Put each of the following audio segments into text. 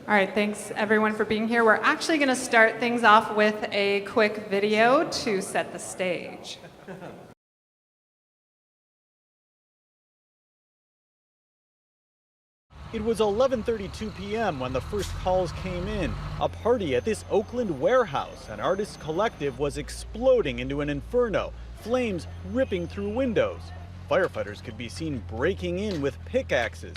All right, thanks everyone for being here. We're actually going to start things off with a quick video to set the stage. It was 11:32 p.m. when the first calls came in. A party at this Oakland warehouse, an artist's collective, was exploding into an inferno, flames ripping through windows. Firefighters could be seen breaking in with pickaxes.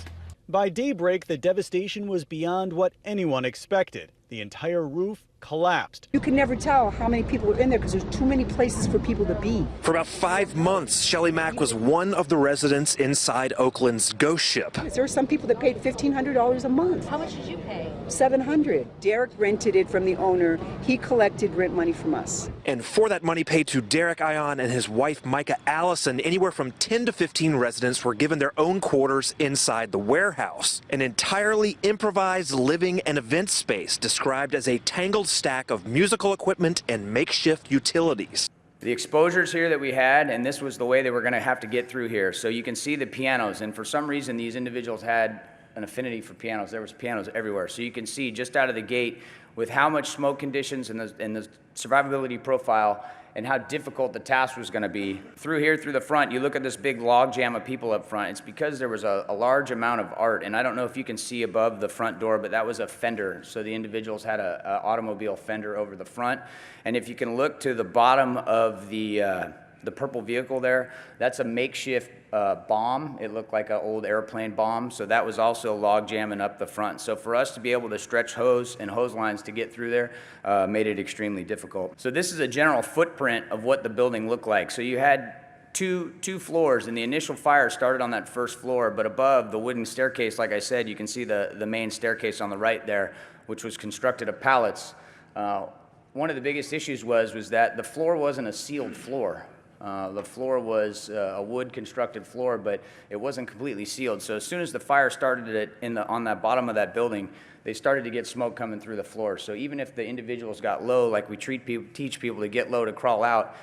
By daybreak, the devastation was beyond what anyone expected. The entire roof collapsed. You can never tell how many people were in there because there's too many places for people to be. For about 5 months, Shelley Mack was one of the residents inside Oakland's ghost ship. There were some people that paid $1,500 a month. How much did you pay? $700. Derek rented it from the owner. He collected rent money from us. And for that money paid to Derek Ion and his wife Micah Allison, anywhere from 10 to 15 residents were given their own quarters inside the warehouse. An entirely improvised living and event space described as a tangled stack of musical equipment and makeshift utilities. The exposures here that we had, and this was the way they were going to have to get through here. So you can see the pianos, and for some reason these individuals had an affinity for pianos. There was pianos everywhere. So you can see just out of the gate with how much smoke conditions and the survivability profile and how difficult the task was going to be. Through here, through the front, you look at this big log jam of people up front. It's because there was a large amount of art, and I don't know if you can see above the front door, but that was a fender. So the individuals had a automobile fender over the front. And if you can look to the bottom of the purple vehicle there, that's a makeshift bomb. It looked like an old airplane bomb, so that was also log jamming up the front. So for us to be able to stretch hose and hose lines to get through there made it extremely difficult. So this is a general footprint of what the building looked like. So you had two floors, and the initial fire started on that first floor, but above the wooden staircase, like I said, you can see the main staircase on the right there, which was constructed of pallets. One of the biggest issues was that the floor wasn't a sealed floor. The floor was a wood constructed floor, but it wasn't completely sealed. So as soon as the fire started on that bottom of that building, they started to get smoke coming through the floor. So even if the individuals got low, like we teach people to get low to crawl out,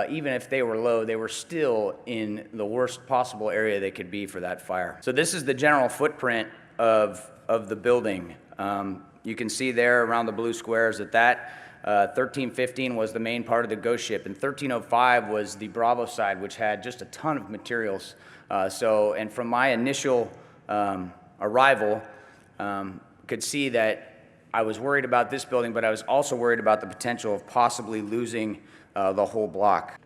even if they were low, they were still in the worst possible area they could be for that fire. So this is the general footprint of the building. You can see there around the blue squares that 1315 was the main part of the ghost ship, and 1305 was the Bravo side, which had just a ton of materials. And from my initial arrival, could see that I was worried about this building, but I was also worried about the potential of possibly losing the whole block.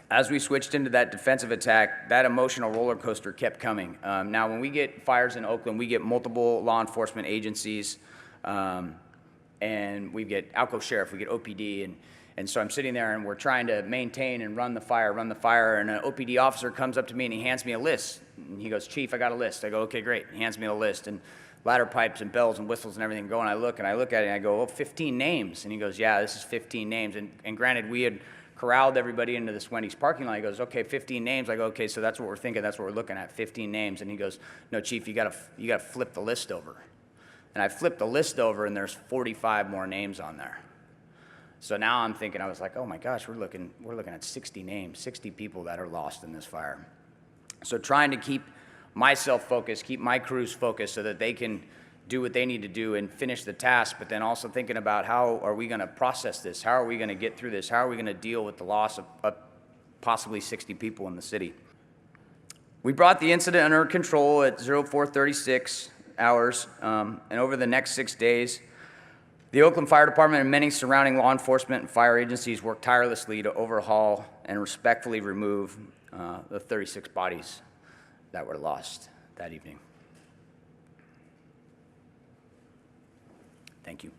As we switched into that defensive attack, that emotional roller coaster kept coming. Now, when we get fires in Oakland, we get multiple law enforcement agencies, and we get Alco Sheriff, we get OPD, and so I'm sitting there and we're trying to maintain and run the fire, and an OPD officer comes up to me and he hands me a list. And he goes, "Chief, I got a list." I go, "Okay, great." He hands me a list, and ladder pipes and bells and whistles and everything go, and I look at it and I go, "Oh, 15 names." And he goes, "Yeah, this is 15 names. And granted, we had corralled everybody into this Wendy's parking lot. He goes, "Okay, 15 names." I go, "Okay, so that's what we're thinking. That's what we're looking at, 15 names." And he goes, "No, Chief, you gotta flip the list over." And I flipped the list over, and there's 45 more names on there. So now I'm thinking, I was like, oh my gosh, we're looking at 60 names, 60 people that are lost in this fire. So trying to keep myself focused, keep my crews focused so that they can do what they need to do and finish the task, but then also thinking about how are we going to process this? How are we going to get through this? How are we going to deal with the loss of possibly 60 people in the city? We brought the incident under control at 04:36 hours, and over the next 6 days, the Oakland Fire Department and many surrounding law enforcement and fire agencies worked tirelessly to overhaul and respectfully remove the 36 bodies that were lost that evening. Thank you.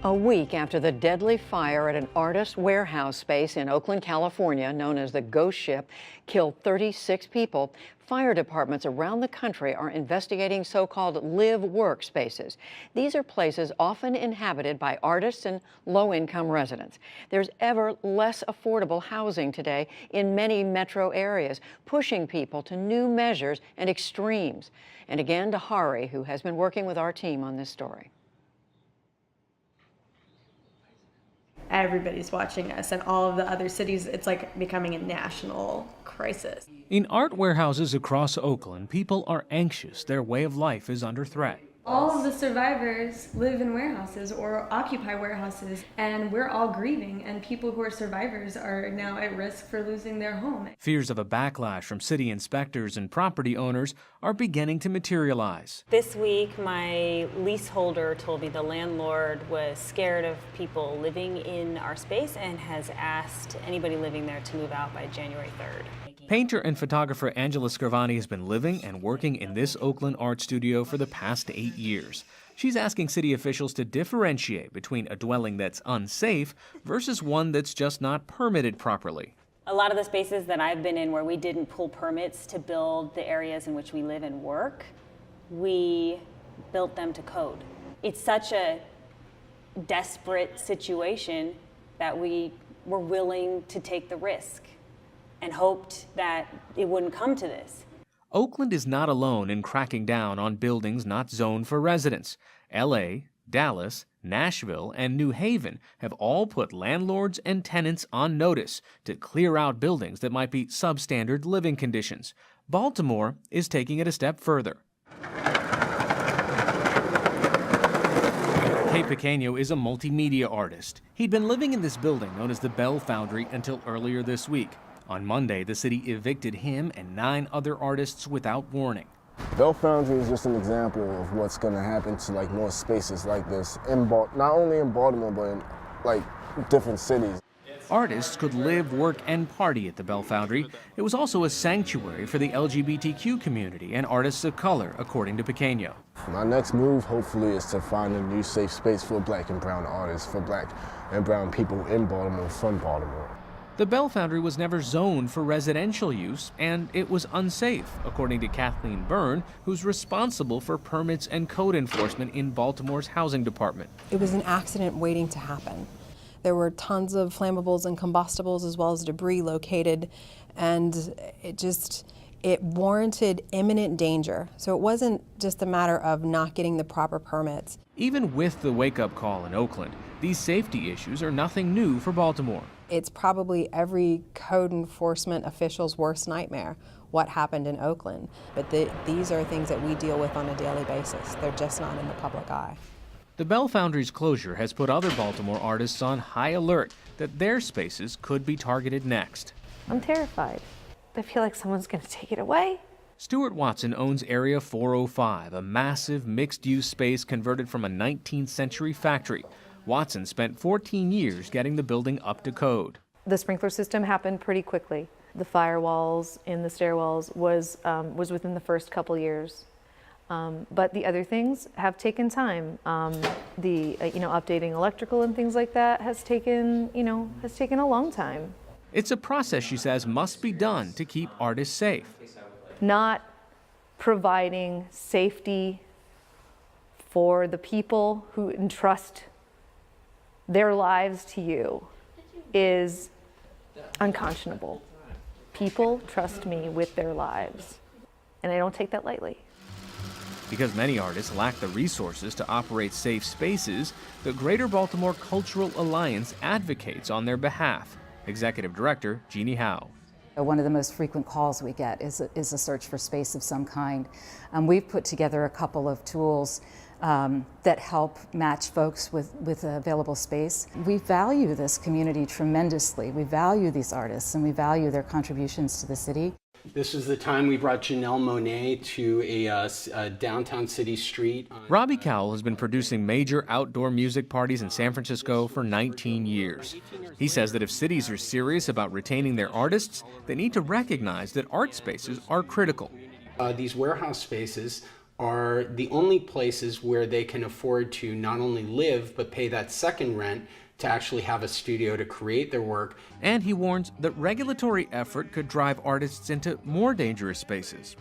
A week after the deadly fire at an artist warehouse space in Oakland, California, known as the Ghost Ship, killed 36 people, fire departments around the country are investigating so-called live work spaces. These are places often inhabited by artists and low-income residents. There's ever less affordable housing today in many metro areas, pushing people to new measures and extremes. And again to Hari, who has been working with our team on this story. Everybody's watching us, and all of the other cities, it's like becoming a national crisis. In art warehouses across Oakland, people are anxious. Their way of life is under threat. All of the survivors live in warehouses or occupy warehouses, and we're all grieving, and people who are survivors are now at risk for losing their home. Fears of a backlash from city inspectors and property owners are beginning to materialize. This week, my leaseholder told me the landlord was scared of people living in our space and has asked anybody living there to move out by January 3rd. Painter and photographer Angela Scrivani has been living and working in this Oakland art studio for the past 8 years. She's asking city officials to differentiate between a dwelling that's unsafe versus one that's just not permitted properly. A lot of the spaces that I've been in where we didn't pull permits to build the areas in which we live and work, we built them to code. It's such a desperate situation that we were willing to take the risk and hoped that it wouldn't come to this. Oakland is not alone in cracking down on buildings not zoned for residents. LA, Dallas, Nashville, and New Haven have all put landlords and tenants on notice to clear out buildings that might be substandard living conditions. Baltimore is taking it a step further. Kate Pequeño is a multimedia artist. He'd been living in this building known as the Bell Foundry until earlier this week. On Monday, the city evicted him and 9 other artists without warning. Bell Foundry is just an example of what's going to happen to like more spaces like this in not only in Baltimore but in like different cities. Artists could live, work, and party at the Bell Foundry. It was also a sanctuary for the LGBTQ community and artists of color, according to Pequeño. My next move, hopefully, is to find a new safe space for Black and brown artists, for Black and brown people in Baltimore, from Baltimore. The Bell Foundry was never zoned for residential use, and it was unsafe, according to Kathleen Byrne, who's responsible for permits and code enforcement in Baltimore's housing department. It was an accident waiting to happen. There were tons of flammables and combustibles as well as debris located, and it warranted imminent danger. So it wasn't just a matter of not getting the proper permits. Even with the wake-up call in Oakland, these safety issues are nothing new for Baltimore. It's probably every code enforcement official's worst nightmare, what happened in Oakland. But these are things that we deal with on a daily basis. They're just not in the public eye. The Bell Foundry's closure has put other Baltimore artists on high alert that their spaces could be targeted next. I'm terrified. I feel like someone's going to take it away. Stuart Watson owns Area 405, a massive mixed-use space converted from a 19th century factory. Watson spent 14 years getting the building up to code. The sprinkler system happened pretty quickly. The firewalls in the stairwells was within the first couple years. But the other things have taken time. Updating electrical and things like that has taken a long time. It's a process, she says, must be done to keep artists safe. Not providing safety for the people who entrust their lives to you is unconscionable. People trust me with their lives, and I don't take that lightly. Because many artists lack the resources to operate safe spaces, the Greater Baltimore Cultural Alliance advocates on their behalf. Executive Director Jeannie Howe. One of the most frequent calls we get is a search for space of some kind. We've put together a couple of tools that help match folks with available space. We value this community tremendously. We value these artists and we value their contributions to the city. This is the time we brought Janelle Monáe to a downtown city street. Robbie Cowell has been producing major outdoor music parties in San Francisco for 19 years. He says that if cities are serious about retaining their artists, they need to recognize that art spaces are critical. These warehouse spaces are the only places where they can afford to not only live, but pay that second rent to actually have a studio to create their work. And he warns that regulatory effort could drive artists into more dangerous spaces.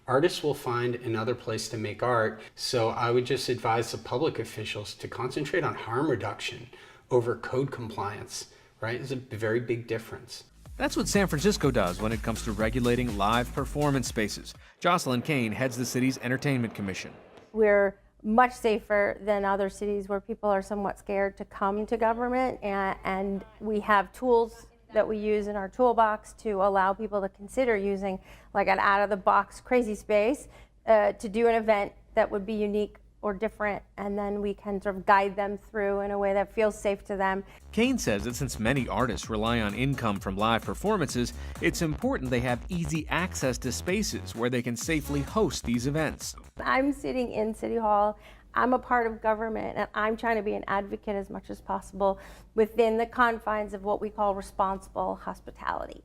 Artists will find another place to make art, so I would just advise the public officials to concentrate on harm reduction over code compliance, right? It's a very big difference. That's what San Francisco does when it comes to regulating live performance spaces. Jocelyn Kane heads the city's Entertainment Commission. We're much safer than other cities where people are somewhat scared to come to government, and we have tools that we use in our toolbox to allow people to consider using like an out-of-the-box crazy space to do an event that would be unique or different, and then we can sort of guide them through in a way that feels safe to them. Kane says that since many artists rely on income from live performances, it's important they have easy access to spaces where they can safely host these events. I'm sitting in City Hall, I'm a part of government, and I'm trying to be an advocate as much as possible within the confines of what we call responsible hospitality.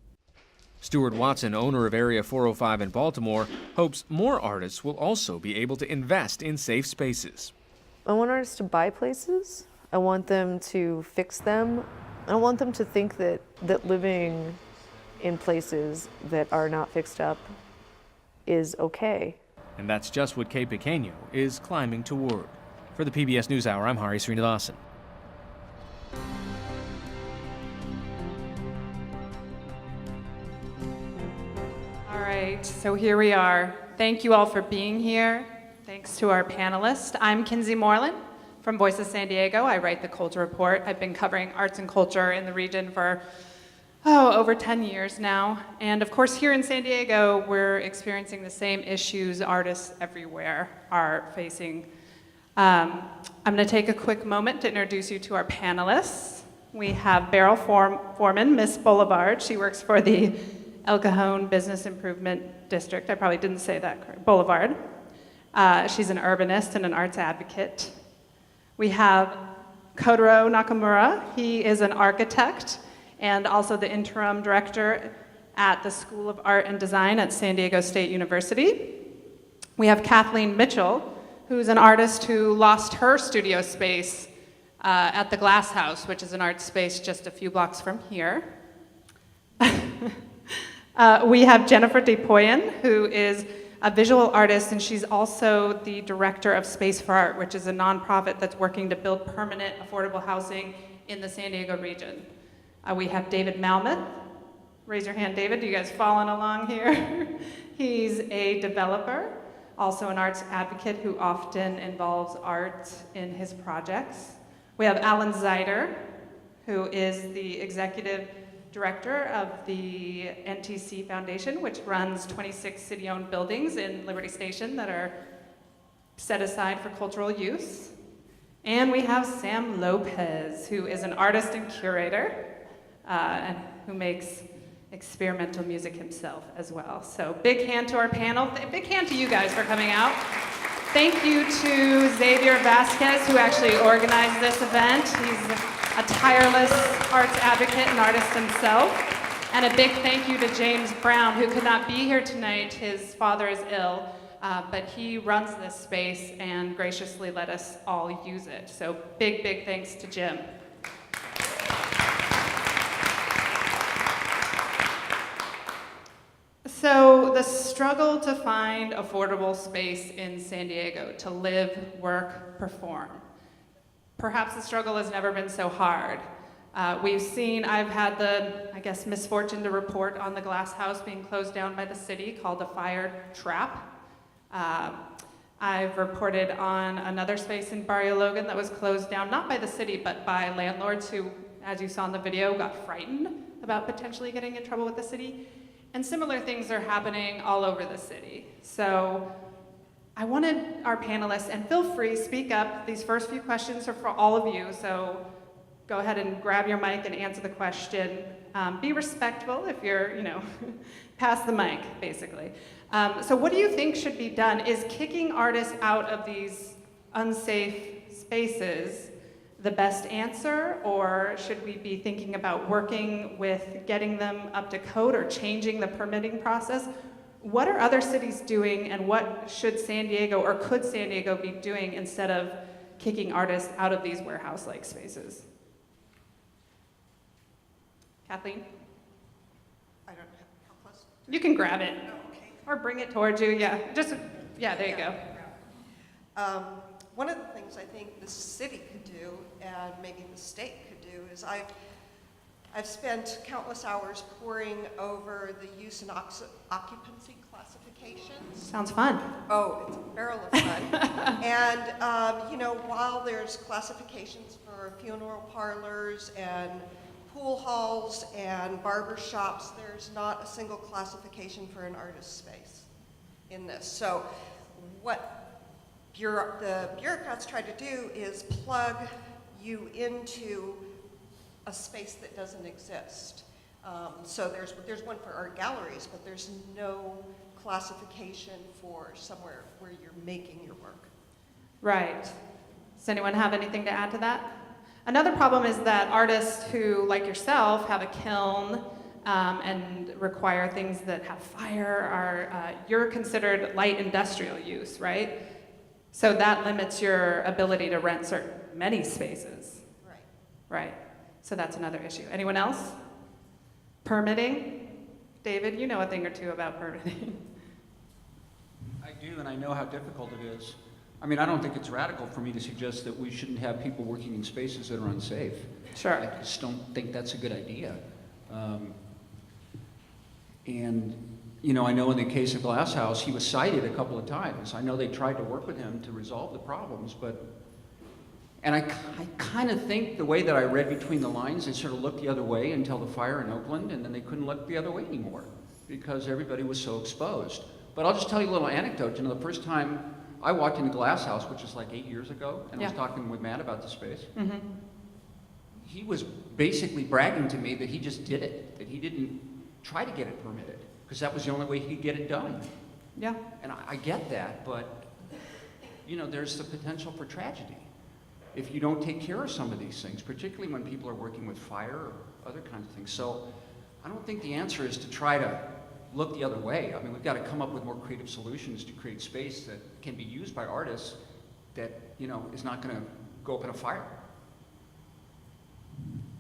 Stuart Watson, owner of Area 405 in Baltimore, hopes more artists will also be able to invest in safe spaces. I want artists to buy places. I want them to fix them. I want them to think that living in places that are not fixed up is okay. And that's just what Kay Pequeño is climbing toward. For the PBS NewsHour, I'm Hari Srinivasan. All right, so here we are. Thank you all for being here. Thanks to our panelists. I'm Kinsee Morlan from Voice of San Diego. I write the Culture Report. I've been covering arts and culture in the region for over 10 years now. And of course, here in San Diego, we're experiencing the same issues artists everywhere are facing. I'm going to take a quick moment to introduce you to our panelists. We have Beryl Forman, Miss Blvd. She works for the El Cajon Business Improvement District. I probably didn't say that correct. Blvd. She's an urbanist and an arts advocate. We have Kotaro Nakamura. He is an architect and also the interim director at the School of Art and Design at San Diego State University. We have Kathleen Mitchell, who's an artist who lost her studio space at the Glashaus, which is an art space just a few blocks from here. We have Jennifer de Poyen, who is a visual artist, and she's also the director of Space for Art, which is a nonprofit that's working to build permanent affordable housing in the San Diego region. We have David Malmuth. Raise your hand, David. You guys following along here? He's a developer, also an arts advocate who often involves art in his projects. We have Alan Ziter, who is the executive director of the NTC Foundation, which runs 26 city-owned buildings in Liberty Station that are set aside for cultural use. And we have Sam Lopez, who is an artist and curator, and who makes experimental music himself as well. So big hand to our panel. Big hand to you guys for coming out. Thank you to Xavier Vasquez, who actually organized this event. He's a tireless arts advocate and artist himself. And a big thank you to James Brown, who could not be here tonight. His father is ill, but he runs this space and graciously let us all use it. So big, big thanks to Jim. So the struggle to find affordable space in San Diego to live, work, perform. Perhaps the struggle has never been so hard. I've had the, misfortune to report on the Glashaus being closed down by the city, called a fire trap. I've reported on another space in Barrio Logan that was closed down, not by the city, but by landlords who, as you saw in the video, got frightened about potentially getting in trouble with the city. And similar things are happening all over the city. So I wanted our panelists, and feel free, speak up. These first few questions are for all of you, so go ahead and grab your mic and answer the question. Be respectful if you're, pass the mic, basically. So what do you think should be done? Is kicking artists out of these unsafe spaces the best answer, or should we be thinking about working with getting them up to code or changing the permitting process? What are other cities doing, and what should San Diego or could San Diego be doing instead of kicking artists out of these warehouse-like spaces? Kathleen? I don't know how close. You can grab it. Oh, okay. Or bring it towards you, yeah. There you go. One of the things I think the city could do, and maybe the state could do, is I've spent countless hours poring over the use and occupancy classifications. Sounds fun. Oh, it's a barrel of fun. And, while there's classifications for funeral parlors and pool halls and barber shops, there's not a single classification for an artist space in this. So what the bureaucrats try to do is plug you into a space that doesn't exist. So there's one for art galleries, but there's no classification for somewhere where you're making your work. Right. Does anyone have anything to add to that? Another problem is that artists who, like yourself, have a kiln and require things that have fire you're considered light industrial use, right? So that limits your ability to rent many spaces. Right. Right. So that's another issue. Anyone else? Permitting? David, you know a thing or two about permitting. I do, and I know how difficult it is. I mean, I don't think it's radical for me to suggest that we shouldn't have people working in spaces that are unsafe. Sure. I just don't think that's a good idea. I know in the case of Glashaus, he was cited a couple of times. I know they tried to work with him to resolve the problems, and I kind of think the way that I read between the lines, they sort of looked the other way until the fire in Oakland, and then they couldn't look the other way anymore because everybody was so exposed. But I'll just tell you a little anecdote. The first time I walked into Glashaus, which is like 8 years ago, and I was talking with Matt about the space. Mm-hmm. He was basically bragging to me that he just did it, that he didn't try to get it permitted, because that was the only way he could get it done. Yeah. And I get that, but there's the potential for tragedy if you don't take care of some of these things, particularly when people are working with fire or other kinds of things. So I don't think the answer is to try to look the other way. I mean, we've got to come up with more creative solutions to create space that can be used by artists that, is not going to go up in a fire.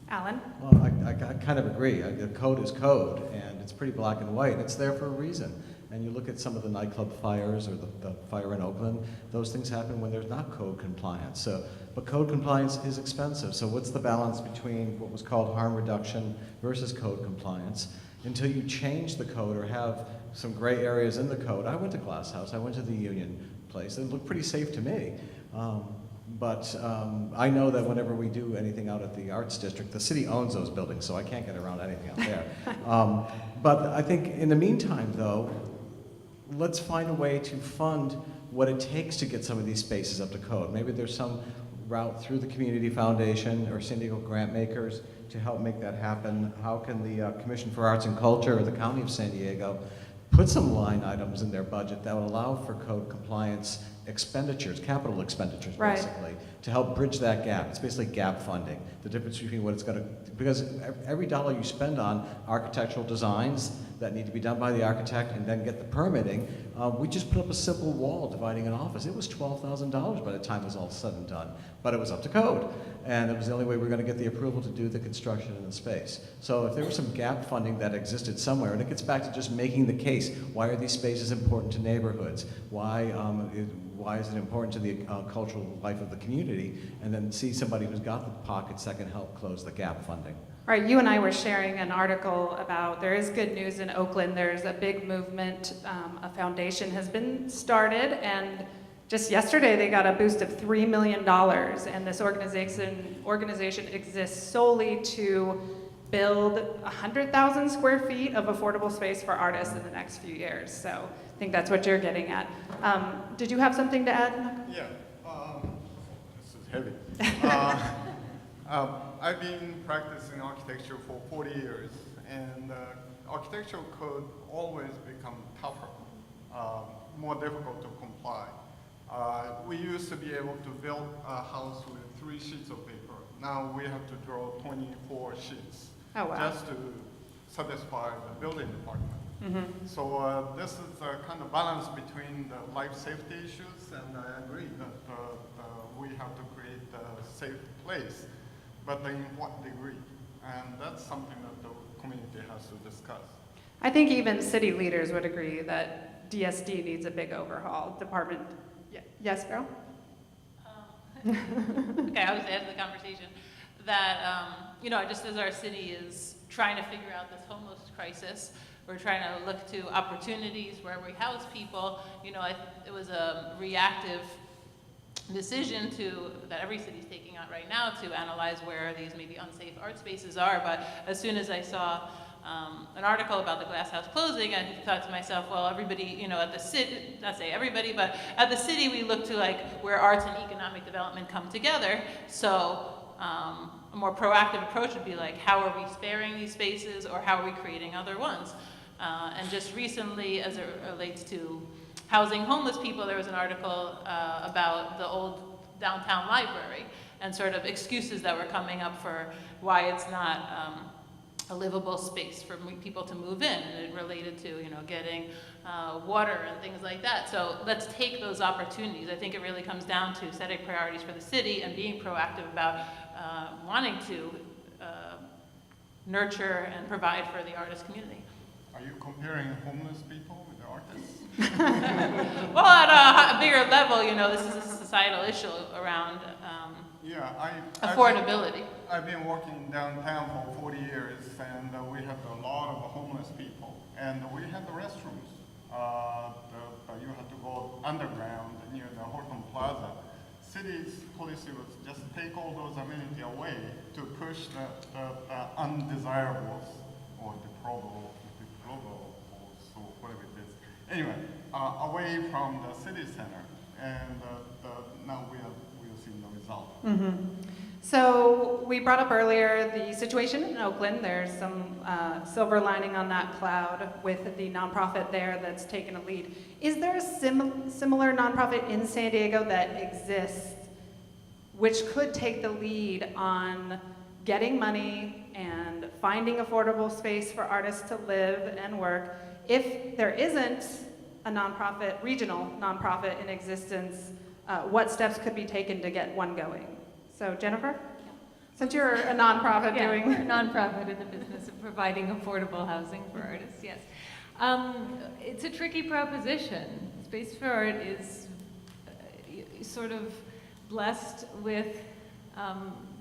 Alan? Well, I kind of agree. The code is code, and it's pretty black and white. It's there for a reason. And you look at some of the nightclub fires or the fire in Oakland, those things happen when there's not code compliance. But code compliance is expensive. So what's the balance between what was called harm reduction versus code compliance? Until you change the code or have some gray areas in the code. I went to Glashaus, I went to the Union place. It looked pretty safe to me. But I know that whenever we do anything out at the Arts District, the city owns those buildings, so I can't get around anything out there. But I think in the meantime, though, let's find a way to fund what it takes to get some of these spaces up to code. Maybe there's some route through the Community Foundation or San Diego grant makers to help make that happen. How can the Commission for Arts and Culture or the County of San Diego put some line items in their budget that would allow for code compliance expenditures, capital expenditures, basically, to help bridge that gap. It's basically gap funding, the difference between what it's going to, because every dollar you spend on architectural designs that need to be done by the architect and then get the permitting, we just put up a simple wall dividing an office. It was $12,000 by the time it was all said and done, but it was up to code. And it was the only way we were going to get the approval to do the construction in the space. So if there was some gap funding that existed somewhere, and it gets back to just making the case, why are these spaces important to neighborhoods? Why is it important to the cultural life of the community? And then see somebody who's got the pockets that can help close the gap funding. All right, you and I were sharing an article about there is good news in Oakland. There's a big movement. A foundation has been started, and Just yesterday, they got a boost of $3 million, and this organization exists solely to build 100,000 square feet of affordable space for artists in the next few years. So I think that's what you're getting at. Did you have something to add? Yeah, this is heavy. I've been practicing architecture for 40 years, and architectural code always become tougher, more difficult to comply. We used to be able to build a house with 3 sheets of paper. Now we have to draw 24 sheets just to satisfy the building department. So this is a kind of balance between the life safety issues, and I agree that we have to create a safe place, but in what degree? And that's something that the community has to discuss. I think even city leaders would agree that DSD needs a big overhaul. Department, yes, Beryl? Okay, I'll just add to the conversation that, you know, just as our city is trying to figure out this homeless crisis, we're trying to look to opportunities where we house people. You know, it was a reactive decision that every city's taking out right now to analyze where these maybe unsafe art spaces are. But as soon as I saw an article about the Glashaus closing, I thought to myself, well, everybody, you know, at the city, not say everybody, but at the city we look to like where arts and economic development come together. So a more proactive approach would be like, how are we sparing these spaces, or how are we creating other ones? And just recently, as it relates to housing homeless people, there was an article about the old downtown library and sort of excuses that were coming up for why it's not a livable space for people to move in. And it related to, you know, getting water and things like that. So let's take those opportunities. I think it really comes down to setting priorities for the city and being proactive about wanting to nurture and provide for the artist community. Are you comparing homeless people with the artists? Well, at a bigger level, you know, this is a societal issue around affordability. I've been working downtown for 40 years, and we have a lot of homeless people. And we have the restrooms. You have to go underground near the Horton Plaza. City's policy was just take all those amenities away to push the undesirables or deplorable, so whatever it is. Anyway, away from the city center, and now we are seeing the result. So we brought up earlier the situation in Oakland. There's some silver lining on that cloud with the nonprofit there that's taken a lead. Is there a similar nonprofit in San Diego that exists which could take the lead on getting money and finding affordable space for artists to live and work? If there isn't a nonprofit, regional nonprofit in existence, what steps could be taken to get one going? So Jennifer, since you're a nonprofit doing... we're a nonprofit in the business of providing affordable housing for artists, yes. It's a tricky proposition. Space for Art is sort of blessed with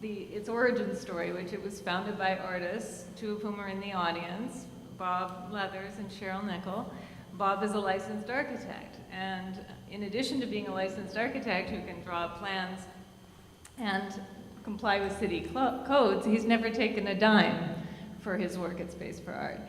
its origin story, which it was founded by artists, 2 of whom are in the audience, Bob Leathers and Cheryl Nickel. Bob is a licensed architect, and in addition to being a licensed architect who can draw plans and comply with city codes, he's never taken a dime for his work at Space for Art.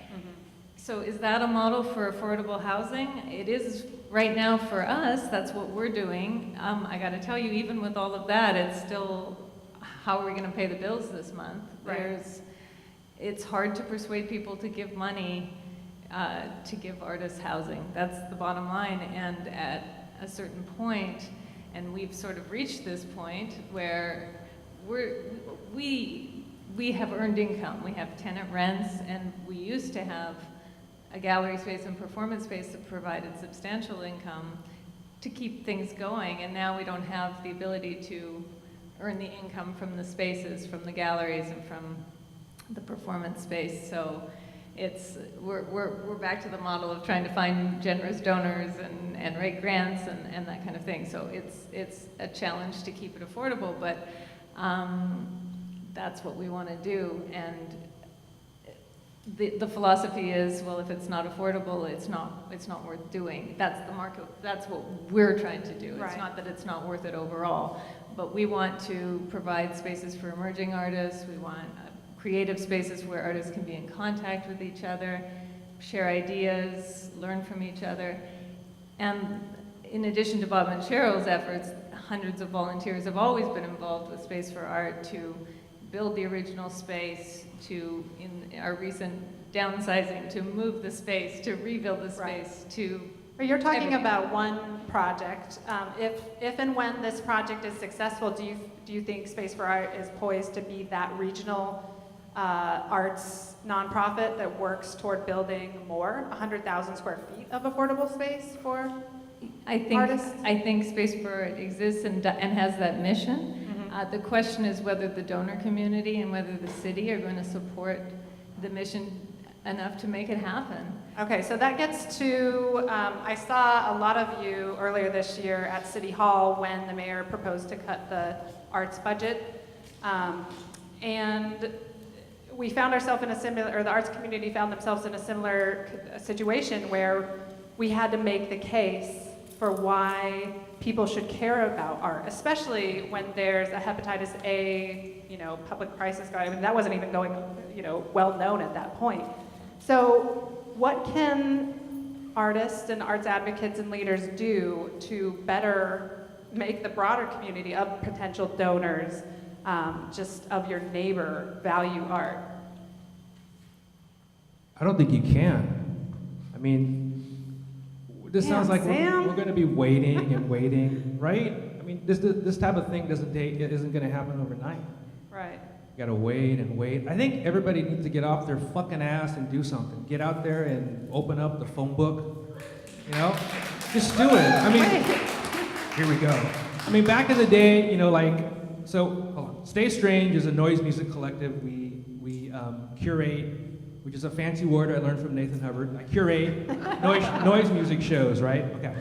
So is that a model for affordable housing? It is right now for us. That's what we're doing. I got to tell you, even with all of that, it's still, how are we going to pay the bills this month? Right. It's hard to persuade people to give money to give artists housing. That's the bottom line. And at a certain point, and we've sort of reached this point where we have earned income. We have tenant rents, and we used to have a gallery space and performance space that provided substantial income to keep things going, and now we don't have the ability to earn the income from the spaces, from the galleries and from the performance space. So we're back to the model of trying to find generous donors and write grants and that kind of thing. So it's a challenge to keep it affordable, but that's what we want to do. And the philosophy is, well, if it's not affordable, it's not worth doing. That's the market. That's what we're trying to do. Right. It's not that it's not worth it overall, but we want to provide spaces for emerging artists. We want creative spaces where artists can be in contact with each other, share ideas, learn from each other. And in addition to Bob and Cheryl's efforts, hundreds of volunteers have always been involved with Space for Art to build the original space, to, in our recent downsizing, to move the space, to rebuild the space, to But you're talking everything. about one project. If and when this project is successful, do you think Space for Art is poised to be that regional arts nonprofit that works toward building more, 100,000 square feet of affordable space for artists? I think Space for Art exists and has that mission. The question is whether the donor community and whether the city are going to support the mission enough to make it happen. Okay, so that gets to, I saw a lot of you earlier this year at City Hall when the mayor proposed to cut the arts budget. And we found ourselves in a similar, or the arts community found themselves in a similar situation where we had to make the case for why people should care about art, especially when there's a hepatitis A, public crisis going. I mean, that wasn't even going, well known at that point. So what can artists and arts advocates and leaders do to better make the broader community of potential donors, just of your neighbor, value art? I don't think you can. I mean, this sounds like we're going to be waiting and waiting, right? I mean, this type of thing isn't going to happen overnight. Right. You got to wait and wait. I think everybody needs to get off their fucking ass and do something. Get out there and open up the phone book, Just do it. I mean, here we go. I mean, back in the day, so, hold on. Stay Strange is a noise music collective. We curate, which is a fancy word I learned from Nathan Hubbard. I curate noise music shows, right? Okay.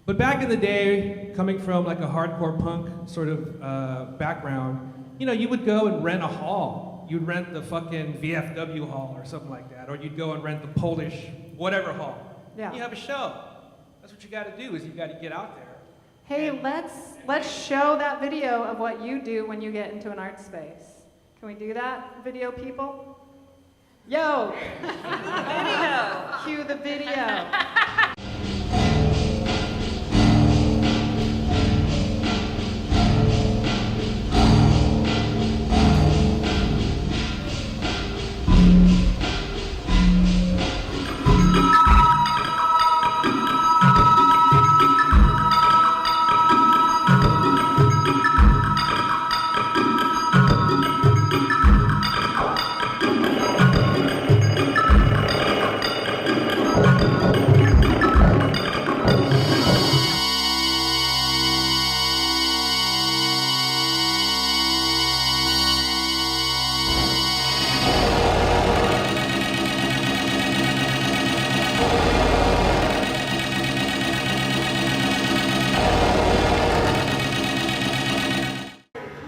But back in the day, coming from like a hardcore punk sort of background, you would go and rent a hall. You'd rent the fucking VFW hall or something like that, or you'd go and rent the Polish whatever hall. Yeah. You have a show. That's what you got to do, is you got to get out there. Hey, let's show that video of what you do when you get into an art space. Can we do that, video people? Yo! Video! Cue the video.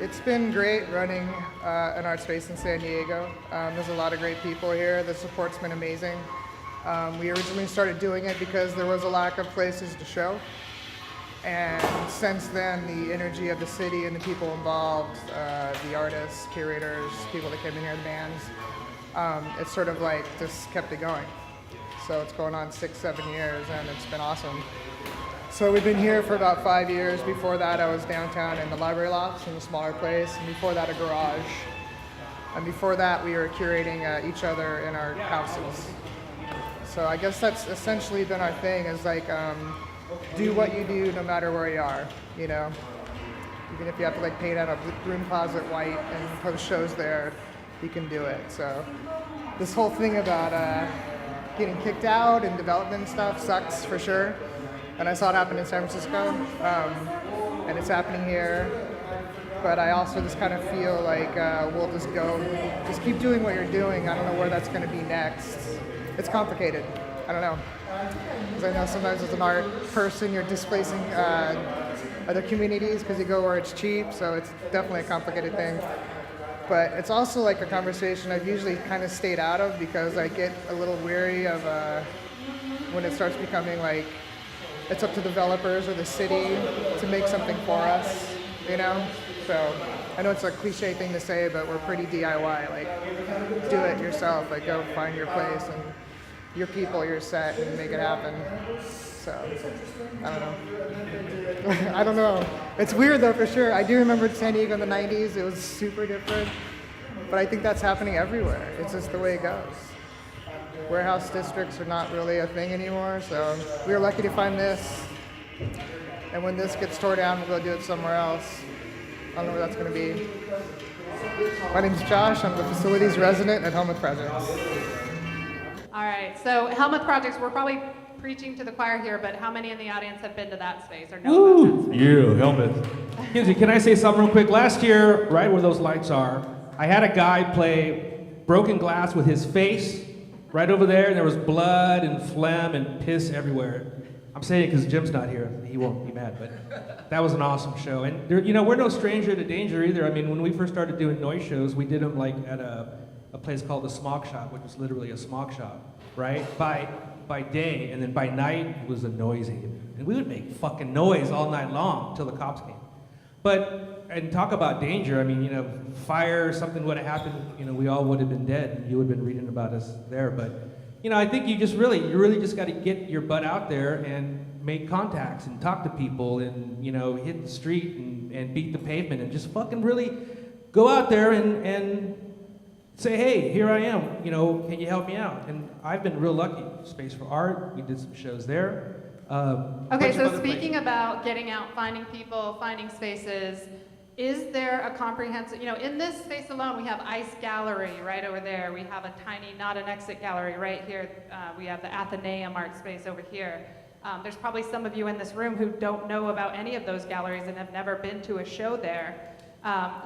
It's been great running an art space in San Diego. There's a lot of great people here. The support's been amazing. We originally started doing it because there was a lack of places to show. And since then, the energy of the city and the people involved, the artists, curators, people that came in here, the bands, it's sort of like just kept it going. So it's going on 6-7 years and it's been awesome. So we've been here for about 5 years. Before that, I was downtown in the library lofts in a smaller place, and before that, a garage. And before that, we were curating each other in our houses. So I guess that's essentially been our thing, is like, do what you do no matter where you are, Even if you have to like paint out a broom closet white and post shows there, you can do it. So this whole thing about getting kicked out and development stuff sucks for sure. And I saw it happen in San Francisco, and it's happening here. But I also just kind of feel like we'll just keep doing what you're doing. I don't know where that's going to be next. It's complicated. I don't know. Because I know sometimes as an art person, you're displacing other communities because you go where it's cheap. So it's definitely a complicated thing. But it's also like a conversation I've usually kind of stayed out of because I get a little weary of when it starts becoming like it's up to developers or the city to make something for us, you know? So I know it's a cliche thing to say, but we're pretty DIY. Like, do it yourself. Like, go find your place and your people, your set, and make it happen. So, I don't know. I don't know. It's weird though, for sure. I do remember San Diego in the 90s. It was super different. But I think that's happening everywhere. It's just the way it goes. Warehouse districts are not really a thing anymore, so we were lucky to find this. And when this gets torn down, we'll go do it somewhere else. I don't know where that's going to be. My name's Josh. I'm the facilities resident at Helmuth Projects. All right, so Helmuth Projects, we're probably preaching to the choir here, but how many in the audience have been to that space or know about that space? Yeah, Helmuth. Kinsee, can I say something real quick? Last year, right where those lights are, I had a guy play broken glass with his face right over there, and there was blood and phlegm and piss everywhere. I'm saying it because Jim's not here. He won't be mad, but that was an awesome show. And there, you know, we're no stranger to danger either. I mean, when we first started doing noise shows, we did them like at a place called the Smog Shop, which was literally a smog shop, right? By day, and then by night it was a noisy. And we would make fucking noise all night long till the cops came. But, and talk about danger, I mean, you know, fire, something would have happened, you know, we all would have been dead, and you would have been reading about us there. But, you know, I think you really just got to get your butt out there and make contacts and talk to people and, you know, hit the street and beat the pavement and just fucking really go out there and say, hey, here I am, you know, can you help me out? And I've been real lucky. Space for Art, we did some shows there. Okay, so speaking about getting out, finding people, finding spaces, is there a comprehensive, you know, in this space alone, we have Ice Gallery right over there. We have a tiny, not an exit gallery right here. We have the Athenaeum art space over here. There's probably some of you in this room who don't know about any of those galleries and have never been to a show there.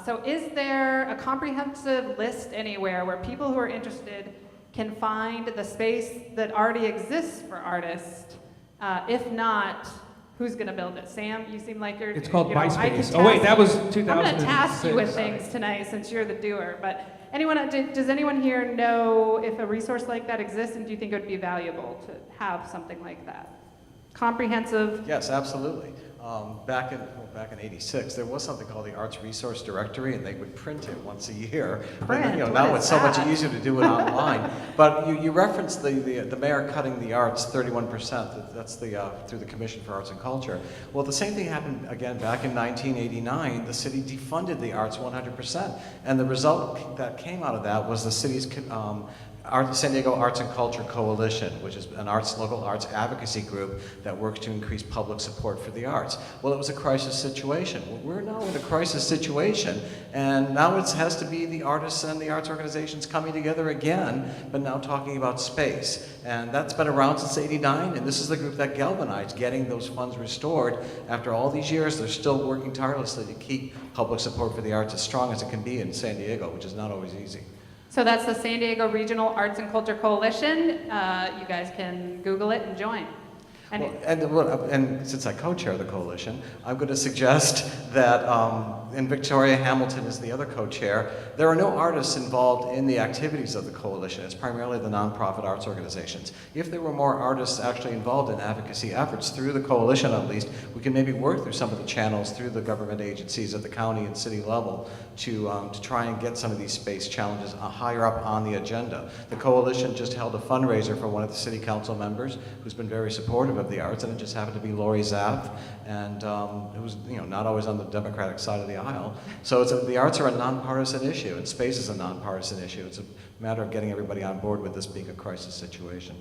So is there a comprehensive list anywhere where people who are interested can find the space that already exists for artists? If not, who's going to build it? Sam, you seem like you're... It's called you know, MySpace. Oh wait, that was 2006. I'm going to task you with things tonight since you're the doer. But does anyone here know if a resource like that exists, and do you think it would be valuable to have something like that? Comprehensive? Yes, absolutely. Back in '86, there was something called the Arts Resource Directory, and they would print it once a year. Print? You know, now it's so much easier to do it online. But you referenced the mayor cutting the arts 31%. That's through the Commission for Arts and Culture. Well, the same thing happened again back in 1989. The city defunded the arts 100%, and the result that came out of that was the city's San Diego Arts and Culture Coalition, which is an local arts advocacy group that works to increase public support for the arts. Well, it was a crisis situation. Well, we're now in a crisis situation, and now it has to be the artists and the arts organizations coming together again, but now talking about space. And that's been around since '89, and this is the group that galvanized getting those funds restored. After all these years, they're still working tirelessly to keep public support for the arts as strong as it can be in San Diego, which is not always easy. So that's the San Diego Regional Arts and Culture Coalition. You guys can Google it and join. And since I co-chair the coalition, I'm going to suggest that, and Victoria Hamilton is the other co-chair, there are no artists involved in the activities of the coalition. It's primarily the nonprofit arts organizations. If there were more artists actually involved in advocacy efforts through the coalition, at least, we can maybe work through some of the channels through the government agencies at the county and city level to try and get some of these space challenges higher up on the agenda. The coalition just held a fundraiser for one of the city council members who's been very supportive of the arts, and it just happened to be Lori Zaff, and who's not always on the Democratic side of the aisle. So the arts are a nonpartisan issue, and space is a nonpartisan issue. It's a matter of getting everybody on board with this being a crisis situation.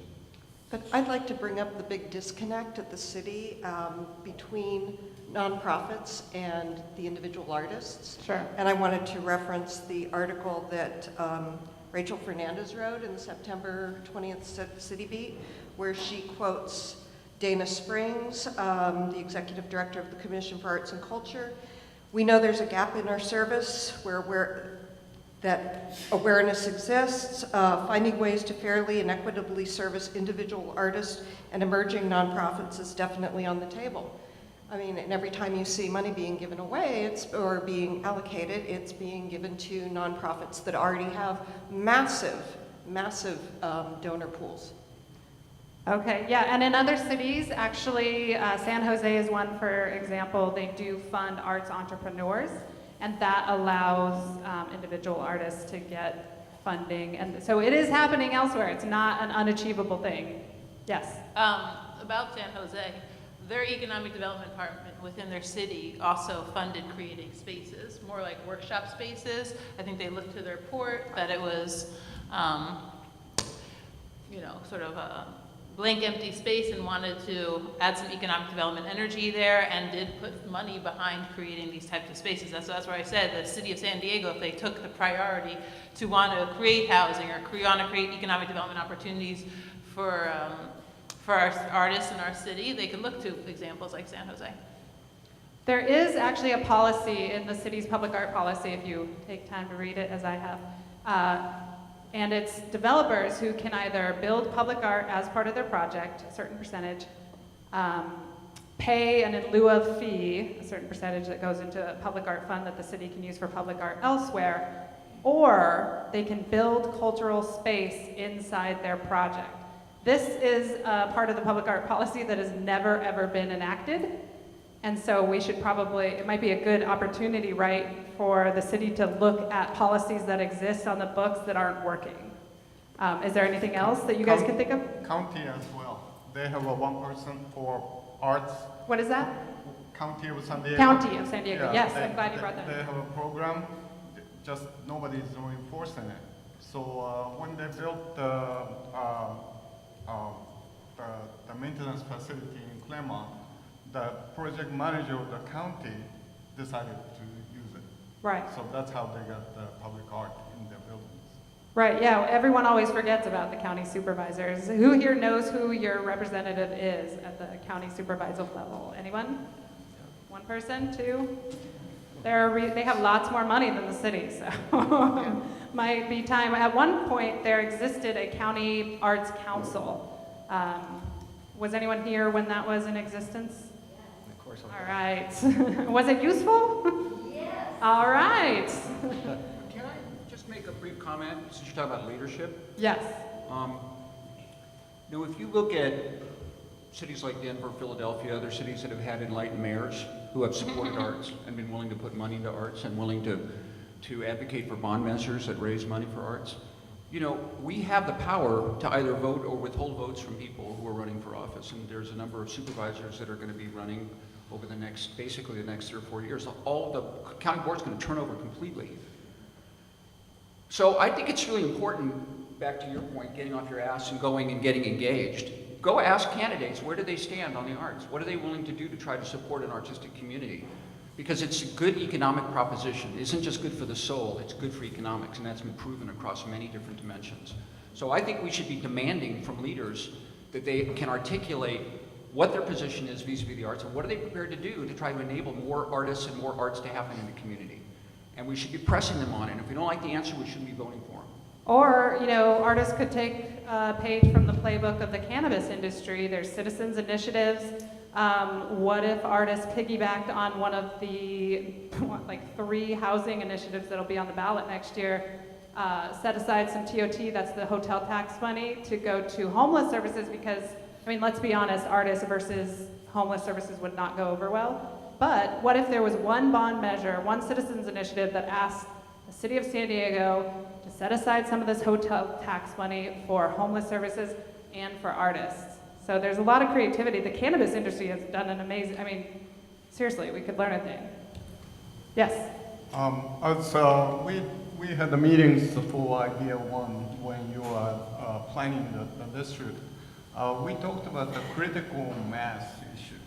But I'd like to bring up the big disconnect at the city between nonprofits and the individual artists. Sure. And I wanted to reference the article that Rachel Fernandez wrote in the September 20th City Beat, where she quotes Dana Springs, the executive director of the Commission for Arts and Culture. We know there's a gap in our service where that awareness exists. Finding ways to fairly and equitably service individual artists and emerging nonprofits is definitely on the table. I mean, and every time you see money being given away, or being allocated, it's being given to nonprofits that already have massive donor pools. Okay, yeah, and in other cities, actually, San Jose is one, for example. They do fund arts entrepreneurs, and that allows individual artists to get funding. And so it is happening elsewhere. It's not an unachievable thing. Yes? About San Jose, their economic development department within their city also funded creating spaces, more like workshop spaces. I think they looked to their port that it was, sort of a blank empty space and wanted to add some economic development energy there, and did put money behind creating these types of spaces. That's where I said the city of San Diego, if they took the priority to want to create housing or want to create economic development opportunities for our artists in our city, they could look to examples like San Jose. There is actually a policy in the city's public art policy, if you take time to read it, as I have. And it's developers who can either build public art as part of their project, a certain percentage, pay an in lieu of fee, a certain percentage that goes into a public art fund that the city can use for public art elsewhere, or they can build cultural space inside their project. This is part of the public art policy that has never, ever been enacted. And so we should probably, it might be a good opportunity, right, for the city to look at policies that exist on the books that aren't working. Is there anything else that you guys can think of? County as well. They have a 1% for arts. What is that? County of San Diego. County of San Diego, Yeah, yes, I'm glad you brought that up. They have a program, just nobody's enforcing it. So when they built the maintenance facility in Claremont, the project manager of the county decided to use it. Right. So that's how they got the public art in their buildings. Right, yeah, everyone always forgets about the county supervisors. Who here knows who your representative is at the county supervisor level? Anyone? One person, two? They have lots more money than the city, so might be time. At one point, there existed a county arts council. Was anyone here when that was in existence? Of course. All right. Was it useful? Yes. All right. Can I just make a brief comment since you're talking about leadership? Yes. If you look at cities like Denver, Philadelphia, other cities that have had enlightened mayors who have supported arts and been willing to put money into arts and willing to advocate for bond measures that raise money for arts, we have the power to either vote or withhold votes from people who are running for office. And there's a number of supervisors that are going to be running over basically the next 3 or 4 years. All the county board's going to turn over completely. So I think it's really important, back to your point, getting off your ass and going and getting engaged. Go ask candidates, where do they stand on the arts? What are they willing to do to try to support an artistic community? Because it's a good economic proposition. It isn't just good for the soul, it's good for economics, and that's been proven across many different dimensions. So I think we should be demanding from leaders that they can articulate what their position is vis-a-vis the arts, and what are they prepared to do to try to enable more artists and more arts to happen in the community. And we should be pressing them on it. If we don't like the answer, we shouldn't be voting for them. Or, artists could take a page from the playbook of the cannabis industry. There's citizens initiatives. What if artists piggybacked on one of the 3 housing initiatives that'll be on the ballot next year, set aside some TOT, that's the hotel tax money, to go to homeless services, because, let's be honest, artists versus homeless services would not go over well. But what if there was one bond measure, one citizens initiative that asked the city of San Diego to set aside some of this hotel tax money for homeless services and for artists? So there's a lot of creativity. The cannabis industry has done an amazing, seriously, we could learn a thing. Yes? We had the meetings for Idea 1 when you were planning the district. We talked about the critical mass issue.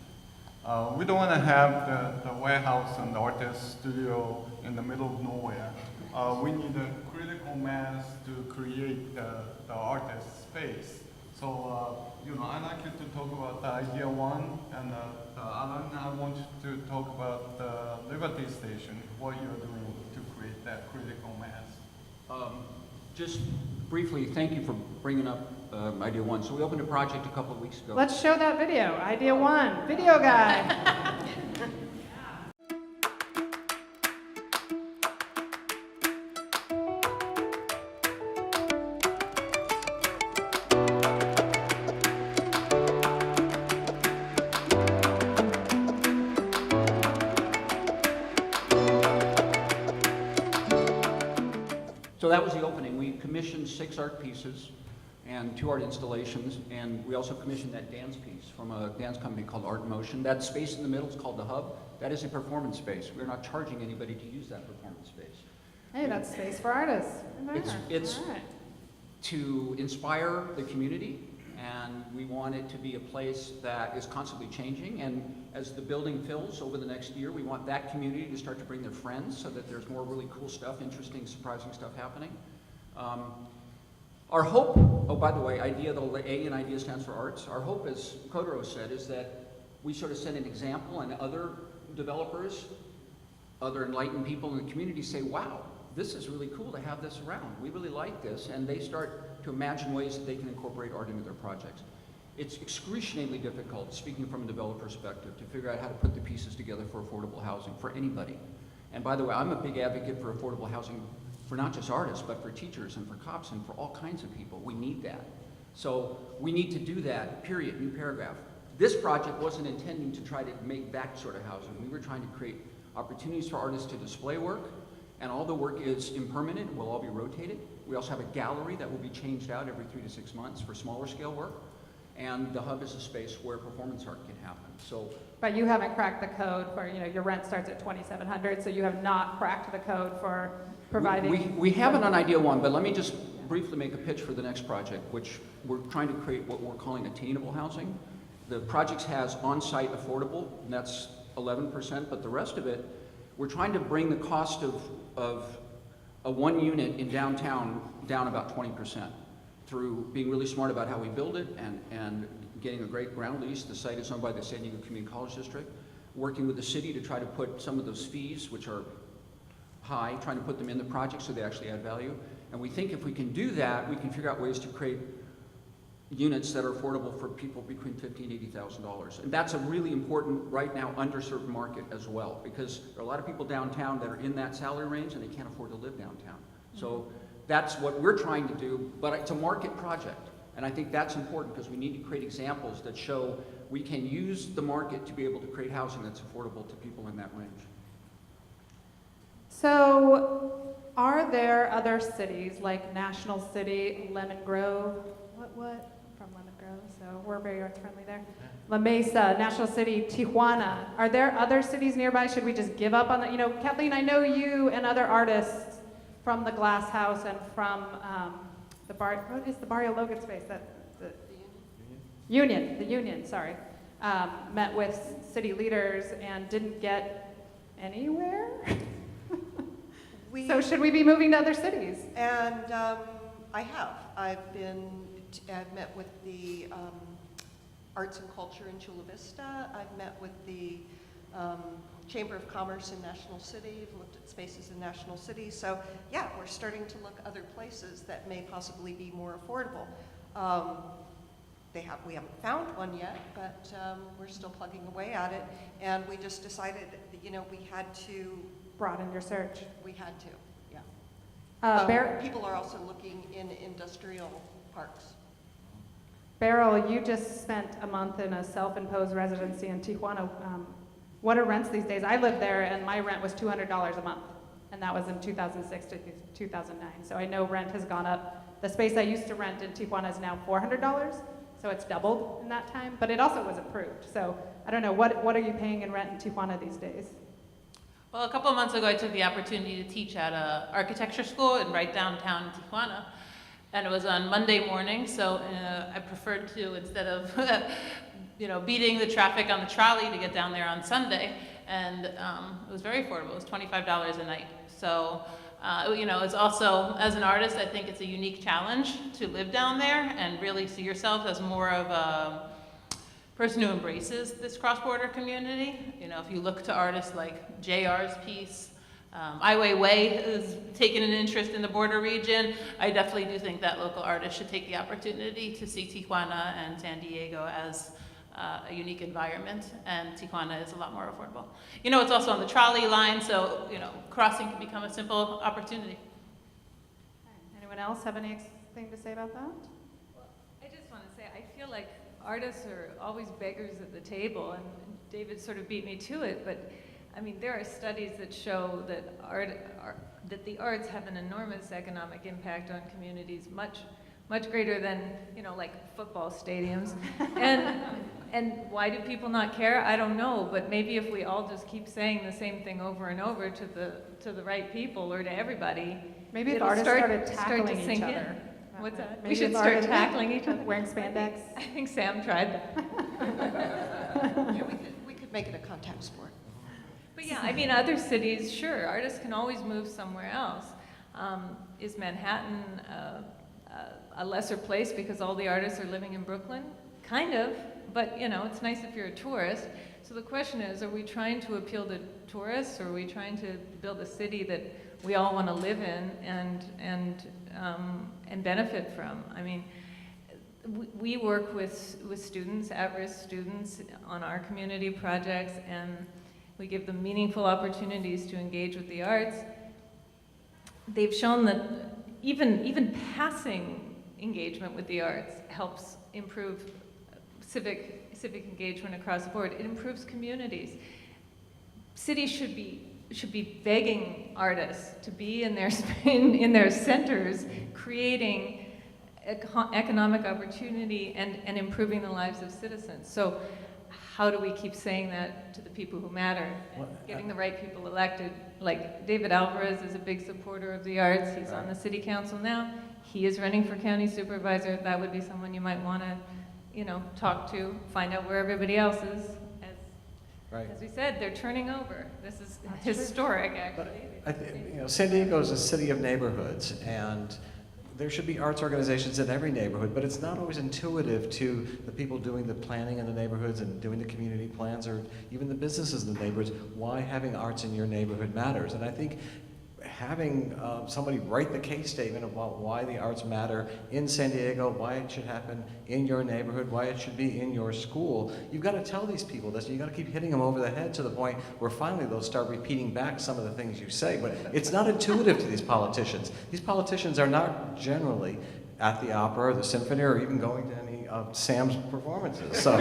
We don't want to have the warehouse and the artist studio in the middle of nowhere. We need a critical mass to create the artist space. So, I'd like you to talk about the Idea 1, and Alan, I want you to talk about the Liberty Station, what you're doing to create that critical mass. Just briefly, thank you for bringing up Idea 1. So we opened a project a couple of weeks ago. Let's show that video. Idea 1, video guy. So that was the opening. We commissioned 6 art pieces and 2 art installations, and we also commissioned that dance piece from a dance company called Art in Motion. That space in the middle is called the Hub. That is a performance space. We're not charging anybody to use that performance space. Hey, that's space for artists. It's All right. to inspire the community, and we want it to be a place that is constantly changing. And as the building fills over the next year, we want that community to start to bring their friends so that there's more really cool stuff, interesting, surprising stuff happening. Our hope, oh, by the way, idea, the A in idea stands for arts. Our hope, as Kotaro said, is that we sort of set an example and other developers, other enlightened people in the community say, wow, this is really cool to have this around. We really like this. And they start to imagine ways that they can incorporate art into their projects. It's excruciatingly difficult, speaking from a developer perspective, to figure out how to put the pieces together for affordable housing for anybody. And by the way, I'm a big advocate for affordable housing for not just artists, but for teachers and for cops and for all kinds of people. We need that. So we need to do that, period, new paragraph. This project wasn't intending to try to make that sort of housing. We were trying to create opportunities for artists to display work, and all the work is impermanent, will all be rotated. We also have a gallery that will be changed out every 3 to 6 months for smaller scale work. And the Hub is a space where performance art can happen. So, but you haven't cracked the code for, your rent starts at $2,700, so you have not cracked the code for providing. We have it on Idea 1, but let me just briefly make a pitch for the next project, which we're trying to create what we're calling attainable housing. The project has on-site affordable, and that's 11%, but the rest of it, we're trying to bring the cost of a 1 unit in downtown down about 20%. Through being really smart about how we build it and getting a great ground lease. The site is owned by the San Diego Community College District. Working with the city to try to put some of those fees, which are high, trying to put them in the project so they actually add value. And we think if we can do that, we can figure out ways to create units that are affordable for people between $50,000 and $80,000. And that's a really important, right now, underserved market as well, because there are a lot of people downtown that are in that salary range and they can't afford to live downtown. So that's what we're trying to do, but it's a market project. And I think that's important because we need to create examples that show we can use the market to be able to create housing that's affordable to people in that range. So are there other cities like National City, Lemon Grove, what? From Lemon Grove, so we're very arts friendly there. La Mesa, National City, Tijuana. Are there other cities nearby? Should we just give up on that? Kathleen, I know you and other artists from the Glashaus and from what is the Barrio Logan space? The Union, sorry. Met with city leaders and didn't get anywhere. So should we be moving to other cities? And I have. I've met with the Arts and Culture in Chula Vista. I've met with the Chamber of Commerce in National City. I've looked at spaces in National City. So yeah, we're starting to look other places that may possibly be more affordable. We haven't found one yet, but we're still plugging away at it. And we just decided that, we had to broaden your search. We had to, yeah. People are also looking in industrial parks. Beryl, you just spent a month in a self-imposed residency in Tijuana. What are rents these days? I lived there and my rent was $200 a month, and that was in 2006 to 2009. So I know rent has gone up. The space I used to rent in Tijuana is now $400, so it's doubled in that time, but it also was approved. So I don't know, what are you paying in rent in Tijuana these days? Well, a couple of months ago, I took the opportunity to teach at an architecture school right downtown Tijuana. And it was on Monday morning, so I preferred to, instead of beating the traffic on the trolley, to get down there on Sunday. And it was very affordable. It was $25 a night. So, it's also, as an artist, I think it's a unique challenge to live down there and really see yourself as more of a person who embraces this cross-border community. If you look to artists like JR's piece, Ai Weiwei has taken an interest in the border region. I definitely do think that local artists should take the opportunity to see Tijuana and San Diego as a unique environment, and Tijuana is a lot more affordable. You know, it's also on the trolley line, so, you know, crossing can become a simple opportunity. Anyone else have anything to say about that? Well, I just want to say, I feel like artists are always beggars at the table, and David sort of beat me to it, but I mean, there are studies that show that that the arts have an enormous economic impact on communities, much greater than, you know, like football stadiums. And why do people not care? I don't know, but maybe if we all just keep saying the same thing over and over to the right people or to everybody, maybe if it'll artists started start tackling to sink each in. other. What's that? Maybe We should if start artists- tackling each other. Wearing spandex. I think Sam tried that. Yeah, we could make it a contact sport. But yeah, I mean, other cities, sure, artists can always move somewhere else. Is Manhattan a lesser place because all the artists are living in Brooklyn? Kind of, but you know, it's nice if you're a tourist. So the question is, are we trying to appeal to tourists, or are we trying to build a city that we all want to live in and benefit from? I mean, we work with students, at-risk students, on our community projects, and we give them meaningful opportunities to engage with the arts. They've shown that even passing engagement with the arts helps improve civic engagement across the board. It improves communities. Cities should be begging artists to be in their centers, creating economic opportunity and improving the lives of citizens. So how do we keep saying that to the people who matter, and getting the right people elected? Like David Alvarez is a big supporter of the arts. He's on the city council now. He is running for county supervisor. That would be someone you might want to, you know, talk to, find out where everybody else is. As we said, they're turning over. This is historic, actually. You know, San Diego is a city of neighborhoods, and there should be arts organizations in every neighborhood, but it's not always intuitive to the people doing the planning in the neighborhoods and doing the community plans, or even the businesses in the neighborhoods, why having arts in your neighborhood matters. And I think having somebody write the case statement about why the arts matter in San Diego, why it should happen in your neighborhood, why it should be in your school, you've got to tell these people this, and you've got to keep hitting them over the head to the point where finally they'll start repeating back some of the things you say. But it's not intuitive to these politicians. These politicians are not generally at the opera or the symphony or even going to any of Sam's performances. So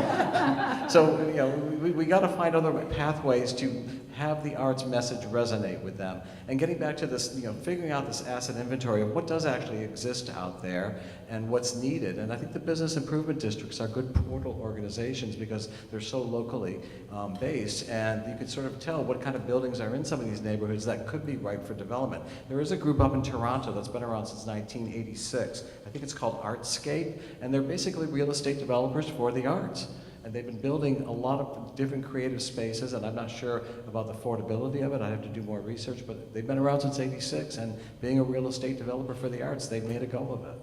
you know, we got to find other pathways to have the arts message resonate with them. And getting back to this, you know, figuring out this asset inventory of what does actually exist out there and what's needed. And I think the business improvement districts are good portal organizations because they're so locally based, and you can sort of tell what kind of buildings are in some of these neighborhoods that could be ripe for development. There is a group up in Toronto that's been around since 1986. I think it's called Artscape, and they're basically real estate developers for the arts. And they've been building a lot of different creative spaces, and I'm not sure about the affordability of it. I have to do more research, but they've been around since '86, and being a real estate developer for the arts, they've made a go of it.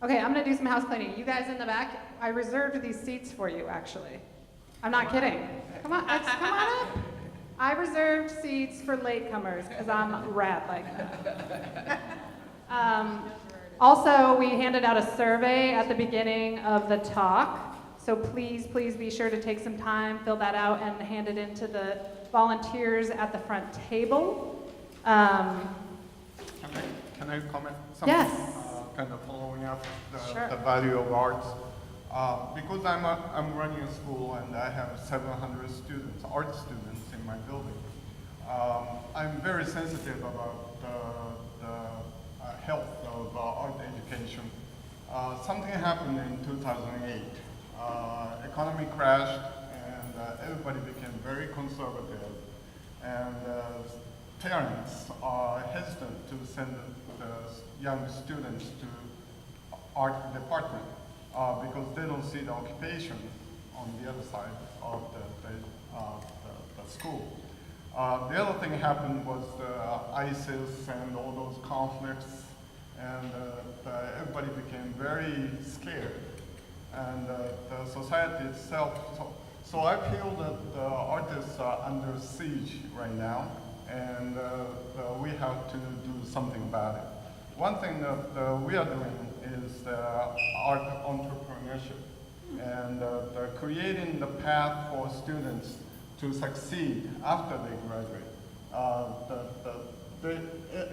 Okay, I'm gonna do some house cleaning. You guys in the back, I reserved these seats for you, actually. I'm not kidding. Come on up. I reserved seats for latecomers, because I'm rad like that. Also, we handed out a survey at the beginning of the talk. So please be sure to take some time, fill that out, and hand it in to the volunteers at the front table. Can I comment something? Yes. Kind of following up Sure. the value of arts. Because I'm running a school and I have 700 students, art students in my building. I'm very sensitive about the health of art education. Something happened in 2008. Economy crashed, and everybody became very conservative, and parents are hesitant to send the young students to art department because they don't see the occupation on the other side of the school. The other thing happened was ISIS and all those conflicts, and everybody became very scared. And the society itself. So I feel that the artists are under siege right now, and we have to do something about it. One thing that we are doing is art entrepreneurship, and creating the path for students to succeed after they graduate.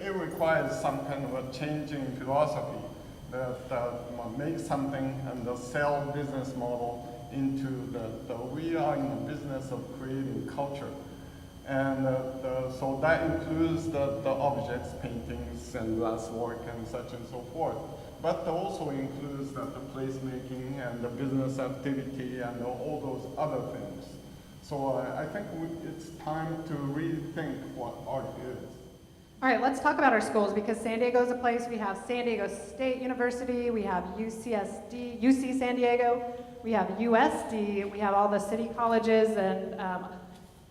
It requires some kind of a changing philosophy that make something and the sell business model into we are in the business of creating culture. And so that includes the objects, paintings, and glass work, and such and so forth. But also includes the placemaking and the business activity and all those other things. So I think it's time to rethink what art is. All right, let's talk about our schools, because San Diego is a place. We have San Diego State University, we have UC San Diego, we have USD, we have all the city colleges, and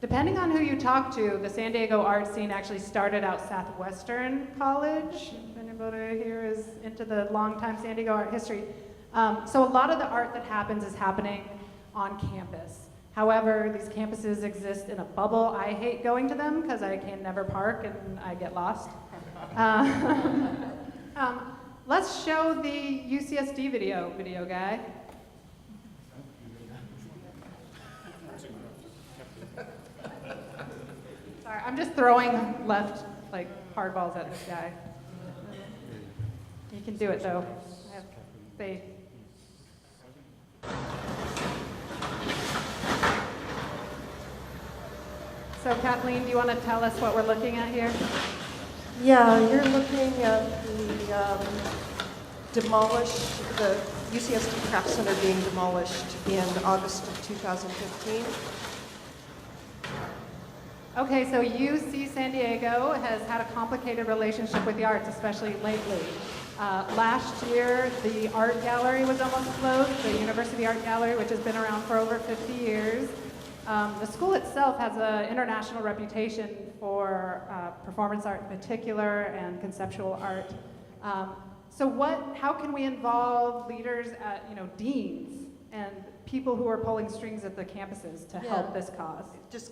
depending on who you talk to, the San Diego art scene actually started out Southwestern College. If anybody here is into the long-time San Diego art history. So a lot of the art that happens is happening on campus. However, these campuses exist in a bubble. I hate going to them because I can never park and I get lost. Let's show the UCSD video guy. Sorry, I'm just throwing left, like, hard balls at this guy. You can do it, though. I have faith. So, Kathleen, do you want to tell us what we're looking at here? Yeah, you're looking at the UCSD Craft Center being demolished in August of 2015. Okay, so UC San Diego has had a complicated relationship with the arts, especially lately. Last year, the art gallery was almost closed, the University Art Gallery, which has been around for over 50 years. The school itself has an international reputation for performance art in particular and conceptual art. So how can we involve leaders, deans and people who are pulling strings at the campuses to help this cause?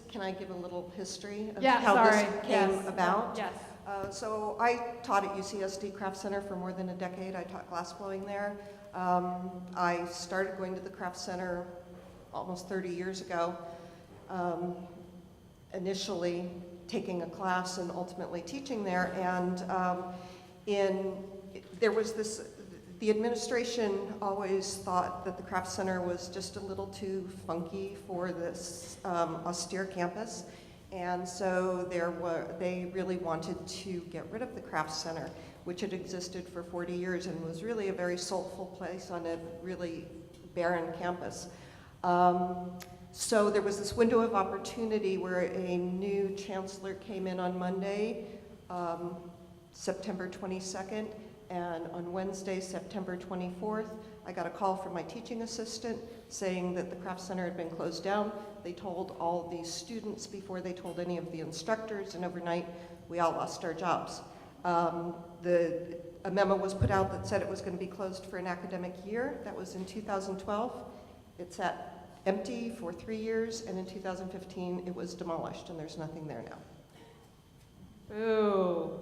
Can I give a little history of how this came about? Yes. So I taught at UCSD Craft Center for more than a decade. I taught glassblowing there. I started going to the Craft Center almost 30 years ago. Initially taking a class and ultimately teaching there, and there was this, the administration always thought that the Craft Center was just a little too funky for this austere campus, and so they really wanted to get rid of the Craft Center, which had existed for 40 years and was really a very soulful place on a really barren campus. So there was this window of opportunity where a new chancellor came in on Monday, September 22nd, and on Wednesday, September 24th, I got a call from my teaching assistant saying that the Craft Center had been closed down. They told all the students before they told any of the instructors, and overnight, we all lost our jobs. A memo was put out that said it was going to be closed for an academic year. That was in 2012. It sat empty for 3 years, and in 2015 it was demolished, and there's nothing there now. Boo.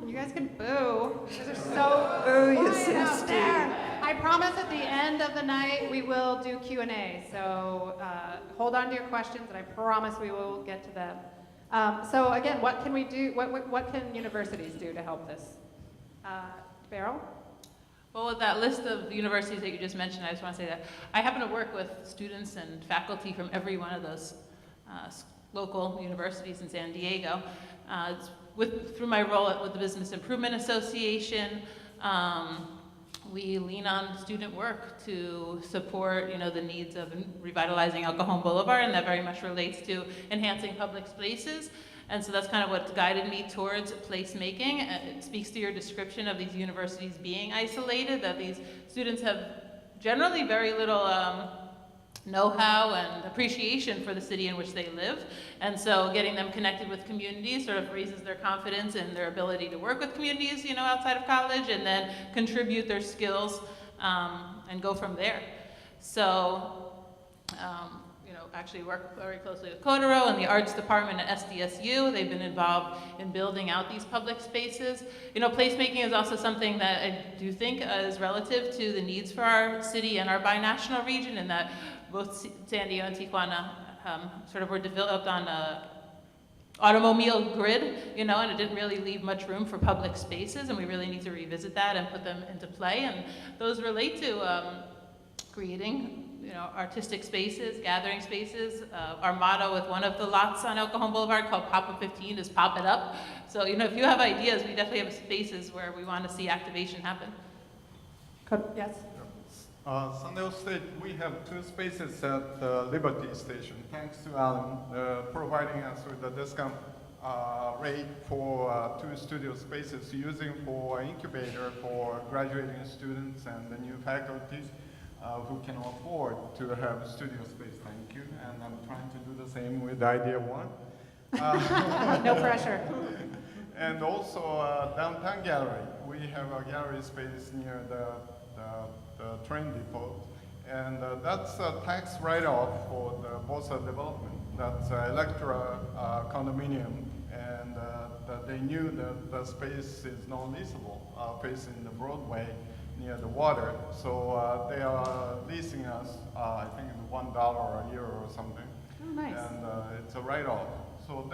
You guys can boo. You guys are so quiet out there. I promise at the end of the night we will do Q&A, so hold on to your questions, and I promise we will get to them. So again, what can we do? What can universities do to help this? Beryl? Well, with that list of universities that you just mentioned, I just want to say that I happen to work with students and faculty from every one of those local universities in San Diego. Through my role with the Business Improvement Association, we lean on student work to support, the needs of revitalizing El Cajon Boulevard, and that very much relates to enhancing public spaces. And so that's kind of what's guided me towards placemaking. It speaks to your description of these universities being isolated, that these students have generally very little know-how and appreciation for the city in which they live. And so getting them connected with communities sort of raises their confidence in their ability to work with communities, outside of college, and then contribute their skills and go from there. So, actually work very closely with Kotaro and the arts department at SDSU. They've been involved in building out these public spaces. Placemaking is also something that I do think is relative to the needs for our city and our binational region, in that both San Diego and Tijuana sort of were developed on a automobile grid, and it didn't really leave much room for public spaces, and we really need to revisit that and put them into play. And those relate to creating artistic spaces, gathering spaces. Our motto with one of the lots on El Cajon Boulevard called Pop Up 15 is Pop It Up. So, if you have ideas, we definitely have spaces where we want to see activation happen. Yes? San Diego State, we have 2 spaces at the Liberty Station. Thanks to Alan providing us with a discount rate for 2 studio spaces, using for incubator for graduating students and the new faculty who can afford to have studio space. Thank you. And I'm trying to do the same with Idea One. No pressure. And also downtown gallery. We have a gallery space near the train depot, and that's a tax write-off for the Bosa development. That's Electra condominium, and they knew that the space is non-leasable, facing the Broadway near the water. So they are leasing us, I think $1 a year or something. Oh, nice. And it's a write-off. So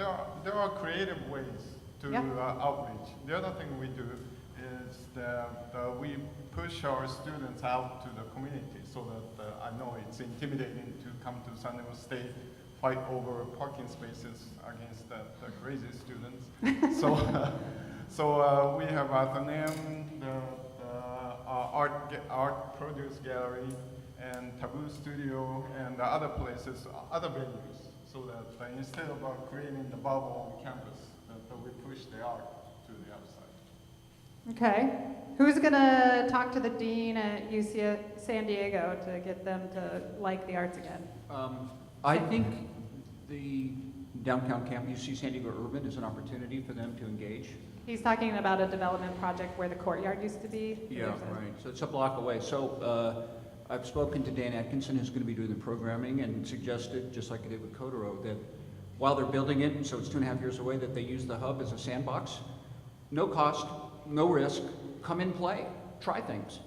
there are creative ways to outreach. The other thing we do is that we push our students out to the community, so that I know it's intimidating to come to San Diego State, fight over parking spaces against the crazy students. So we have Athenaeum, the art produce gallery, and Taboo Studio, and other places, other venues, so that instead of creating the bubble on campus, that we push the art to the outside. Okay. Who's going to talk to the dean at UC San Diego to get them to like the arts again? I think the downtown campus, UC San Diego Urban, is an opportunity for them to engage. He's talking about a development project where the courtyard used to be. Yeah, right. So it's a block away. So I've spoken to Dan Atkinson, who's going to be doing the programming, and suggested, just like I did with Kotaro, that while they're building it, so it's 2.5 years away, that they use the hub as a sandbox. No cost, no risk, come in, play, try things.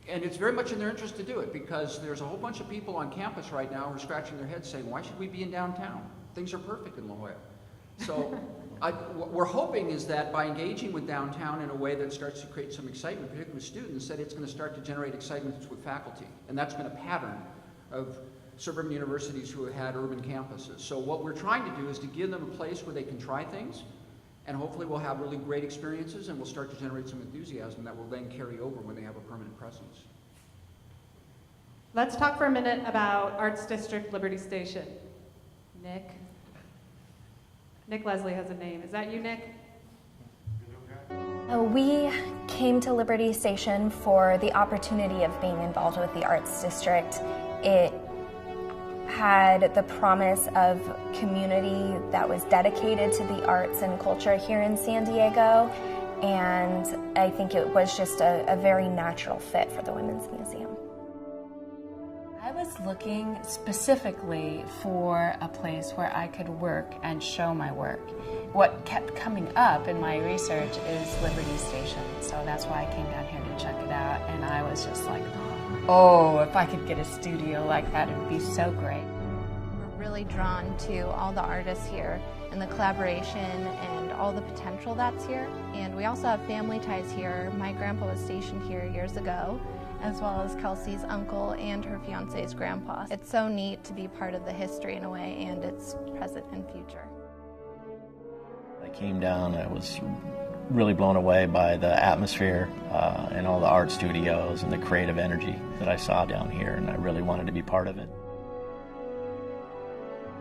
And it's very much in their interest to do it, because there's a whole bunch of people on campus right now who are scratching their heads saying, why should we be in downtown? Things are perfect in La Jolla. So what we're hoping is that by engaging with downtown in a way that starts to create some excitement, particularly with students, that it's going to start to generate excitement with faculty. And that's been a pattern of suburban universities who have had urban campuses. So what we're trying to do is to give them a place where they can try things, and hopefully we'll have really great experiences, and we'll start to generate some enthusiasm that will then carry over when they have a permanent presence. Let's talk for a minute about Arts District Liberty Station. Nick Lesley has a name. Is that you, Nick? We came to Liberty Station for the opportunity of being involved with the Arts District. It had the promise of community that was dedicated to the arts and culture here in San Diego, and I think it was just a very natural fit for the Women's Museum. I was looking specifically for a place where I could work and show my work. What kept coming up in my research is Liberty Station, so that's why I came down here to check it out, and I was just like, oh, if I could get a studio like that, it would be so great. We're really drawn to all the artists here and the collaboration and all the potential that's here. And we also have family ties here. My grandpa was stationed here years ago, as well as Kelsey's uncle and her fiance's grandpa. It's so neat to be part of the history in a way, and its present and future. I came down, I was really blown away by the atmosphere and all the art studios and the creative energy that I saw down here, and I really wanted to be part of it.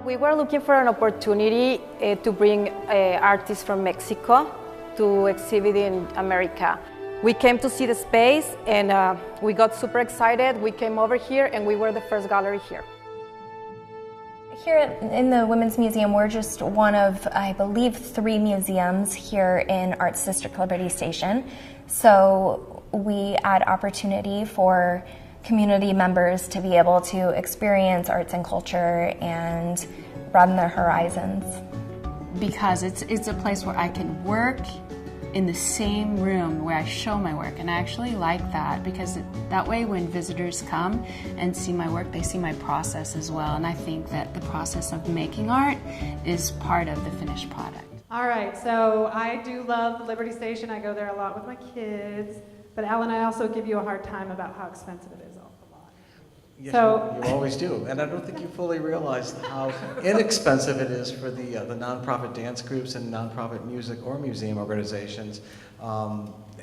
We were looking for an opportunity to bring artists from Mexico to exhibit in America. We came to see the space, and we got super excited. We came over here, and we were the first gallery here. Here in the Women's Museum, we're just one of, I believe, 3 museums here in Arts District Liberty Station. So we add opportunity for community members to be able to experience arts and culture and broaden their horizons. Because it's a place where I can work in the same room where I show my work, and I actually like that because that way when visitors come and see my work, they see my process as well, and I think that the process of making art is part of the finished product. All right, so I do love Liberty Station. I go there a lot with my kids, but Alan, I also give you a hard time about how expensive it is off the lot. Yes, So you always do, and I don't think you fully realize how inexpensive it is for the nonprofit dance groups and nonprofit music or museum organizations,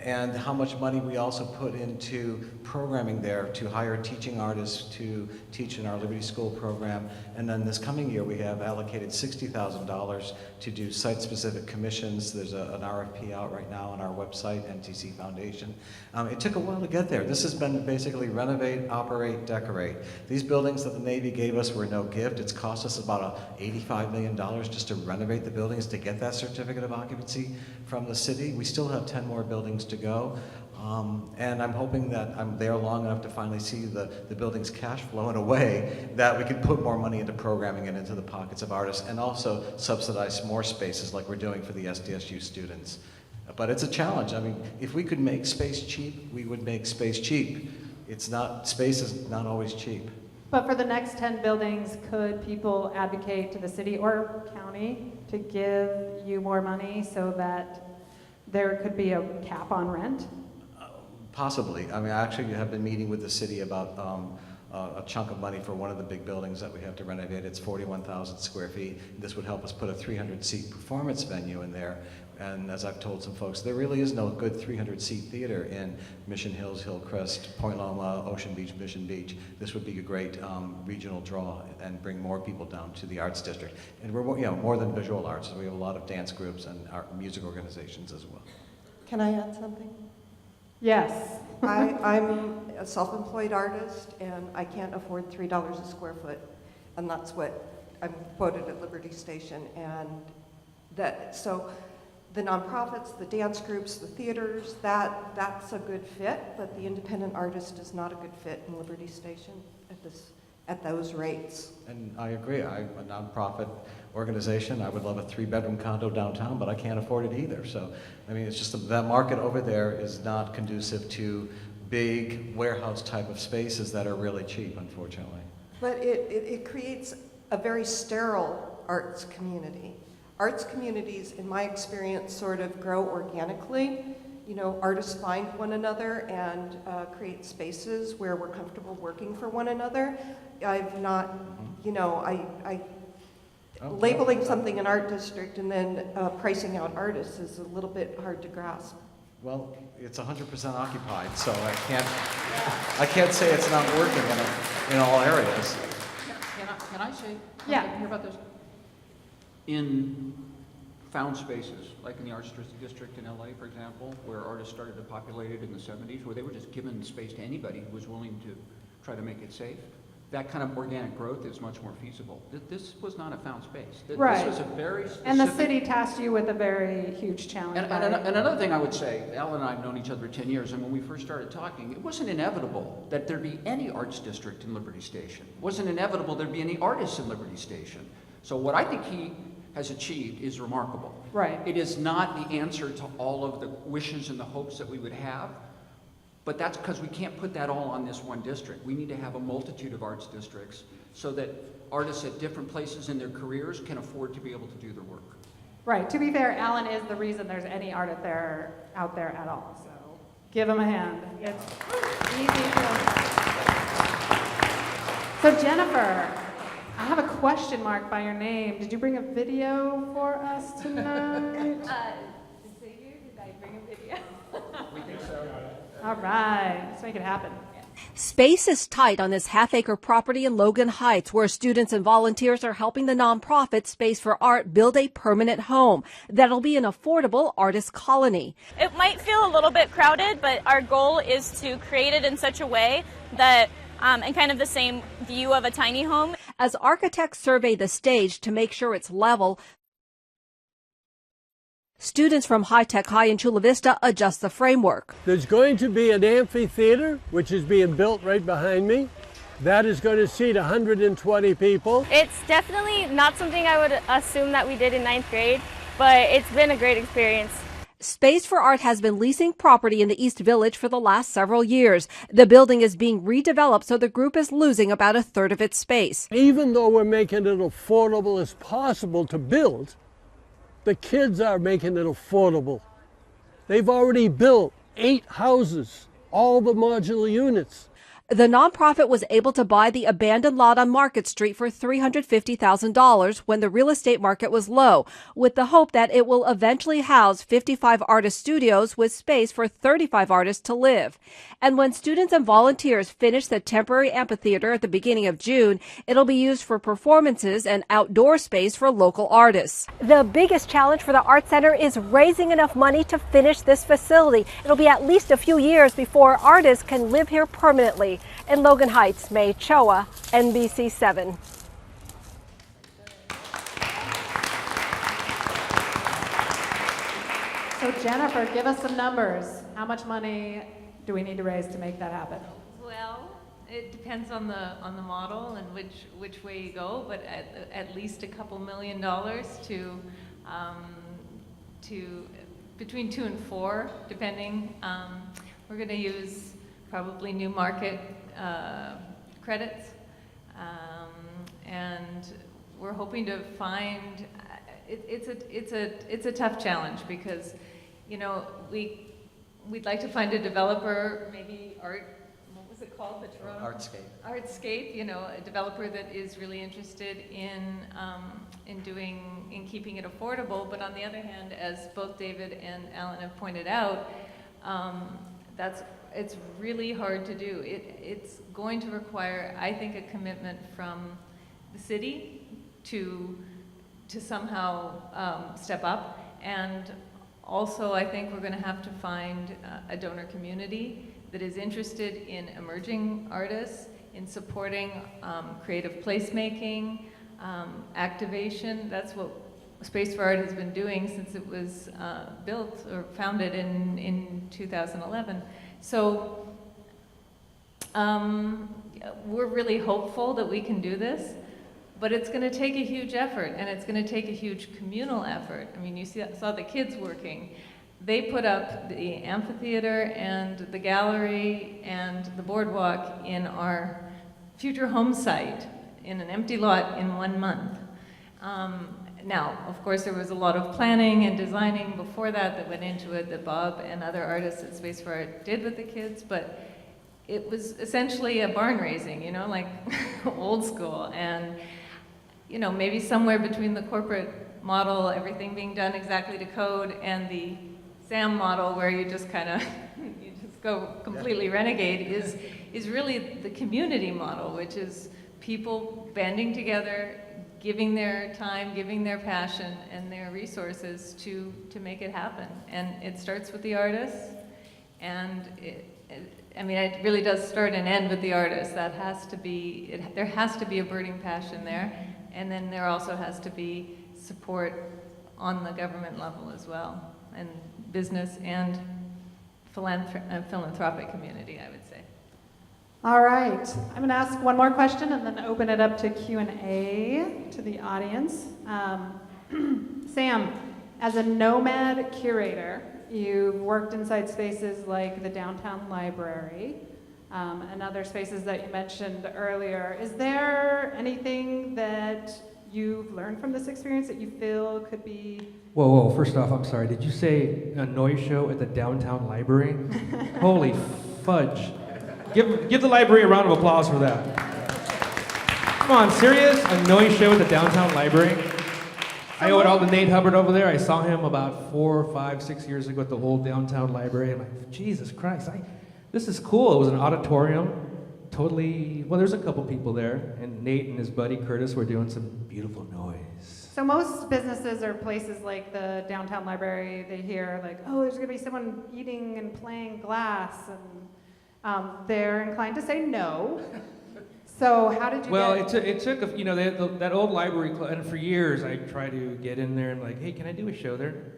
and how much money we also put into programming there to hire teaching artists to teach in our Liberty School program. And then this coming year, we have allocated $60,000 to do site-specific commissions. There's an RFP out right now on our website, NTC Foundation. It took a while to get there. This has been basically renovate, operate, decorate. These buildings that the Navy gave us were no gift. It's cost us about $85 million just to renovate the buildings to get that certificate of occupancy from the city. We still have 10 more buildings to go. And I'm hoping that I'm there long enough to finally see the building's cash flow in a way that we can put more money into programming and into the pockets of artists, and also subsidize more spaces like we're doing for the SDSU students. But it's a challenge. I mean, if we could make space cheap, we would make space cheap. Space is not always cheap. but for the next 10 buildings, could people advocate to the city or county to give you more money so that there could be a cap on rent? Possibly. I mean, I actually have been meeting with the city about a chunk of money for one of the big buildings that we have to renovate. It's 41,000 square feet. This would help us put a 300-seat performance venue in there. And as I've told some folks, there really is no good 300-seat theater in Mission Hills, Hillcrest, Point Loma, Ocean Beach, Mission Beach. This would be a great regional draw and bring more people down to the arts district. And we're more than visual arts. We have a lot of dance groups and art music organizations as well. Can I add something? Yes. I'm a self-employed artist, and I can't afford $3 a square foot, and that's what I'm quoted at Liberty Station. And so the nonprofits, the dance groups, the theaters, that's a good fit, but the independent artist is not a good fit in Liberty Station at those rates. And I agree. I'm a nonprofit organization. I would love a 3-bedroom condo downtown, but I can't afford it either. So, I mean, it's just that market over there is not conducive to big warehouse type of spaces that are really cheap, unfortunately. But it creates a very sterile arts community. Arts communities, in my experience, sort of grow organically. You know, artists find one another and create spaces where we're comfortable working for one another. I've not, you know, labeling something an art district and then pricing out artists is a little bit hard to grasp. Well, it's 100% occupied, so I can't say it's not working in all areas. Can I say something about this? In found spaces, like in the Arts District in LA, for example, where artists started to populate it in the 70s, where they were just given space to anybody who was willing to try to make it safe. That kind of organic growth is much more feasible. This was not a found space. Right. This was a very specific... And the city tasked you with a very huge challenge. And another thing I would say, Al and I have known each other for 10 years, and when we first started talking, it wasn't inevitable that there'd be any arts district in Liberty Station. It wasn't inevitable there'd be any artists in Liberty Station. So what I think he has achieved is remarkable. Right. It is not the answer to all of the wishes and the hopes that we would have, but that's because we can't put that all on this one district. We need to have a multitude of arts districts so that artists at different places in their careers can afford to be able to do their work. Right. To be fair, Alan is the reason there's any art out there at all. So give him a hand. It's easy. So Jennifer, I have a question mark by your name. Did you bring a video for us tonight? Xavier, did I bring a video? We think so. All right, let's make it happen. Space is tight on this half-acre property in Logan Heights, where students and volunteers are helping the nonprofit Space for Art build a permanent home that'll be an affordable artist colony. It might feel a little bit crowded, but our goal is to create it in such a way that, and kind of the same view of a tiny home. As architects survey the stage to make sure it's level, Students from High Tech High in Chula Vista adjust the framework. There's going to be an amphitheater, which is being built right behind me. That is going to seat 120 people. It's definitely not something I would assume that we did in 9th grade, but it's been a great experience. Space for Art has been leasing property in the East Village for the last several years. The building is being redeveloped, so the group is losing about a third of its space. Even though we're making it affordable as possible to build, the kids are making it affordable. They've already built 8 houses, all the modular units. The nonprofit was able to buy the abandoned lot on Market Street for $350,000 when the real estate market was low, with the hope that it will eventually house 55 artist studios with space for 35 artists to live. And when students and volunteers finish the temporary amphitheater at the beginning of June, it'll be used for performances and outdoor space for local artists. The biggest challenge for the Art Center is raising enough money to finish this facility. It'll be at least a few years before artists can live here permanently. In Logan Heights, May Choa, NBC7. So Jennifer, give us some numbers. How much money do we need to raise to make that happen? Well, it depends on the model and which way you go, but at least a couple $1 million to between 2 and 4, depending. We're going to use probably new market credits, and we're hoping to find. It's a tough challenge because, you know, we'd like to find a developer, maybe what was it called? The Toronto Artscape. You know, a developer that is really interested in keeping it affordable. But on the other hand, as both David and Alan have pointed out, it's really hard to do. It's going to require, I think, a commitment from the city to somehow step up. And also, I think we're going to have to find a donor community that is interested in emerging artists, in supporting creative placemaking, activation. That's what Space for Art has been doing since it was built or founded in 2011. So we're really hopeful that we can do this, but it's going to take a huge effort, and it's going to take a huge communal effort. I mean, you saw the kids working. They put up the amphitheater and the gallery and the boardwalk in our future home site in an empty lot in 1 month. Now, of course, there was a lot of planning and designing before that went into it that Bob and other artists at Space for Art did with the kids, but it was essentially a barn raising, you know, like old school. And, you know, maybe somewhere between the corporate model, everything being done exactly to code, and the SAM model where you just kind of, you just go completely renegade is really the community model, which is people banding together, giving their time, giving their passion and their resources to make it happen. And it starts with the artists, and I mean, it really does start and end with the artists. That has to be, there has to be a burning passion there, and then there also has to be support on the government level as well, and business and philanthropic community, I would say. All right, I'm going to ask one more question and then open it up to Q&A to the audience. Sam, as a nomad curator, you've worked inside spaces like the downtown library and other spaces that you mentioned earlier. Is there anything that you've learned from this experience that you feel could be... Whoa, first off, I'm sorry. Did you say a noise show at the downtown library? Holy fudge. Give the library a round of applause for that. Come on, serious? A noise show at the downtown library? I owe it all to Nate Hubbard over there. I saw him about 4, 5, 6 years ago at the old downtown library. I'm like, Jesus Christ, this is cool. It was an auditorium, totally, well, there's a couple people there, and Nate and his buddy Curtis were doing some beautiful noise. So most businesses or places like the downtown library, they hear like, oh, there's going to be someone eating and playing glass, and they're inclined to say no. So how did you it took, that old library, and for years I tried to get in there and like, hey, can I do a show there?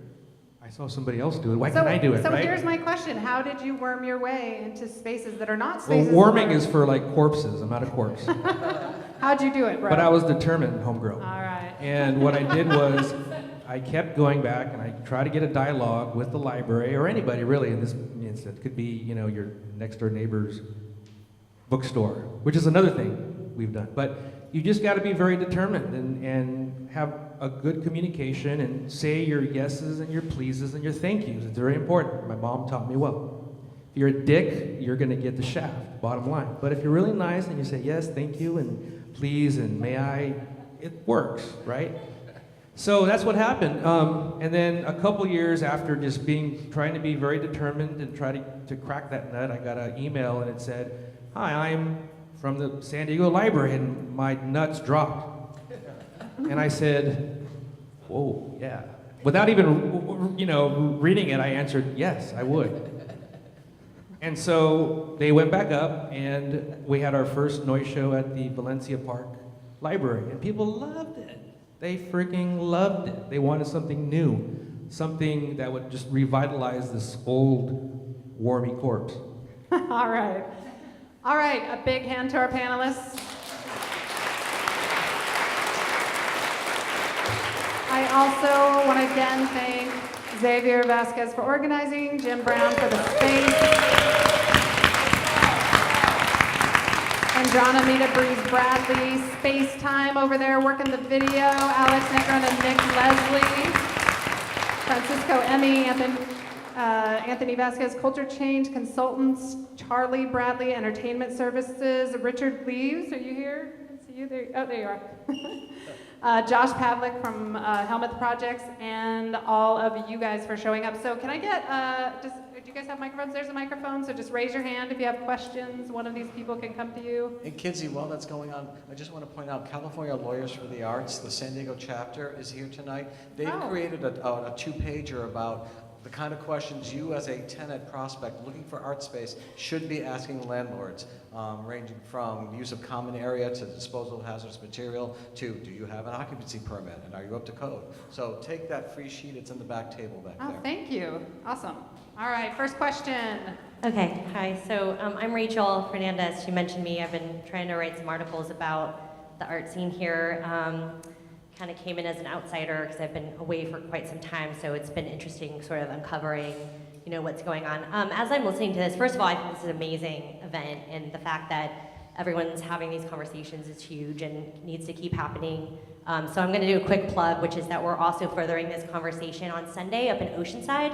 I saw somebody else do it. Why can't I do it, so right? here's my question. How did you worm your way into spaces that are not Well, spaces? warming is for like corpses. I'm not a corpse. How'd you do it, bro? But I was determined, homegirl. All right. And what I did was I kept going back and I tried to get a dialogue with the library or anybody really in this instance. It could be, you know, your next door neighbor's bookstore, which is another thing we've done. But you just got to be very determined and have a good communication and say your yeses and your pleases and your thank yous. It's very important. My mom taught me well. If you're a dick, you're going to get the shaft, bottom line. But if you're really nice and you say yes, thank you, and please, and may I, it works, right? So that's what happened. And then a couple years after just trying to be very determined and try to crack that nut, I got an email and it said, "Hi, I'm from the San Diego Library and my nuts dropped." And I said, "Whoa, yeah." Without even, you know, reading it, I answered, "Yes, I would." And so they went back up and we had our first noise show at the Valencia Park Library and people loved it. They freaking loved it. They wanted something new, something that would just revitalize this old, warmy corpse. All right. All right, a big hand to our panelists. I also want to again thank Xavier Vasquez for organizing, Jim Brown for the space, Andromeda Breeze Bradley, Space Time over there working the video, Alex Negron and Nick Lesley, Francisco Emmy, Anthony Vasquez, Culture Change Consultants, Charlie Bradley, Entertainment Services, Richard Gleaves, are you here? I can see you there. Oh, there you are. Josh Pavlik from Helmuth Projects, and all of you guys for showing up. So can I get, do you guys have microphones? There's a microphone, so just raise your hand if you have questions. One of these people can come to you. And Kinsee, while that's going on, I just want to point out California Lawyers for the Arts, the San Diego chapter is here tonight. They've created a two-pager about the kind of questions you as a tenant prospect looking for art space should be asking landlords, ranging from use of common area to disposal of hazardous material to do you have an occupancy permit and are you up to code? So take that free sheet, it's in the back table back there. Oh, thank you. Awesome. All right, first question. Okay, hi. So I'm Rachel Fernandez. She mentioned me. I've been trying to write some articles about the art scene here. Kind of came in as an outsider because I've been away for quite some time, so it's been interesting sort of uncovering, you know, what's going on. As I'm listening to this, first of all, I think this is an amazing event, and the fact that everyone's having these conversations is huge and needs to keep happening. So I'm going to do a quick plug, which is that we're also furthering this conversation on Sunday up in Oceanside,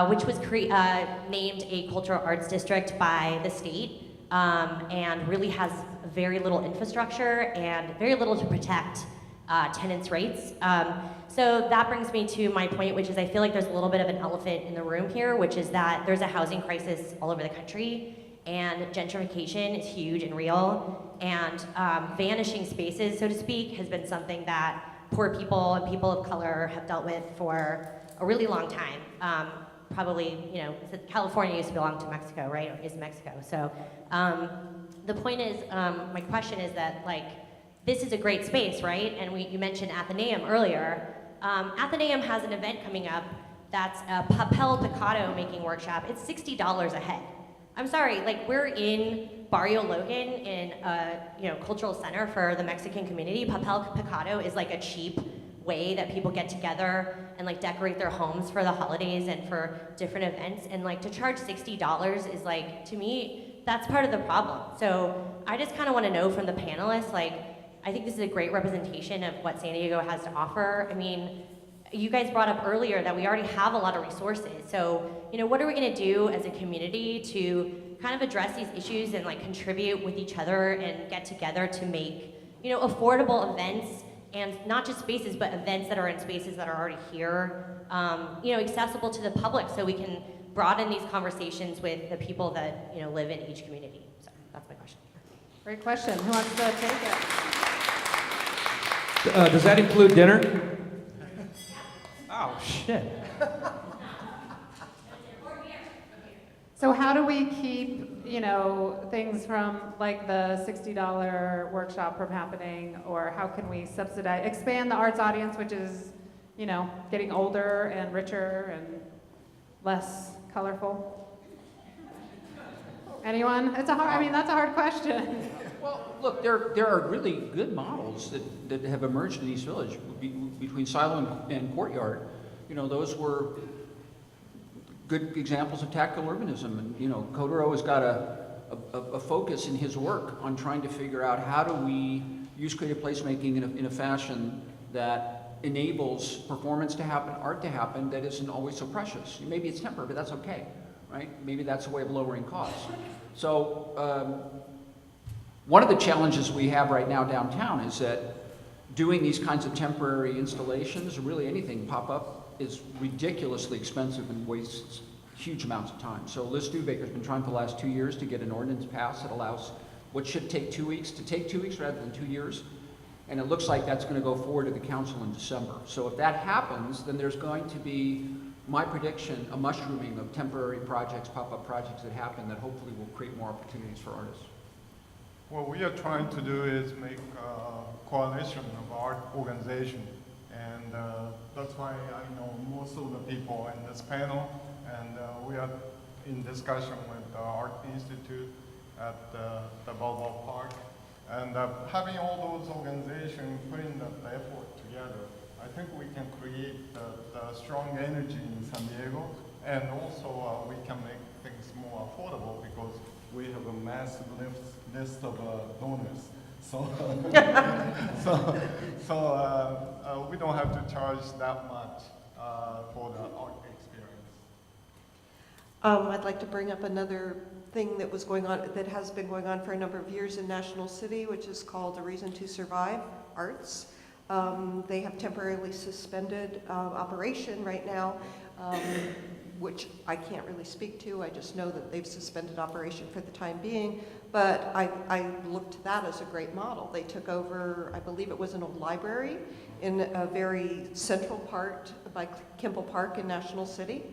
which was named a cultural arts district by the state, and really has very little infrastructure and very little to protect tenants' rights. So that brings me to my point, which is I feel like there's a little bit of an elephant in the room here, which is that there's a housing crisis all over the country, and gentrification is huge and real, and vanishing spaces, so to speak, has been something that poor people and people of color have dealt with for a really long time. Probably, you know, California used to belong to Mexico, right, or is Mexico. So the point is, my question is that, like, this is a great space, right? And you mentioned Athenaeum earlier. Athenaeum has an event coming up that's a papel picado making workshop. It's $60 a head. I'm sorry, like, we're in Barrio Logan in a, you know, cultural center for the Mexican community. Papel picado is like a cheap way that people get together and like decorate their homes for the holidays and for different events. And like to charge $60 is like, to me, that's part of the problem. So I just kind of want to know from the panelists, like, I think this is a great representation of what San Diego has to offer. I mean, you guys brought up earlier that we already have a lot of resources. So, you know, what are we gonna do as a community to kind of address these issues and like contribute with each other and get together to make, you know, affordable events, and not just spaces, but events that are in spaces that are already here, you know, accessible to the public, so we can broaden these conversations with the people that, you know, live in each community. So that's my question. Great question. Who wants to take it? Does that include dinner? Oh, shit. So how do we keep, you know, things from like the $60 workshop from happening, or how can we expand the arts audience, which is, you know, getting older and richer and less colorful? Anyone? It's a hard, I mean, that's a hard question. Well, look, there are really good models that have emerged in East Village between Silo and Courtyard. You know, those were good examples of tactical urbanism. And, you know, Kotaro has got a focus in his work on trying to figure out how do we use creative placemaking in a fashion that enables performance to happen, art to happen, that isn't always so precious. Maybe it's temporary, but that's okay, right? Maybe that's a way of lowering costs. So one of the challenges we have right now downtown is that doing these kinds of temporary installations, or really anything pop-up, is ridiculously expensive and wastes huge amounts of time. So Liz Stubaker's been trying for the last 2 years to get an ordinance passed that allows what should take 2 weeks to take 2 weeks rather than 2 years. And it looks like that's going to go forward to the council in December. So if that happens, then there's going to be, my prediction, a mushrooming of temporary projects, pop-up projects that happen that hopefully will create more opportunities for artists. What we are trying to do is make a coalition of art organizations. And that's why I know most of the people in this panel. And we are in discussion with the Art Institute at the Balboa Park. And having all those organizations putting the effort together, I think we can create the strong energy in San Diego. And also we can make things more affordable because we have a massive list of donors. So, we don't have to charge that much for the art experience. I'd like to bring up another thing that was going on, that has been going on for a number of years in National City, which is called A Reason to Survive Arts. They have temporarily suspended operation right now, which I can't really speak to. I just know that they've suspended operation for the time being. But I looked to that as a great model. They took over, I believe it was an old library in a very central part by Kimball Park in National City.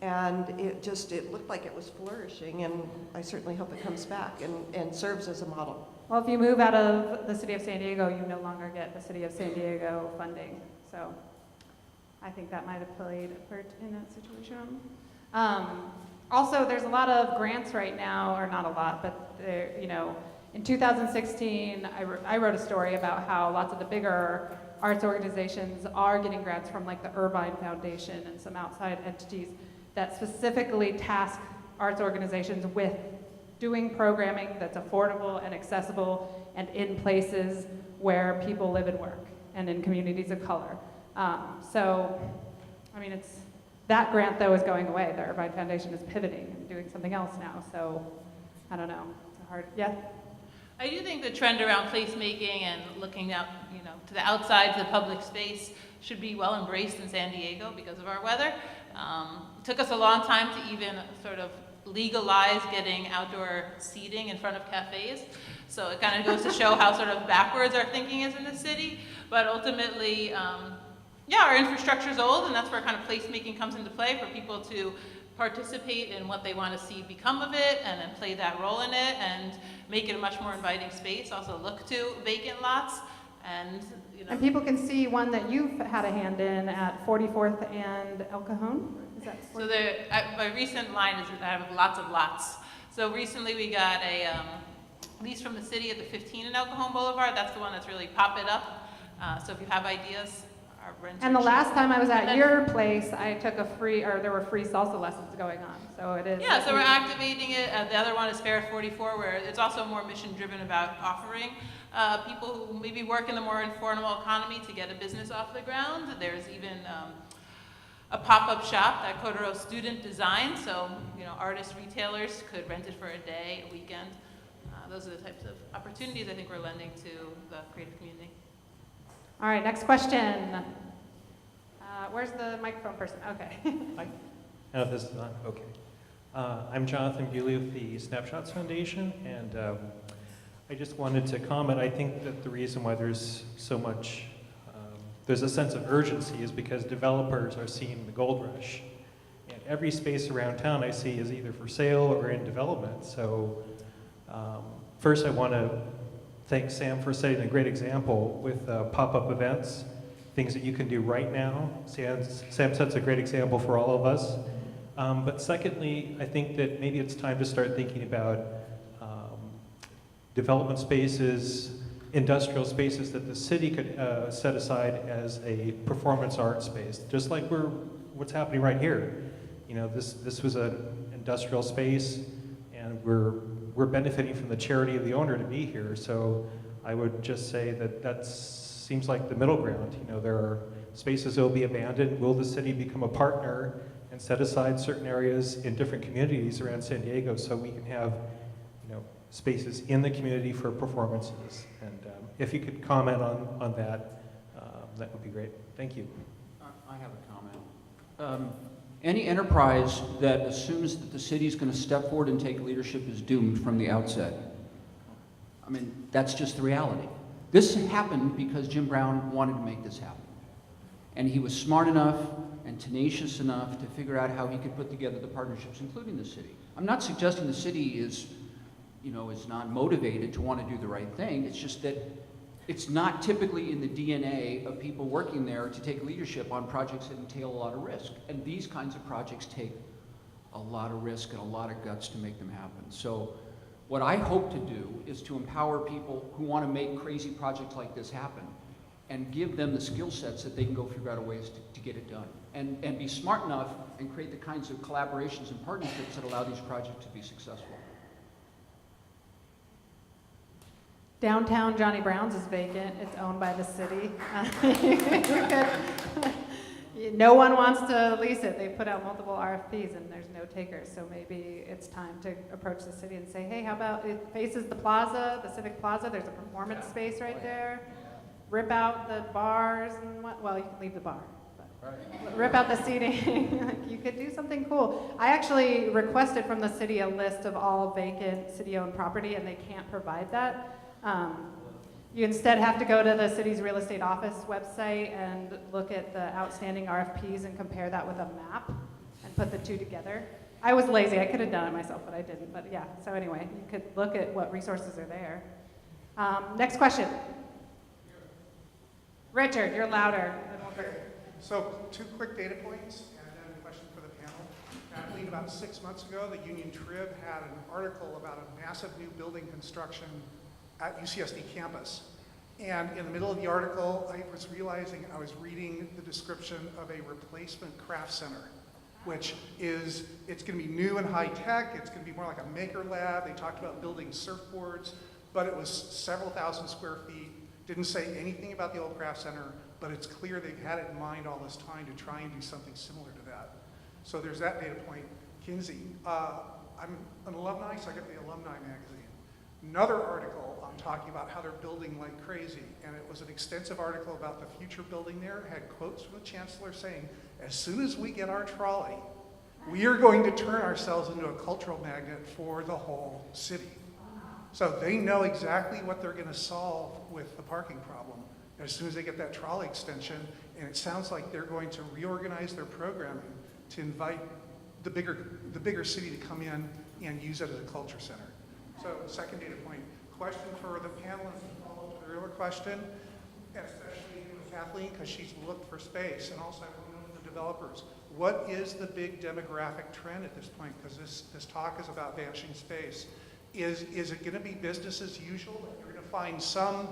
And it looked like it was flourishing, and I certainly hope it comes back and serves as a model. Well, if you move out of the city of San Diego, you no longer get the city of San Diego funding. So I think that might have played a part in that situation. Also, there's a lot of grants right now, or not a lot, but you know, in 2016, I wrote a story about how lots of the bigger arts organizations are getting grants from like the Irvine Foundation and some outside entities that specifically task arts organizations with doing programming that's affordable and accessible and in places where people live and work and in communities of color. So, I mean, that grant though is going away. The Irvine Foundation is pivoting and doing something else now. So, I don't know. It's a hard, yeah? I do think the trend around placemaking and looking out, you know, to the outside, to the public space, should be well embraced in San Diego because of our weather. It took us a long time to even sort of legalize getting outdoor seating in front of cafes. So it kind of goes to show how sort of backwards our thinking is in the city. But ultimately, yeah, our infrastructure is old, and that's where kind of placemaking comes into play for people to participate in what they want to see become of it and then play that role in it and make it a much more inviting space. Also look to vacant lots and, you know. And people can see one that you've had a hand in at 44th and El Cajon. Is that so my recent line is that I have lots of lots. So recently we got a lease from the city at the 15 in El Cajon Boulevard. That's the one that's really popping up. So if you have ideas, our rents. And the last time I was at your place, I took there were free salsa lessons going on. So it is. Yeah, so we're activating it. The other one is Fair 44, where it's also more mission driven about offering people who maybe work in the more informal economy to get a business off the ground. There's even a pop-up shop that Kotaro student designed, so you know, artists, retailers could rent it for a day, a weekend. Those are the types of opportunities I think we're lending to the creative community. All right, next question. Where's the microphone person? Okay. Hi. Oh, this is on. Okay. I'm Jonathan Bewley with the Snapshots Foundation, and I just wanted to comment. I think that the reason why there's so much, there's a sense of urgency is because developers are seeing the gold rush. And every space around town I see is either for sale or in development. So first I want to thank Sam for setting a great example with pop-up events. things that you can do right now. Sam sets a great example for all of us. But secondly, I think that maybe it's time to start thinking about development spaces, industrial spaces that the city could set aside as a performance art space, just like what's happening right here. You know, this was an industrial space, and we're benefiting from the charity of the owner to be here. So I would just say that seems like the middle ground. You know, there are spaces that will be abandoned. Will the city become a partner and set aside certain areas in different communities around San Diego so we can have, you know, spaces in the community for performances? And if you could comment on that, that would be great. Thank you. I have a comment. Any enterprise that assumes that the city is going to step forward and take leadership is doomed from the outset. I mean, that's just the reality. This happened because Jim Brown wanted to make this happen. And he was smart enough and tenacious enough to figure out how he could put together the partnerships, including the city. I'm not suggesting the city is not motivated to want to do the right thing. It's just that it's not typically in the DNA of people working there to take leadership on projects that entail a lot of risk. And these kinds of projects take a lot of risk and a lot of guts to make them happen. So what I hope to do is to empower people who want to make crazy projects like this happen and give them the skill sets that they can go figure out ways to get it done. And be smart enough and create the kinds of collaborations and partnerships that allow these projects to be successful. Downtown Johnny Brown's is vacant. It's owned by the city. No one wants to lease it. They put out multiple RFPs and there's no takers. So maybe it's time to approach the city and say, hey, how about it faces the plaza, the Civic Plaza. There's a performance space right there. Rip out the bars and well, you can leave the bar. But rip out the seating. Like, you could do something cool. I actually requested from the city a list of all vacant city-owned property, and they can't provide that. You instead have to go to the city's real estate office website and look at the outstanding RFPs and compare that with a map and put the two together. I was lazy. I could have done it myself, but I didn't. But yeah, so anyway, you could look at what resources are there. Next question. Richard, you're louder. So 2 quick data points and then a question for the panel. Kathleen, about 6 months ago, the Union Trib had an article about a massive new building construction at UCSD campus. And in the middle of the article, I was realizing I was reading the description of a replacement craft center, which is, it's gonna be new and high tech, it's gonna be more like a maker lab. They talked about building surfboards, but it was several thousand square feet. Didn't say anything about the old craft center, but it's clear they've had it in mind all this time to try and do something similar to that. So there's that data point. Kinsee, I'm an alumni, so I get the alumni magazine. Another article talking about how they're building like crazy, and it was an extensive article about the future building there. It had quotes from the chancellor saying, as soon as we get our trolley, we are going to turn ourselves into a cultural magnet for the whole city. So they know exactly what they're going to solve with the parking problem as soon as they get that trolley extension, and it sounds like they're going to reorganize their programming to invite the bigger city to come in and use it as a culture center. So second data point, question for the panelists to follow up with the earlier question, especially with Kathleen, because she's looked for space, and also I want to know from the developers, what is the big demographic trend at this point? Because this talk is about vanishing space. Is it going to be business as usual? Like you're going to find some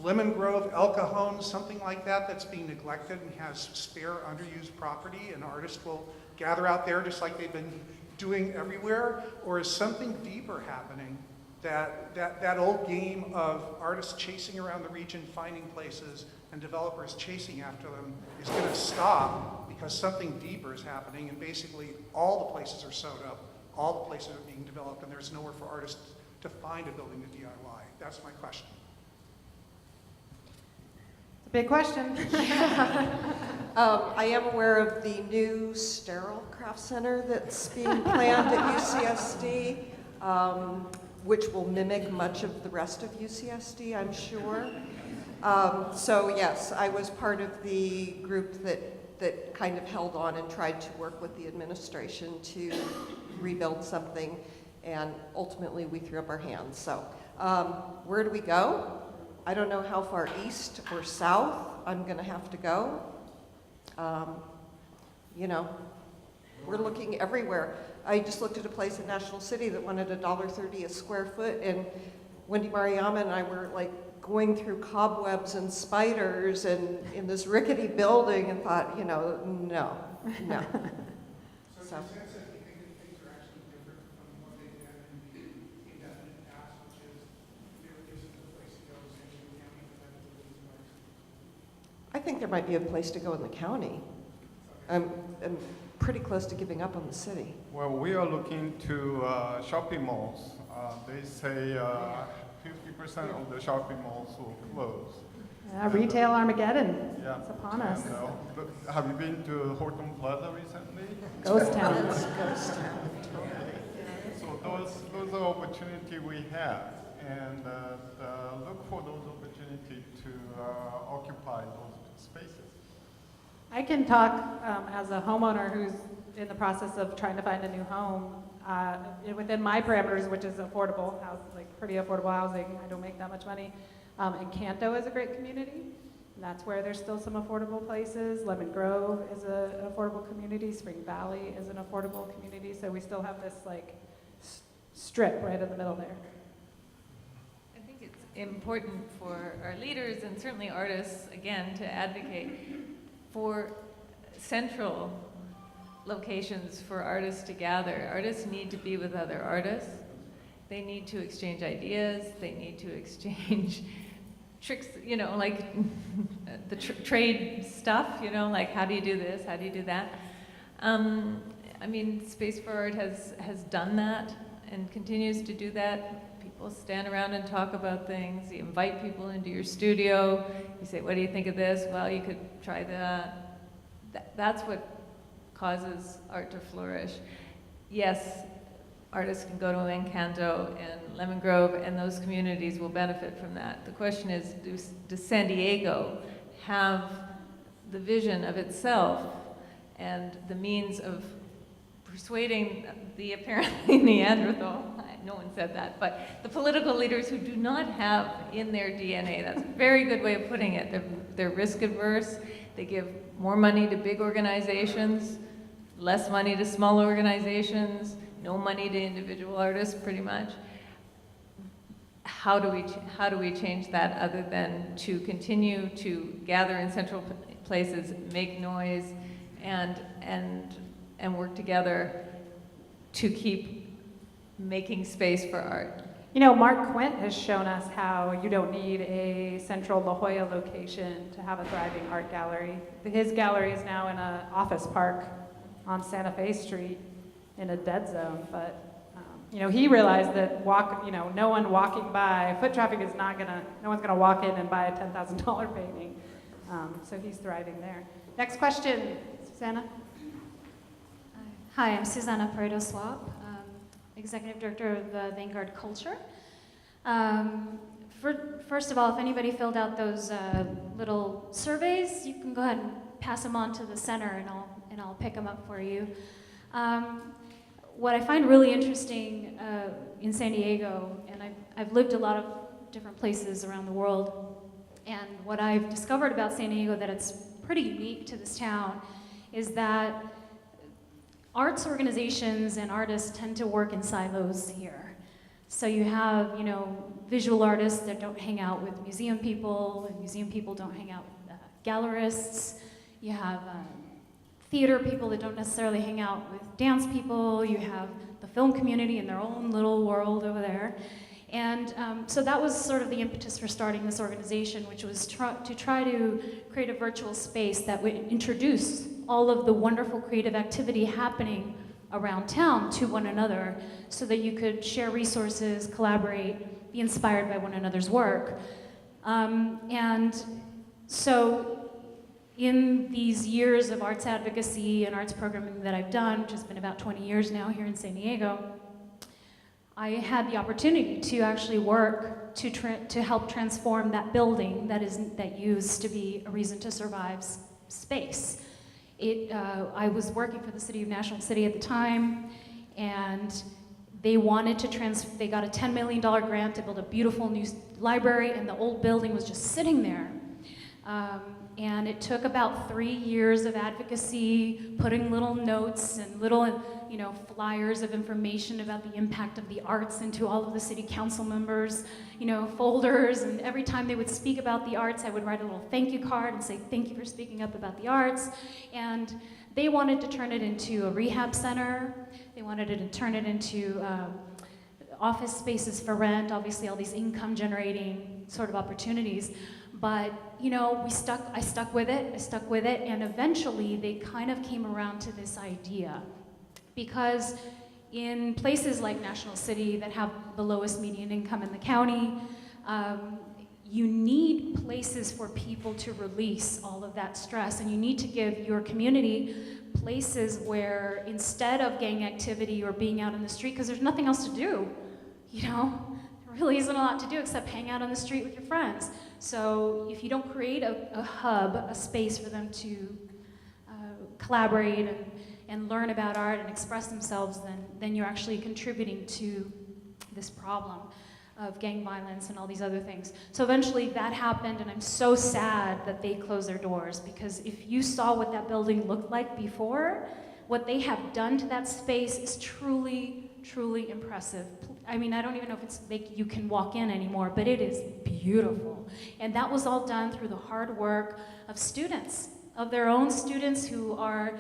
Lemon Grove, El Cajon, something like that that's being neglected and has spare underused property, and artists will gather out there just like they've been doing everywhere? Or is something deeper happening, that old game of artists chasing around the region, finding places, and developers chasing after them is going to stop because something deeper is happening, and basically all the places are sewed up, all the places are being developed, and there's nowhere for artists to find a building to DIY? That's my question. Big question. I am aware of the new sterile craft center that's being planned at UCSD, which will mimic much of the rest of UCSD, I'm sure. So yes, I was part of the group that kind of held on and tried to work with the administration to rebuild something, and ultimately we threw up our hands. So where do we go? I don't know how far east or south I'm going to have to go. You know, we're looking everywhere. I just looked at a place in National City that wanted $1.30 a square foot, and Wendy Mariama and I were like going through cobwebs and spiders and in this rickety building and thought, you know, no. So. I think there might be a place to go in the county. I'm pretty close to giving up on the city. Well, we are looking to shopping malls. They say 50% of the shopping malls will close. Retail Armageddon. Yeah. It's upon us. But have you been to Horton Plaza recently? Ghost town. Ghost town. So those are opportunities we have, and look for those opportunities to occupy those spaces. I can talk as a homeowner who's in the process of trying to find a new home. Within my parameters, which is affordable house, like pretty affordable housing, I don't make that much money. Encanto is a great community. And that's where there's still some affordable places. Lemon Grove is an affordable community. Spring Valley is an affordable community. So we still have this like strip right in the middle there. I think it's important for our leaders and certainly artists, again, to advocate for central locations for artists to gather. Artists need to be with other artists. They need to exchange ideas. They need to exchange tricks, you know, like the trade stuff, you know, like how do you do this, how do you do that? I mean, Space for Art has done that and continues to do that. People stand around and talk about things. You invite people into your studio. You say, what do you think of this? Well, you could try that. That's what causes art to flourish. Yes, artists can go to Encanto and Lemon Grove, and those communities will benefit from that. The question is, does San Diego have the vision of itself and the means of persuading the apparently Neanderthal, no one said that, but the political leaders who do not have in their DNA, that's a very good way of putting it, they're risk adverse, they give more money to big organizations, less money to small organizations, no money to individual artists, pretty much. How do we change that other than to continue to gather in central places, make noise, and work together to keep making space for art? You know, Mark Quint has shown us how you don't need a central La Jolla location to have a thriving art gallery. His gallery is now in an office park on Santa Fe Street in a dead zone, but you know, he realized that no one walking by, foot traffic is no one's gonna walk in and buy a $10,000 painting. So he's thriving there. Next question, Susanna. Hi, I'm Susanna Pareto-Swap, Executive Director of Vanguard Culture. First of all, if anybody filled out those little surveys, you can go ahead and pass them on to the center and I'll pick them up for you. What I find really interesting in San Diego, and I've lived a lot of different places around the world, and what I've discovered about San Diego that it's pretty unique to this town is that arts organizations and artists tend to work in silos here. So you have, visual artists that don't hang out with museum people, and museum people don't hang out with gallerists. You have theater people that don't necessarily hang out with dance people. You have the film community in their own little world over there. And so that was sort of the impetus for starting this organization, which was to try to create a virtual space that would introduce all of the wonderful creative activity happening around town to one another so that you could share resources, collaborate, be inspired by one another's work. And so in these years of arts advocacy and arts programming that I've done, which has been about 20 years now here in San Diego, I had the opportunity to actually work to help transform that building that used to be a reason to survive space. I was working for the city of National City at the time, and They wanted to they got a $10 million grant to build a beautiful new library, and the old building was just sitting there. And it took about 3 years of advocacy, putting little notes and little, flyers of information about the impact of the arts into all of the city council members, folders, and every time they would speak about the arts, I would write a little thank you card and say, thank you for speaking up about the arts. And they wanted to turn it into a rehab center. They wanted to turn it into office spaces for rent, obviously all these income generating sort of opportunities. But, I stuck with it, and eventually they kind of came around to this idea. Because in places like National City that have the lowest median income in the county, you need places for people to release all of that stress, and you need to give your community places where instead of gang activity or being out in the street, because there's nothing else to do, there really isn't a lot to do except hang out on the street with your friends. So if you don't create a hub, a space for them to collaborate and learn about art and express themselves, then you're actually contributing to this problem of gang violence and all these other things. So eventually that happened, and I'm so sad that they closed their doors, because if you saw what that building looked like before, what they have done to that space is truly, truly impressive. I mean, I don't even know if it's like you can walk in anymore, but it is beautiful. And that was all done through the hard work of students, of their own students who are,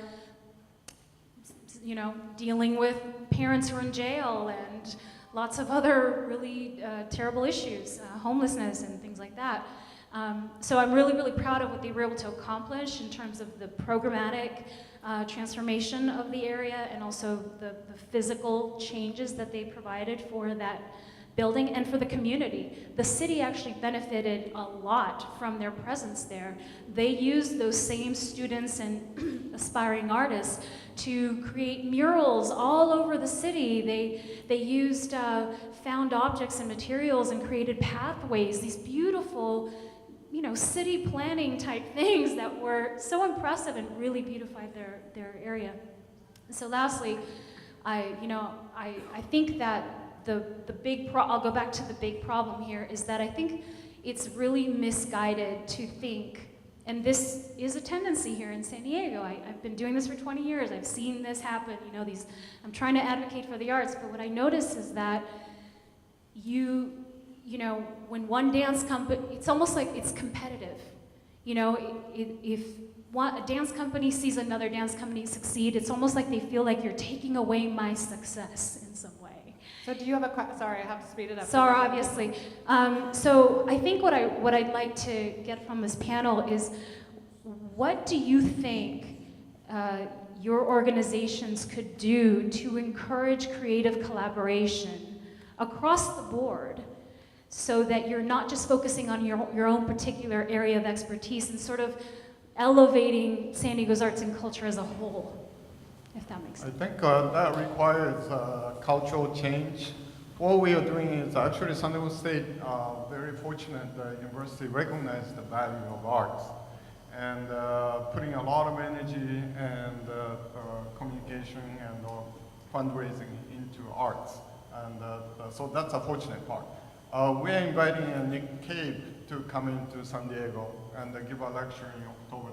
dealing with parents who are in jail and lots of other really terrible issues, homelessness and things like that. So I'm really, really proud of what they were able to accomplish in terms of the programmatic transformation of the area, and also the physical changes that they provided for that building and for the community. The city actually benefited a lot from their presence there. They used those same students and aspiring artists to create murals all over the city. They used found objects and materials and created pathways, these beautiful, city planning type things that were so impressive and really beautified their area. So lastly, I think that I'll go back to the big problem here, is that I think it's really misguided to think, and this is a tendency here in San Diego. I've been doing this for 20 years. I've seen this happen. I'm trying to advocate for the arts, but what I notice is that when one dance company, it's almost like it's competitive. If a dance company sees another dance company succeed, it's almost like they feel like you're taking away my success in some way. So do you have sorry, I have to speed it up. Sorry, obviously. So I think what I'd like to get from this panel is, what do you think your organizations could do to encourage creative collaboration across the board, so that you're not just focusing on your own particular area of expertise and sort of elevating San Diego's arts and culture as a whole, if that makes sense? I think that requires cultural change. What we are doing is actually San Diego State, very fortunate the university recognized the value of arts, and putting a lot of energy and communication and fundraising into arts. And so that's a fortunate part. We are inviting Nick Cave to come into San Diego and give a lecture in October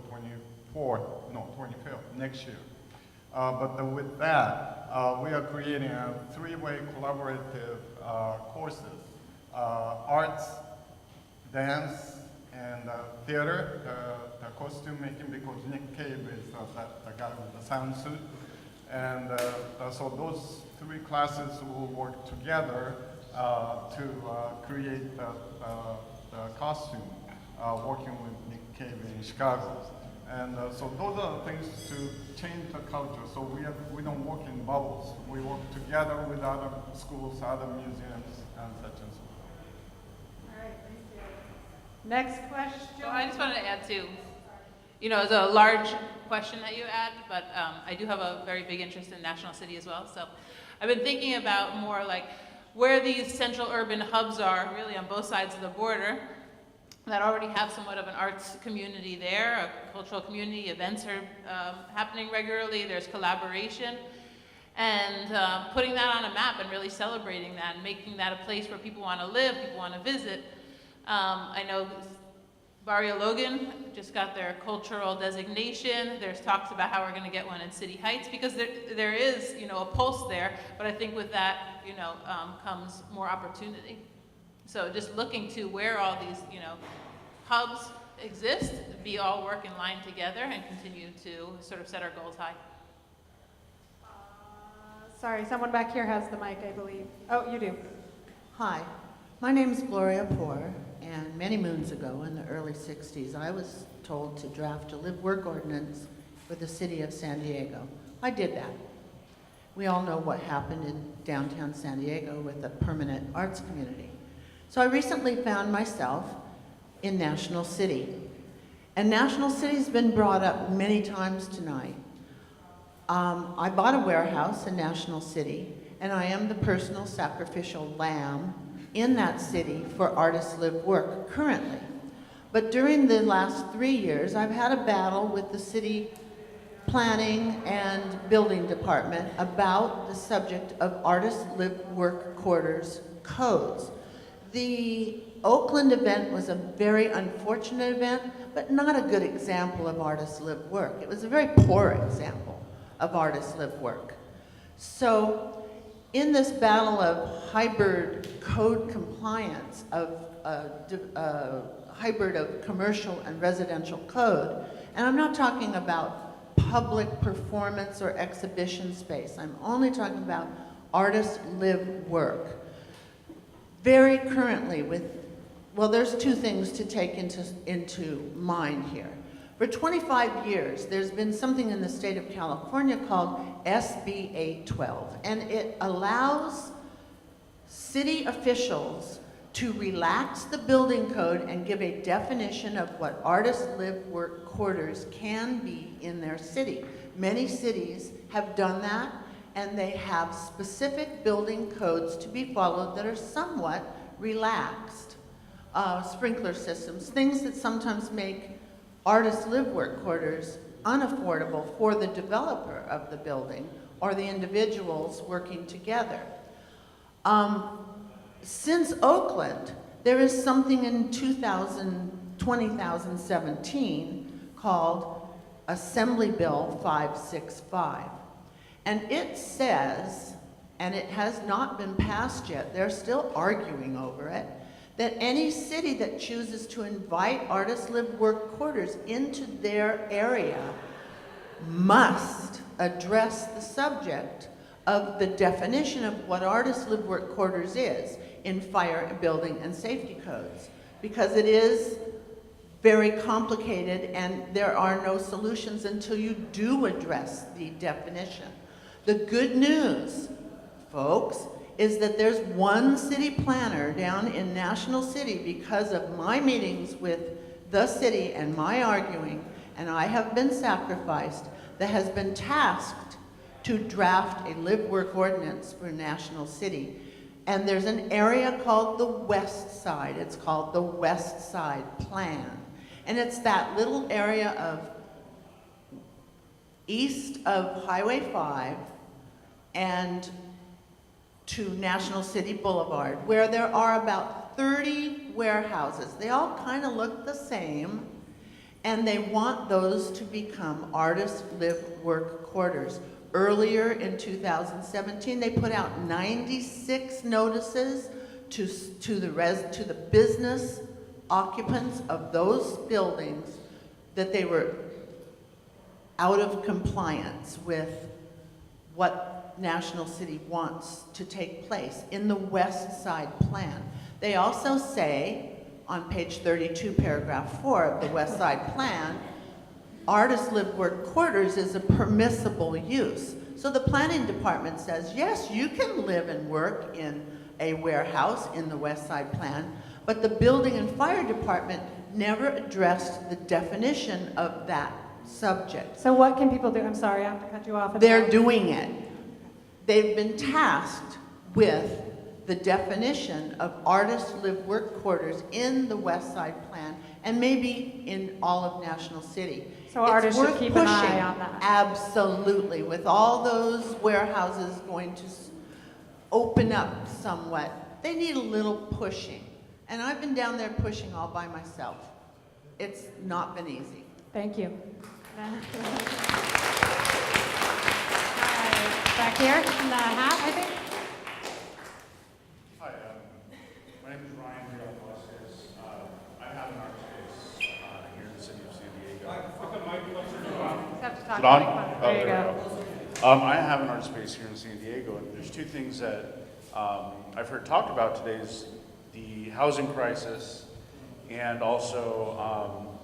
25th, next year. But with that, we are creating a three-way collaborative courses, arts, dance, and theater, the costume making, because Nick Cave is the guy with the sound suit. And so those three classes will work together to create the costume, working with Nick Cave in Chicago. And so those are the things to change the culture. So we don't work in bubbles. We work together with other schools, other museums, and such and so on. All right, thank you. Next question. So I just wanted to add too, it's a large question that you add, but I do have a very big interest in National City as well. So I've been thinking about more like where these central urban hubs are, really on both sides of the border, that already have somewhat of an arts community there, a cultural community, events are happening regularly, there's collaboration. and putting that on a map and really celebrating that and making that a place where people want to live, people want to visit. I know Barrio Logan just got their cultural designation. There's talks about how we're going to get one in City Heights, because there is, you know, a pulse there. But I think with that, you know, comes more opportunity. So just looking to where all these, you know, hubs exist, be all work in line together, and continue to sort of set our goals high. Sorry, someone back here has the mic, I believe. Oh, you do. Hi, my name is Gloria Poor, and many moons ago in the early 60s, I was told to draft a live-work ordinance for the city of San Diego. I did that. We all know what happened in downtown San Diego with the permanent arts community. So I recently found myself in National City. And National City's been brought up many times tonight. I bought a warehouse in National City, and I am the personal sacrificial lamb in that city for Artists Live Work currently. But during the last 3 years, I've had a battle with the city planning and building department about the subject of Artists Live Work quarters codes. The Oakland event was a very unfortunate event, but not a good example of Artists Live Work. It was a very poor example of Artists Live Work. So in this battle of hybrid code compliance, of hybrid of commercial and residential code, and I'm not talking about public performance or exhibition space, I'm only talking about Artists Live Work. Very currently well, there's two things to take into mind here. For 25 years, there's been something in the state of California called SB 812, and it allows city officials to relax the building code and give a definition of what Artists Live Work quarters can be in their city. Many cities have done that, and they have specific building codes to be followed that are somewhat relaxed. Sprinkler systems, things that sometimes make Artists Live Work quarters unaffordable for the developer of the building or the individuals working together. Since Oakland, there is something in 2017 called Assembly Bill 565. And it says, and it has not been passed yet, they're still arguing over it, that any city that chooses to invite Artists Live Work quarters into their area must address the subject of the definition of what Artists Live Work quarters is in fire, building, and safety codes, because it is very complicated and there are no solutions until you do address the definition. The good news, folks, is that there's one city planner down in National City, because of my meetings with the city and my arguing, and I have been sacrificed, that has been tasked to draft a live work ordinance for National City. And there's an area called the West Side. It's called the West Side Plan. And it's that little area of east of Highway 5 and to National City Boulevard, where there are about 30 warehouses. They all kind of look the same, and they want those to become Artists Live Work quarters. Earlier in 2017, they put out 96 notices to the business occupants of those buildings that they were out of compliance with what National City wants to take place in the West Side Plan. They also say on page 32, paragraph 4 of the West Side Plan, Artists Live Work quarters is a permissible use. So the planning department says, yes, you can live and work in a warehouse in the West Side Plan, but the building and fire department never addressed the definition of that subject. So what can people do? I'm sorry, I have to cut you off. They're doing it. They've been tasked with the definition of Artists Live Work quarters in the West Side Plan, and maybe in all of National City. So artists should worth keep an eye pushing. on that. Absolutely. With all those warehouses going to open up somewhat, they need a little pushing. And I've been down there pushing all by myself. It's not been easy. Thank you. Back here in the hat, I think. Hi, my name is Ryan Beryl, Vasquez. I have an art space here in the city of San Diego. Put the mic closer to Just have to talk Is it on? to the mic. Oh, There you there we go. I have an art space here in San Diego, and there's two things that I've heard talked about today is the housing crisis and also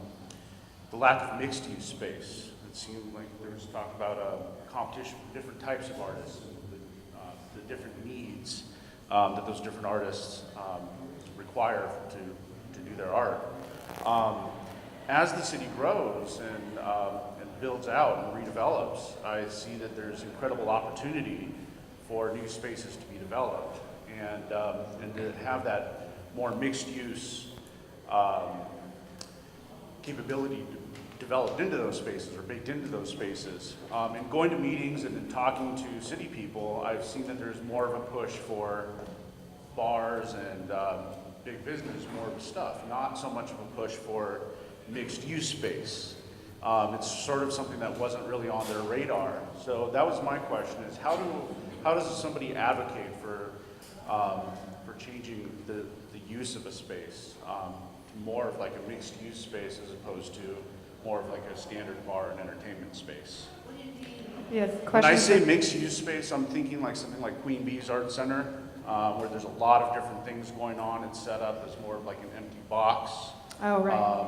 the lack of mixed-use space. It seemed like there was talk about competition for different types of artists and the different needs that those different artists require to do their art. As the city grows and builds out and redevelops, I see that there's incredible opportunity for new spaces to be developed and to have that more mixed-use capability developed into those spaces or baked into those spaces. And going to meetings and talking to city people, I've seen that there's more of a push for bars and big business, more of stuff, not so much of a push for mixed-use space. It's sort of something that wasn't really on their radar. So that was my question: is how does somebody advocate for changing the use of a space to more of like a mixed-use space as opposed to more of like a standard bar and entertainment space? Yes, When I say mixed-use space, I'm thinking like something like Queen Bee's Art Center, where there's a lot of different things going on. It's set up as more of like an empty box. Oh, right.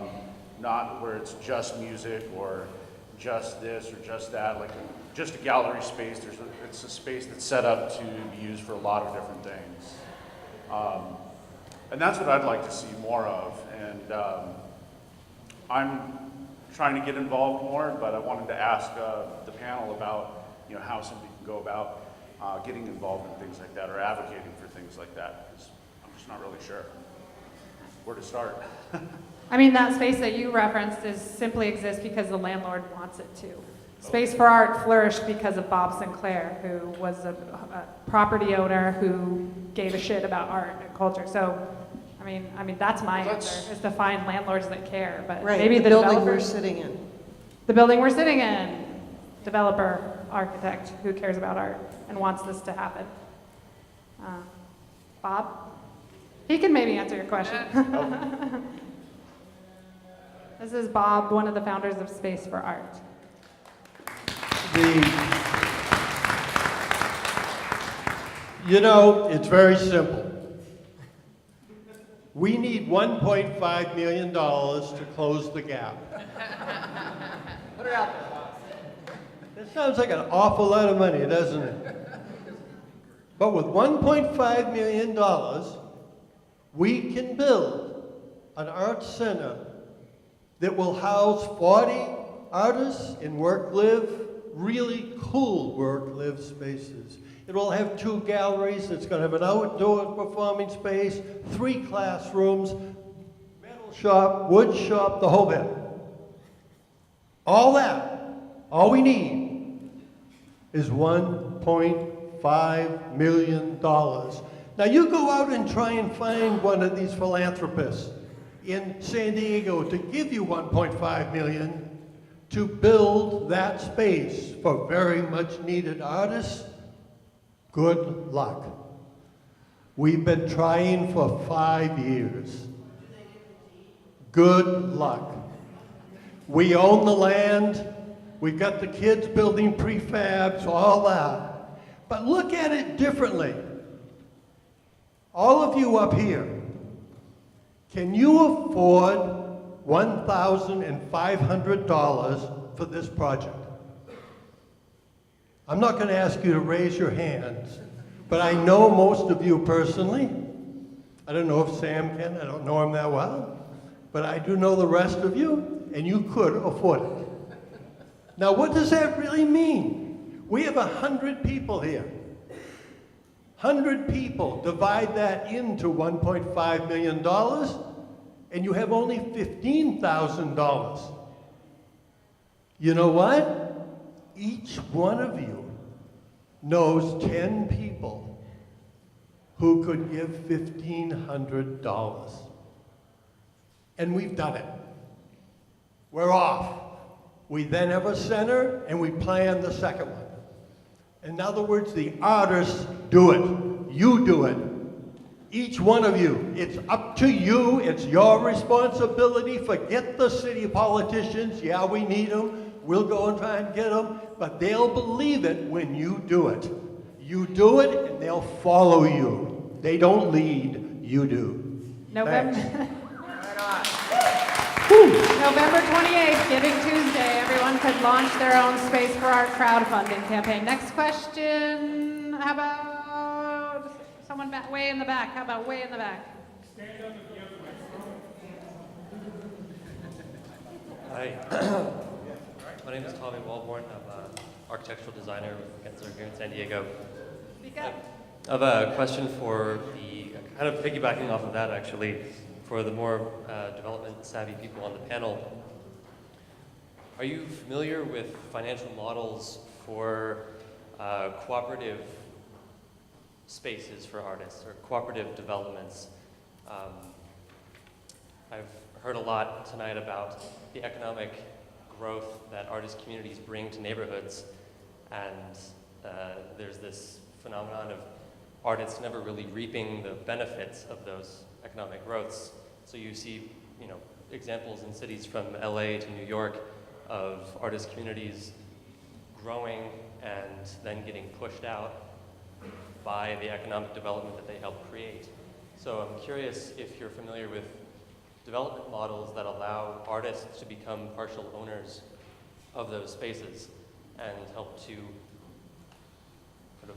Not where it's just music or just this or just that, like just a gallery space. It's a space that's set up to be used for a lot of different things. And that's what I'd like to see more of. And I'm trying to get involved more, but I wanted to ask the panel about how somebody can go about getting involved in things like that or advocating for things like that, because I'm just not really sure where to start. I mean, that space that you referenced simply exists because the landlord wants it to. Space for Art flourished because of Bob Sinclair, who was a property owner who gave a shit about art and culture. So, I mean, that's my answer, is to find landlords that care. But Right, maybe the the building developers, we're sitting in. The building we're sitting in. Developer, architect, who cares about art and wants this to happen. Bob? He can maybe answer your question. This is Bob, one of the founders of Space for Art. It's very simple. We need $1.5 million to close the gap. Put it out there. That sounds like an awful lot of money, doesn't it? But with $1.5 million, we can build an art center that will house 40 artists in work-live, really cool work-live spaces. It will have 2 galleries. It's going to have an outdoor performing space, 3 classrooms, metal shop, wood shop, the whole bit. All that, all we need is $1.5 million. Now you go out and try and find one of these philanthropists in San Diego to give you $1.5 million to build that space for very much needed artists. Good luck. We've been trying for 5 years. Good luck. We own the land. We've got the kids building prefabs, all that. But look at it differently. All of you up here, can you afford $1,500 for this project? I'm not going to ask you to raise your hands, but I know most of you personally. I don't know if Sam can, I don't know him that well, but I do know the rest of you, and you could afford it. Now, what does that really mean? We have 100 people here. 100 people, divide that into $1.5 million, and you have only $15,000. You know what? Each one of you knows 10 people who could give $1,500. And we've done it. We're off. We then have a center and we plan the second one. In other words, the artists do it. You do it. Each one of you. It's up to you. It's your responsibility. Forget the city politicians. Yeah, we need them. We'll go and try and get them. But they'll believe it when you do it. You do it and they'll follow you. They don't lead, you do. November. Thanks. November 28th, Giving Tuesday. Everyone could launch their own Space for Art crowdfunding campaign. Next question. How about someone back, way in the back? How about way in the back? Stand up if you have a Hi. My name is Tommy Walborn. I'm an architectural designer with Kinsee here in San Diego. Speak up. I have a question for the, kind of piggybacking off of that actually, for the more development savvy people on the panel. Are you familiar with financial models for cooperative spaces for artists or cooperative developments? I've heard a lot tonight about the economic growth that artist communities bring to neighborhoods, and there's this phenomenon of artists never really reaping the benefits of those economic growths. So you see, examples in cities from LA to New York of artist communities growing and then getting pushed out by the economic development that they help create. So I'm curious if you're familiar with development models that allow artists to become partial owners of those spaces and help to sort of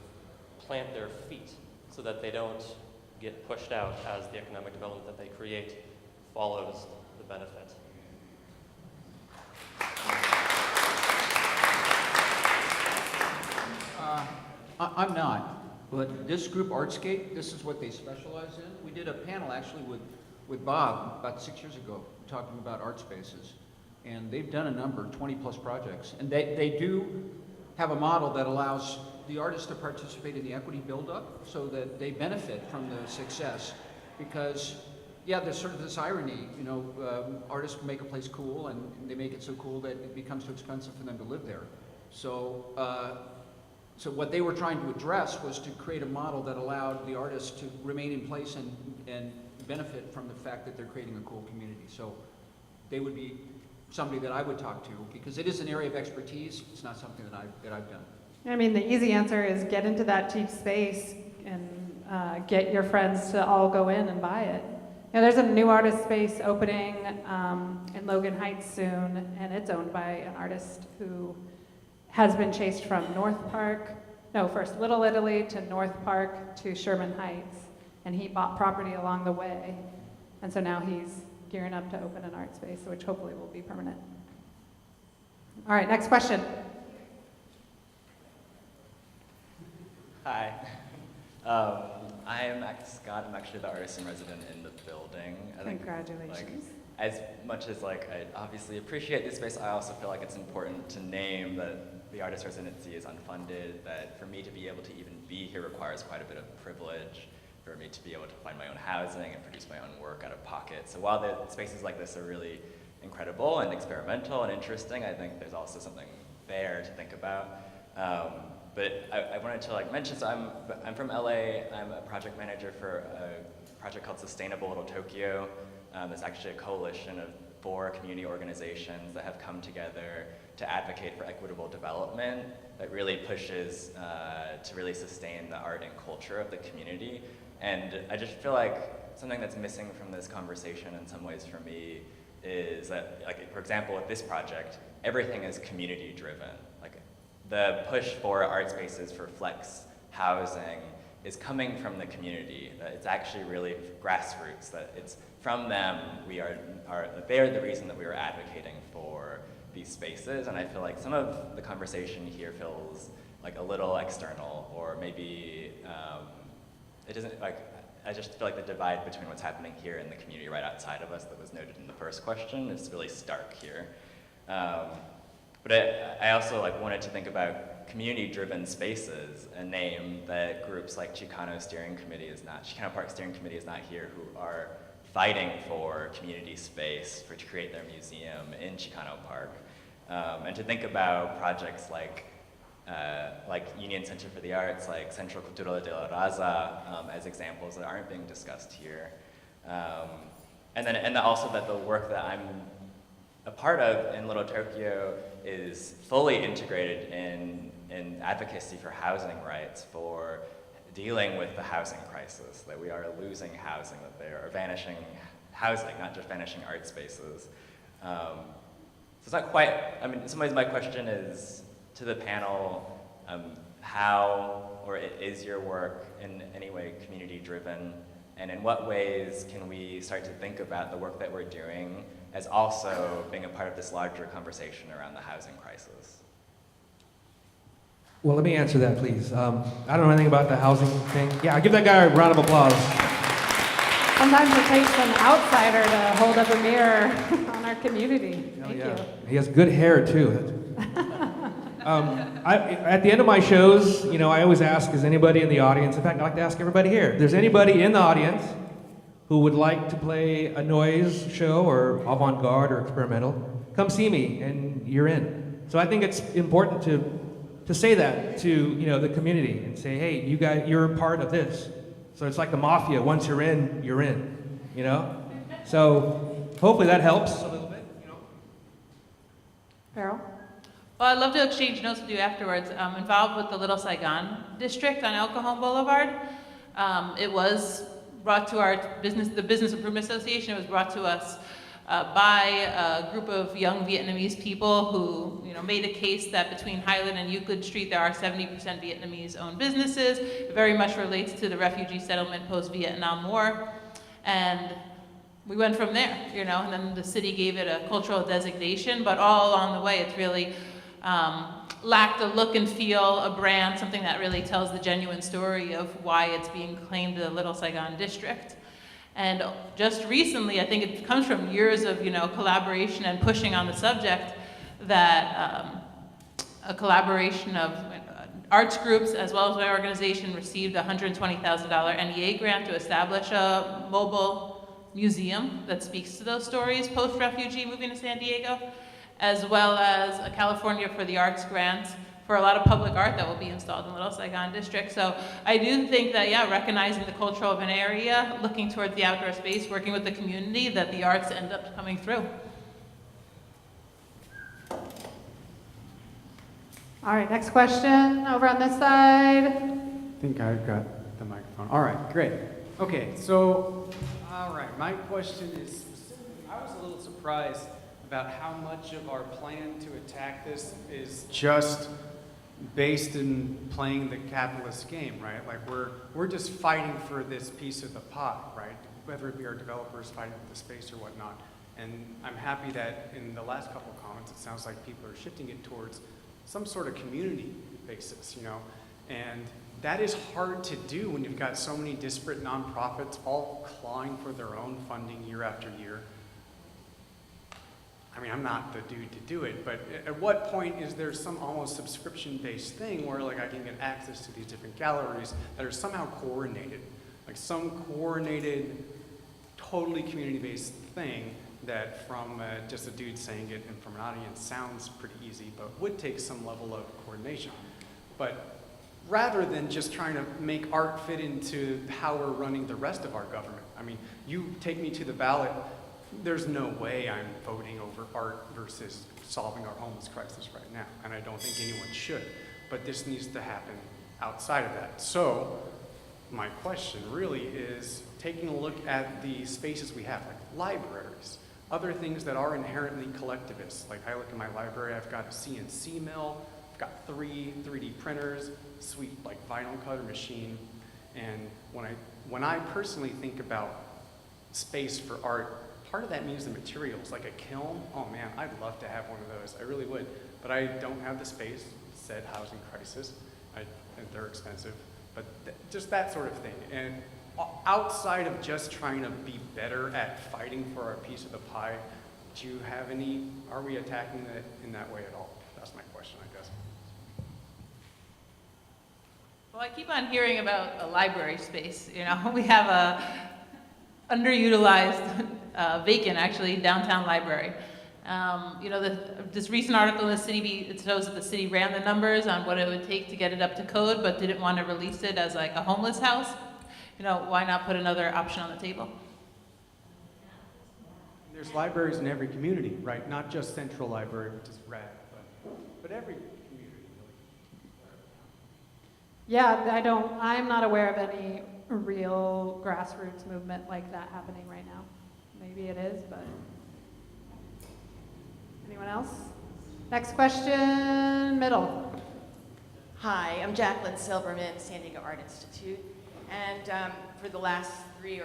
plant their feet so that they don't get pushed out as the economic development that they create follows the benefit. I'm not, but this group, Artscape, this is what they specialize in. We did a panel actually with Bob about 6 years ago talking about art spaces, and they've done a number, 20 plus projects, and they do have a model that allows the artists to participate in the equity buildup so that they benefit from the success. Because, yeah, there's sort of this irony, artists make a place cool and they make it so cool that it becomes too expensive for them to live there. So, so what they were trying to address was to create a model that allowed the artists to remain in place and benefit from the fact that they're creating a cool community. So they would be somebody that I would talk to because it is an area of expertise. It's not something that I've done. I mean, the easy answer is get into that cheap space and get your friends to all go in and buy it. There's a new artist space opening in Logan Heights soon, and it's owned by an artist who has been chased from first Little Italy to North Park to Sherman Heights, and he bought property along the way. And so now he's gearing up to open an art space, which hopefully will be permanent. All right, next question. Hi. I am Scott. I'm actually the artist in resident in the building. I think, Congratulations. as much as I obviously appreciate this space, I also feel like it's important to name that the artist residency is unfunded, that for me to be able to even be here requires quite a bit of privilege, for me to be able to find my own housing and produce my own work out of pocket. So while the spaces like this are really incredible and experimental and interesting, I think there's also something there to think about. But I wanted to mention, so I'm from LA. I'm a project manager for a project called Sustainable Little Tokyo. It's actually a coalition of 4 community organizations that have come together to advocate for equitable development that really pushes to really sustain the art and culture of the community. And I just feel like something that's missing from this conversation in some ways for me is that, for example, with this project, everything is community driven. The push for art spaces for flex housing is coming from the community. That it's actually really grassroots, that it's from them, they're the reason that we are advocating for these spaces. And I feel like some of the conversation here feels a little external, or maybe it doesn't, I just feel like the divide between what's happening here and the community right outside of us that was noted in the first question is really stark here. But I also wanted to think about community-driven spaces, a name that groups like Chicano Park Steering Committee is not here, who are fighting for community space to create their museum in Chicano Park. And to think about projects like Union Center for the Arts, like Centro Cultural de la Raza, as examples that aren't being discussed here. And also that the work that I'm a part of in Little Tokyo is fully integrated in advocacy for housing rights, for dealing with the housing crisis, that we are losing housing, that there are vanishing housing, not just vanishing art spaces. So it's not quite, in some ways my question is to the panel, how or is your work in any way community driven? And in what ways can we start to think about the work that we're doing as also being a part of this larger conversation around the housing crisis? Well, let me answer that, please. I don't know anything about the housing thing. Yeah, give that guy a round of applause. Sometimes it takes an outsider to hold up a mirror on our community. Thank you. He has good hair, too. At the end of my shows, I always ask, is anybody in the audience, in fact, I like to ask everybody here, if there's anybody in the audience who would like to play a noise show or avant-garde or experimental, come see me and you're in. So I think it's important to say that to the community and say, hey, you guys, you're part of this. So it's like the mafia. Once you're in, you're in. So hopefully that helps a little bit. Beryl? Well, I'd love to exchange notes with you afterwards. I'm involved with the Little Saigon district on El Cajon Boulevard. It was brought to our the Business Improvement Association. It was brought to us by a group of young Vietnamese people who made a case that between Highland and Euclid Street there are 70% Vietnamese-owned businesses. It very much relates to the refugee settlement post-Vietnam War. And we went from there, and then the city gave it a cultural designation, but all along the way it's really lacked a look and feel, a brand, something that really tells the genuine story of why it's being claimed the Little Saigon district. And just recently, I think it comes from years of collaboration and pushing on the subject, that a collaboration of arts groups as well as my organization received a $120,000 NEA grant to establish a mobile museum that speaks to those stories post-refugee moving to San Diego, as well as a California for the Arts grant for a lot of public art that will be installed in Little Saigon district. So I do think that, recognizing the culture of an area, looking towards the outdoor space, working with the community, that the arts end up coming through. All right, next question over on this side. I think I've got the microphone. All right, great. Okay, so, all right, my question is, I was a little surprised about how much of our plan to attack this is just based in playing the capitalist game, right? Like we're just fighting for this piece of the pie, right? Whether it be our developers fighting for the space or whatnot. And I'm happy that in the last couple of comments, it sounds like people are shifting it towards some sort of community basis, and that is hard to do when you've got so many disparate nonprofits all clawing for their own funding year after year. I'm not the dude to do it, but at what point is there some almost subscription-based thing where I can get access to these different galleries that are somehow coordinated, like some coordinated, totally community-based thing that from just a dude saying it and from an audience sounds pretty easy, but would take some level of coordination. But rather than just trying to make art fit into how we're running the rest of our government. You take me to the ballot, there's no way I'm voting over art versus solving our homeless crisis right now, and I don't think anyone should. But this needs to happen outside of that. So my question really is taking a look at the spaces we have, like libraries, other things that are inherently collectivist. Like I look at my library, I've got a CNC mill, I've got 3 3D printers, sweet vinyl cutter machine. And when I personally think about space for art, part of that means the materials, like a kiln. Oh man, I'd love to have one of those. I really would. But I don't have the space, said housing crisis, and they're expensive. But just that sort of thing. And outside of just trying to be better at fighting for our piece of the pie, do you have are we attacking it in that way at all? Well, I keep on hearing about a library space. You know, we have a underutilized, vacant actually, downtown library. You know, this recent article in the City Beat, it shows that the city ran the numbers on what it would take to get it up to code, but didn't want to release it as like a homeless house. You know, why not put another option on the table? There's libraries in every community, right? Not just Central Library, which is rad, but every community. Yeah, I'm not aware of any real grassroots movement like that happening right now. Maybe it is, but anyone else? Next question, middle. Hi, I'm Jacqueline Silverman, San Diego Art Institute, and for the last 3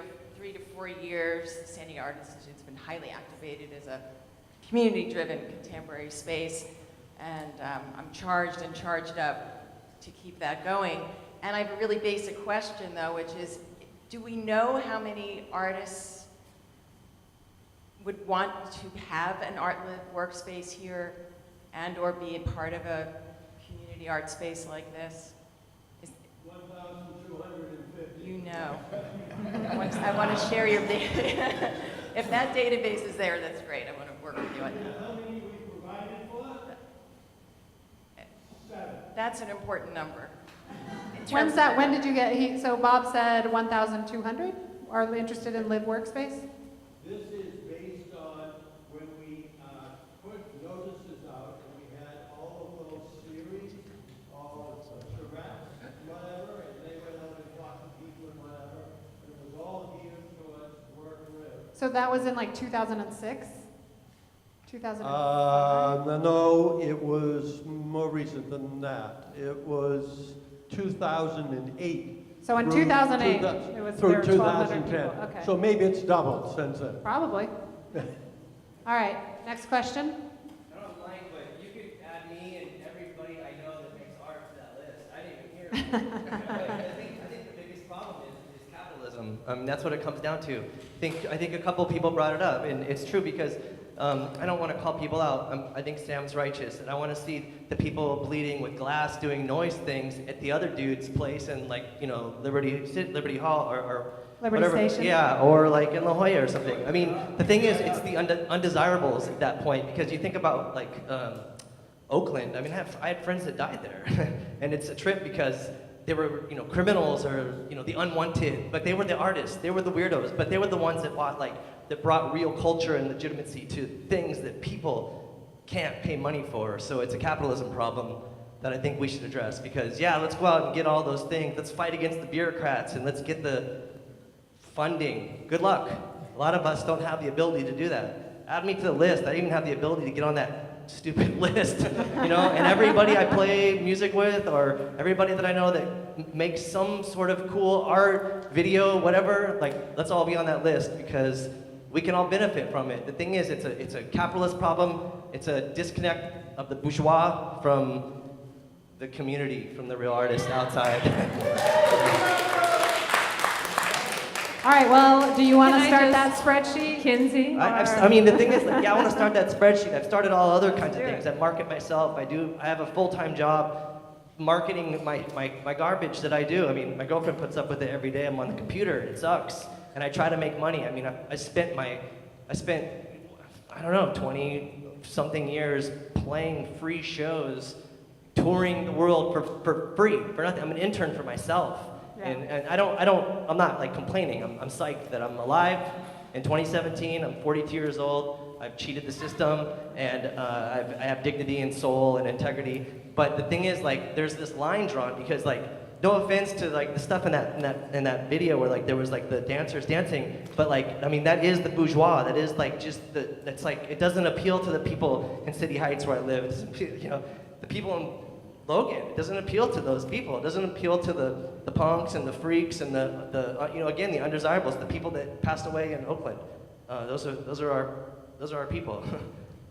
to 4 years, the San Diego Art Institute's been highly activated as a community-driven contemporary space, and I'm charged and charged up to keep that going. And I have a really basic question, though, which is, do we know how many artists would want to have an art-live workspace here and or be a part of a community art space like this? 1,250. You know. I want to share your data. If that database is there, that's great. I want to work with you on that. How many we provided for? 7. That's an important number. When's that? When did you get? So Bob said 1,200 are interested in live workspace. This is based on when we put notices out, and we had all of those series of charrettes, whatever, and they went out and talked to people and whatever, and it was all geared towards work live. So that was in like 2006? 2005? No, it was more recent than that. It was 2008. So in through 2008, 2000 it was through there were 1,200 2010. people. Okay. So maybe it's doubled since then. Probably. All right, next question. I don't like, but you could add me and everybody I know that makes art to that list. I didn't even hear it. I think the biggest problem is capitalism. That's what it comes down to. I think a couple people brought it up, and it's true because I don't want to call people out. I think Sam's righteous, and I want to see the people bleeding with glass doing noise things at the other dude's place in, like, you know, Liberty Hall or Liberty whatever. Station? Yeah, or like in La Jolla or something. I mean, the thing is, it's the undesirables at that point, because you think about like Oakland. I mean, I had friends that died there, and it's a trip because they were, you know, criminals or, you know, the unwanted, but they were the artists, they were the weirdos, but they were the ones that brought real culture and legitimacy to things that people can't pay money for. So it's a capitalism problem that I think we should address, because yeah, let's go out and get all those things. Let's fight against the bureaucrats and let's get the funding. Good luck. A lot of us don't have the ability to do that. Add me to the list. I even have the ability to get on that stupid list, you know, and everybody I play music with, or everybody that I know that makes some sort of cool art, video, whatever, like, let's all be on that list, because we can all benefit from it. The thing is, it's a capitalist problem. It's a disconnect of the bourgeois from the community, from the real artists outside. All right, well, do you want to start that spreadsheet, Kinsee? I mean, the thing is, like, yeah, I want to start that spreadsheet. I've started all other kinds of things. I market myself. I have a full-time job marketing my garbage that I do. I mean, my girlfriend puts up with it every day. I'm on the computer. It sucks. And I try to make money. I mean, I spent, I don't know, 20-something years playing free shows, touring the world for free, for nothing. I'm an intern for myself. Yeah. And I'm not like complaining. I'm psyched that I'm alive. In 2017, I'm 42 years old. I've cheated the system, and I have dignity and soul and integrity. But the thing is, like, there's this line drawn, because, like, no offense to like the stuff in that video where like there was like the dancers dancing, but like, I mean, that is the bourgeois. That is like just that's like, it doesn't appeal to the people in City Heights where I live. It doesn't appeal, you know, the people in Logan. It doesn't appeal to those people. It doesn't appeal to the punks and the freaks and the you know, again, the undesirables, the people that passed away in Oakland. Those are our people.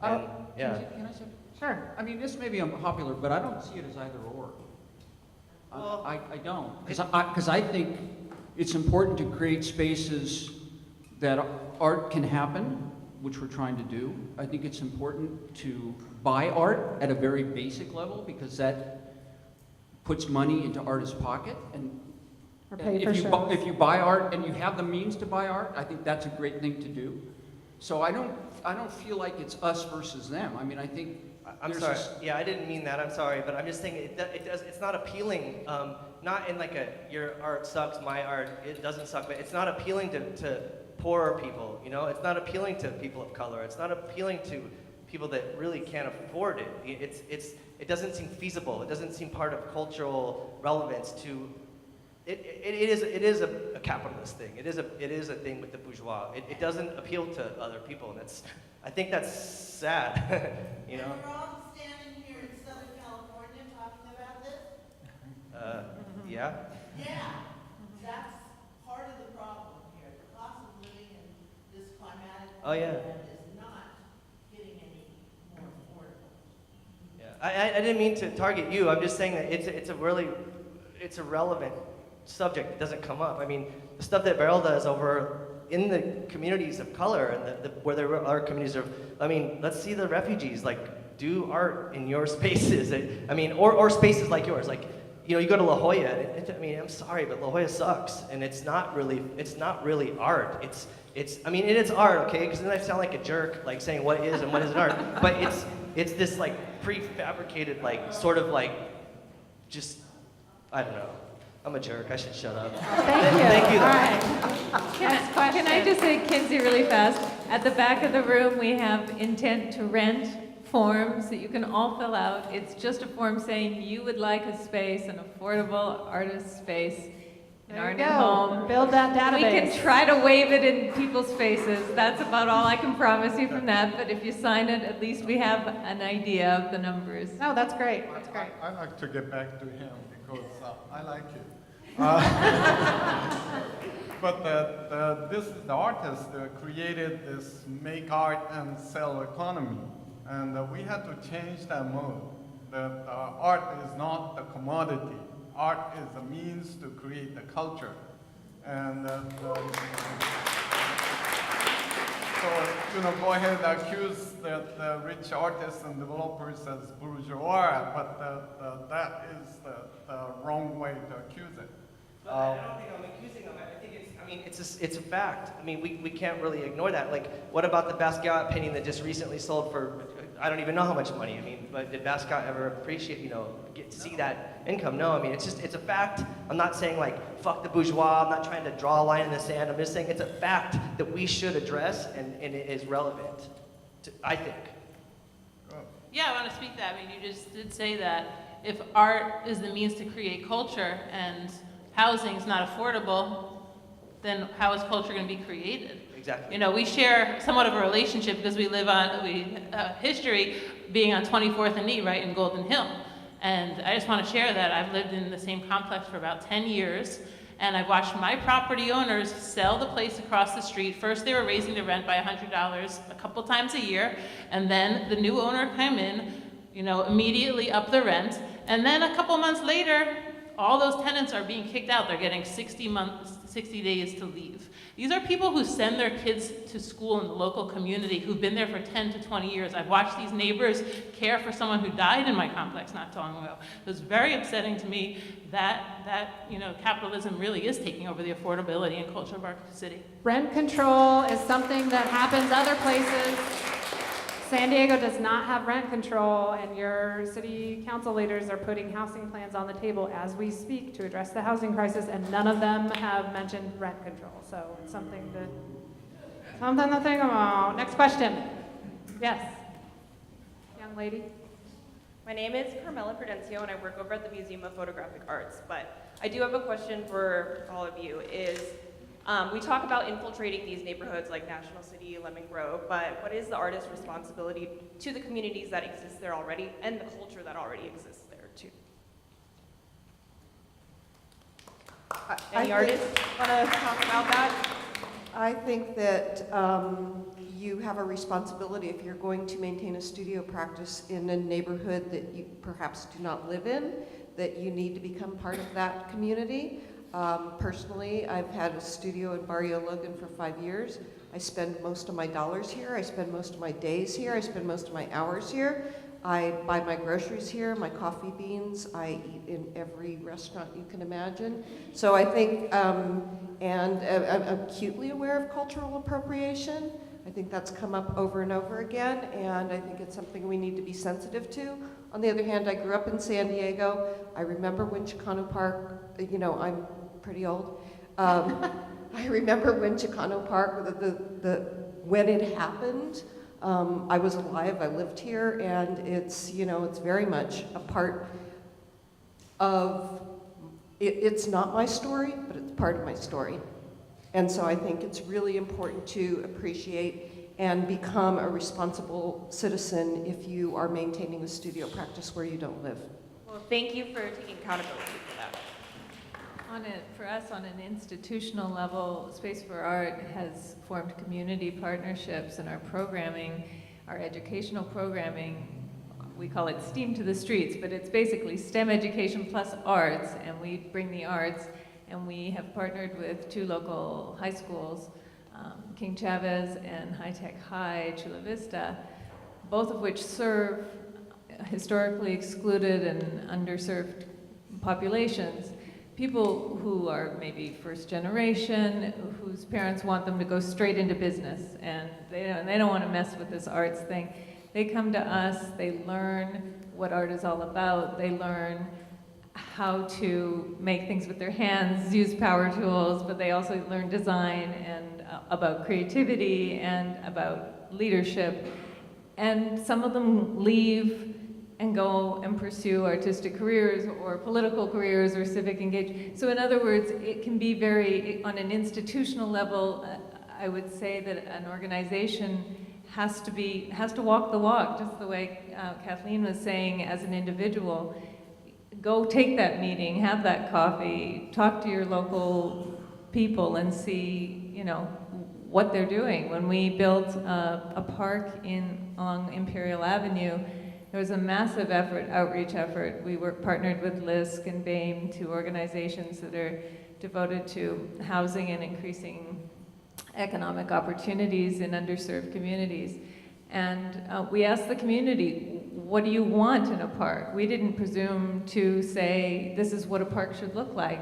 And, yeah. Can I say? Sure. I mean, this may be unpopular, but I don't see it as either or. I don't, because I think it's important to create spaces that art can happen, which we're trying to do. I think it's important to buy art at a very basic level, because that puts money into artists' pocket, and Or pay if for you shows. if you buy art and you have the means to buy art, I think that's a great thing to do. So I don't feel like it's us versus them. I mean, I think I'm there's sorry. this- Yeah, I didn't mean that. I'm sorry, but I'm just saying it's not appealing. Not in like your art sucks, my art it doesn't suck, but it's not appealing to poorer people. You know, it's not appealing to people of color. It's not appealing to people that really can't afford it. It doesn't seem feasible. It doesn't seem part of cultural relevance to. It is a capitalist thing. It is a thing with the bourgeois. It doesn't appeal to other people, and I think that's sad. You know. And we're all standing here in Southern California talking about this. Yeah. Yeah, that's part of the problem here. The cost of living in this climatic Oh, yeah. environment is not getting any more affordable. Yeah. I didn't mean to target you. I'm just saying that it's a relevant subject that doesn't come up. I mean, the stuff that Beryl does over in the communities of color and where there are communities of, I mean, let's see the refugees do art in your spaces. I mean, or spaces like yours. Like, you know, you go to La Jolla. I mean, I'm sorry, but La Jolla sucks, and it's not really art. I mean, it is art, okay? Because then I sound like a jerk, like saying what is and what isn't art. But it's this like prefabricated, like sort of like, just I don't know. I'm a jerk. I should shut up. Thank you. All right. Can I just say, Kinsee, really fast? At the back of the room, we have intent to rent forms that you can all fill out. It's just a form saying you would like a space, an affordable artist space in There our you new go. home. Build that We database. can try to wave it in people's faces. That's about all I can promise you from that. But if you sign it, at least we have an idea of the numbers. No, that's great. That's great. I like to get back to him because I like it. But this is the artist that created this make art and sell economy. And we had to change that mode. That art is not the commodity. Art is a means to create the culture. And so, you know, go ahead and accuse the rich artists and developers as bourgeois, but that is the wrong way to accuse it. I don't think I'm accusing them. I think it's a fact. I mean, we can't really ignore that. Like, what about the Vasquez painting that just recently sold for, I don't even know how much money. I mean, but did Vasquez ever appreciate, see that income? No, I mean, it's a fact. I'm not saying like, fuck the bourgeois. I'm not trying to draw a line in the sand. I'm just saying it's a fact that we should address, and it is relevant, I think. Yeah, I want to speak to that. I mean, you just did say that if art is the means to create culture and housing is not affordable, then how is culture going to be created? Exactly. You know, we share somewhat of a relationship because we live on history being on 24th and E, right, in Golden Hill. And I just want to share that I've lived in the same complex for about 10 years, and I've watched my property owners sell the place across the street. First, they were raising the rent by $100 a couple times a year, and then the new owner came in, immediately up the rent, and then a couple months later, all those tenants are being kicked out. They're getting 60 days to leave. These are people who send their kids to school in the local community, who've been there for 10 to 20 years. I've watched these neighbors care for someone who died in my complex not too long ago. It was very upsetting to me that capitalism really is taking over the affordability and culture of our city. Rent control is something that happens other places. San Diego does not have rent control, and your city council leaders are putting housing plans on the table as we speak to address the housing crisis, and none of them have mentioned rent control. So it's something to think about. Next question. Yes. Young lady. My name is Carmela Prudencio, and I work over at the Museum of Photographic Arts. But I do have a question for all of you. We talk about infiltrating these neighborhoods like National City, Lemon Grove, but what is the artist's responsibility to the communities that exist there already and the culture that already exists there too? Any artists want to talk about that? I think that you have a responsibility if you're going to maintain a studio practice in a neighborhood that you perhaps do not live in, that you need to become part of that community. Personally, I've had a studio in Barrio Logan for 5 years. I spend most of my dollars here. I spend most of my days here. I spend most of my hours here. I buy my groceries here, my coffee beans, I eat in every restaurant you can imagine. So I think, and I'm acutely aware of cultural appropriation. I think that's come up over and over again, and I think it's something we need to be sensitive to. On the other hand, I grew up in San Diego. I remember when Chicano Park, you know, I'm pretty old. I remember when Chicano Park, when it happened. I was alive, I lived here, and it's, you know, it's very much a part of, it's not my story, but it's part of my story. And so I think it's really important to appreciate and become a responsible citizen if you are maintaining a studio practice where you don't live. Well, thank you for taking accountability for that. For us, on an institutional level, Space for Art has formed community partnerships in our programming, our educational programming. We call it STEAM to the Streets, but it's basically STEM education plus arts, and we bring the arts, and we have partnered with 2 local high schools, King Chavez and High Tech High, Chula Vista, both of which serve historically excluded and underserved populations. People who are maybe first generation, whose parents want them to go straight into business, and they don't want to mess with this arts thing. They come to us, they learn what art is all about, they learn how to make things with their hands, use power tools, but they also learn design and about creativity and about leadership. And some of them leave and go and pursue artistic careers or political careers or civic engagement. So in other words, it can be very, on an institutional level, I would say that an organization has to walk the walk, just the way Kathleen was saying as an individual. Go take that meeting, have that coffee, talk to your local people and see, you know, what they're doing. When we built a park along Imperial Avenue, there was a massive outreach effort. We were partnered with LISC and BAME, 2 organizations that are devoted to housing and increasing economic opportunities in underserved communities. And we asked the community, what do you want in a park? We didn't presume to say, this is what a park should look like.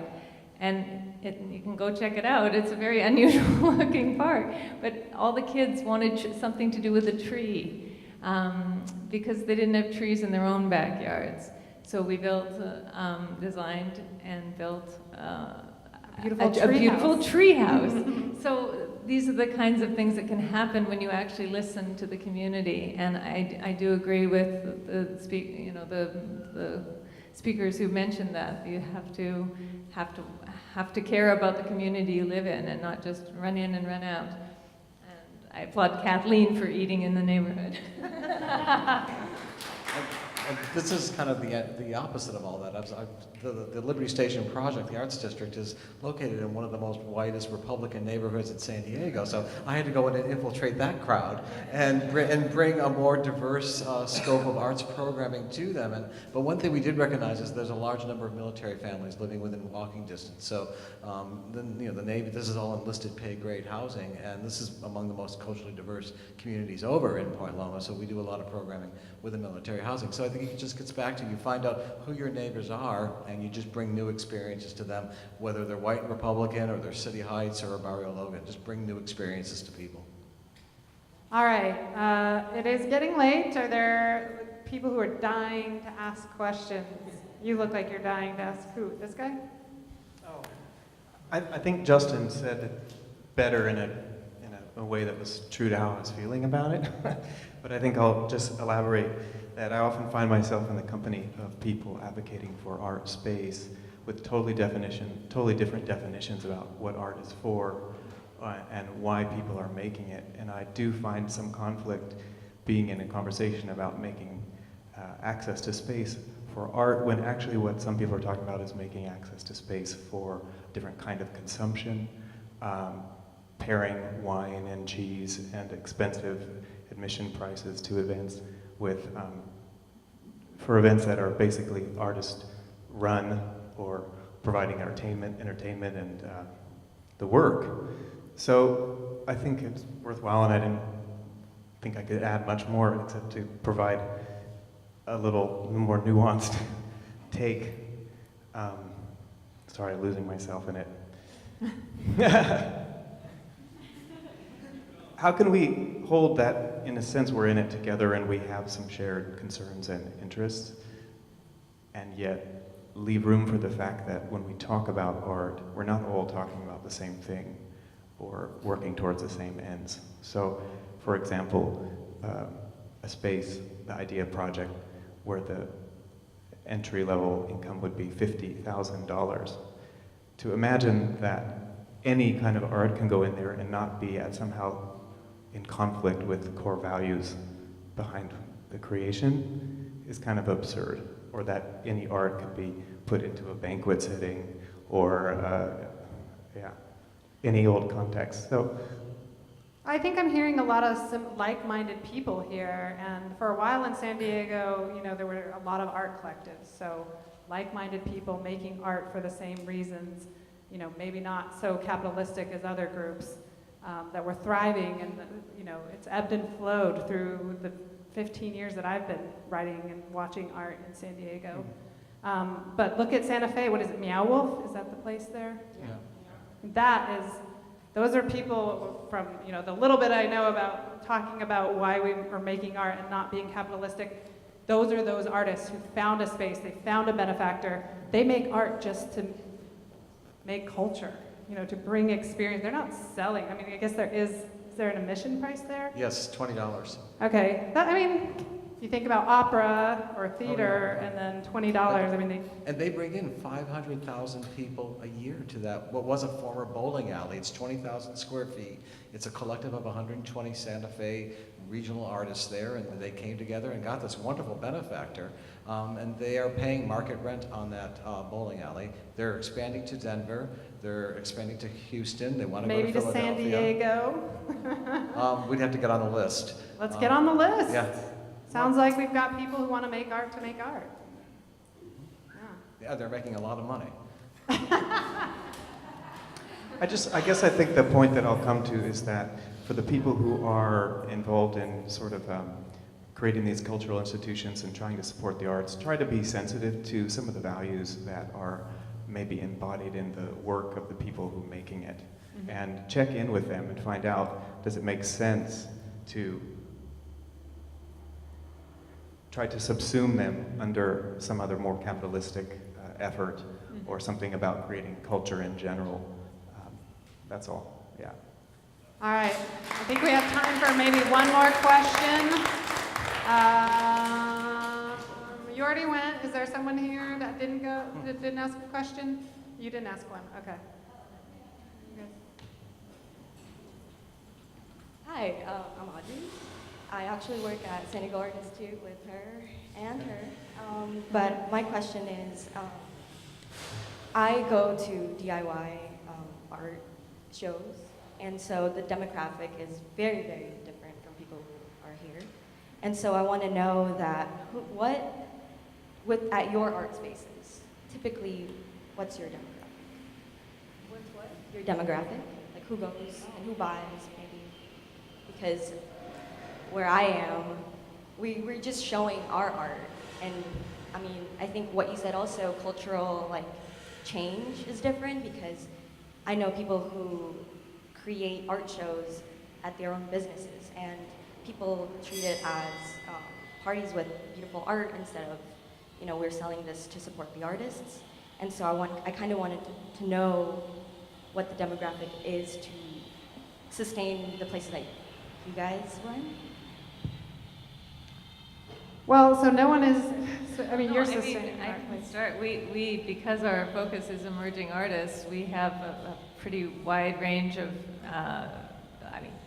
And you can go check it out. It's a very unusual looking park. But all the kids wanted something to do with a tree. Because they didn't have trees in their own backyards. So we built, designed and built a beautiful tree house. So these are the kinds of things that can happen when you actually listen to the community. And I do agree with the speakers who mentioned that. You have to care about the community you live in and not just run in and run out. I applaud Kathleen for eating in the neighborhood. And this is kind of the opposite of all that. The Liberty Station project, the Arts District, is located in one of the most whitest Republican neighborhoods in San Diego. So I had to go in and infiltrate that crowd and bring a more diverse scope of arts programming to them. But one thing we did recognize is there's a large number of military families living within walking distance. So the Navy, this is all enlisted pay grade housing, and this is among the most culturally diverse communities over in Point Loma. So we do a lot of programming with the military housing. So I think it just gets back to you find out who your neighbors are, and you just bring new experiences to them, whether they're white and Republican or they're City Heights or Barrio Logan. Just bring new experiences to people. All right, it is getting late. Are there people who are dying to ask questions? You look like you're dying to ask. Who? This guy? Oh, I think Justin said it better in a way that was true to how I was feeling about it. But I think I'll just elaborate that I often find myself in the company of people advocating for art space with totally different definitions about what art is for and why people are making it. And I do find some conflict being in a conversation about making access to space for art when actually what some people are talking about is making access to space for different kind of consumption, pairing wine and cheese and expensive admission prices to events with, for events that are basically artist run or providing entertainment and the work. So I think it's worthwhile, and I didn't think I could add much more except to provide a little more nuanced take. Sorry, losing myself in it. How can we hold that, in a sense, we're in it together and we have some shared concerns and interests, and yet leave room for the fact that when we talk about art, we're not all talking about the same thing or working towards the same ends. So, for example, a space, the idea project, where the entry-level income would be $50,000. To imagine that any kind of art can go in there and not be somehow in conflict with the core values behind the creation is kind of absurd. Or that any art could be put into a banquet setting or any old context. So I think I'm hearing a lot of like-minded people here, and for a while in San Diego, you know, there were a lot of art collectives, so like-minded people making art for the same reasons, you know, maybe not so capitalistic as other groups that were thriving, and you know, it's ebbed and flowed through the 15 years that I've been writing and watching art in San Diego. But look at Santa Fe, what is it, Meow Wolf? Is that the place there? Yeah. Those are people from, you know, the little bit I know about talking about why we are making art and not being capitalistic. Those are those artists who found a space, they found a benefactor. They make art just to make culture, you know, to bring experience. They're not selling. I mean, I guess is there an admission price there? Yes, $20. Okay, you think about opera or theater, and then $20. I mean, and they bring in 500,000 people a year to that, what was a former bowling alley. It's 20,000 square feet. It's a collective of 120 Santa Fe regional artists there, and they came together and got this wonderful benefactor. And they are paying market rent on that bowling alley. They're expanding to Denver. They're expanding to Houston. They want to maybe go to to San Philadelphia. Diego. We'd have to get on the list. Let's get on the list. Yeah. Sounds like we've got people who want to make art to make art. Yeah, they're making a lot of money. I guess I think the point that I'll come to is that for the people who are involved in sort of creating these cultural institutions and trying to support the arts, try to be sensitive to some of the values that are maybe embodied in the work of the people who are making it. Mm-hmm. And check in with them and find out, does it make sense to try to subsume them under some other more capitalistic effort, or something about creating culture in general. That's all, yeah. All right, I think we have time for maybe one more question. You already went. Is there someone here that didn't go, that didn't ask a question? You didn't ask one, okay. Hi, I'm Audrey. I actually work at San Diego Art Institute with her and her. But my question is, I go to DIY art shows, and so the demographic is very, very different from people who are here. And so I want to know that, at your art spaces, typically, what's your demographic? What's what? Your demographic, like who goes and who buys, maybe. Because where I am, we're just showing our art. And I mean, I think what you said also, cultural change is different, because I know people who create art shows at their own businesses, and people treat it as parties with beautiful art instead of, we're selling this to support the artists. And so I kind of wanted to know what the demographic is to sustain the places that you guys run. Well, so no one is, you're I sustaining art. can start. We, because our focus is emerging artists, we have a pretty wide range of,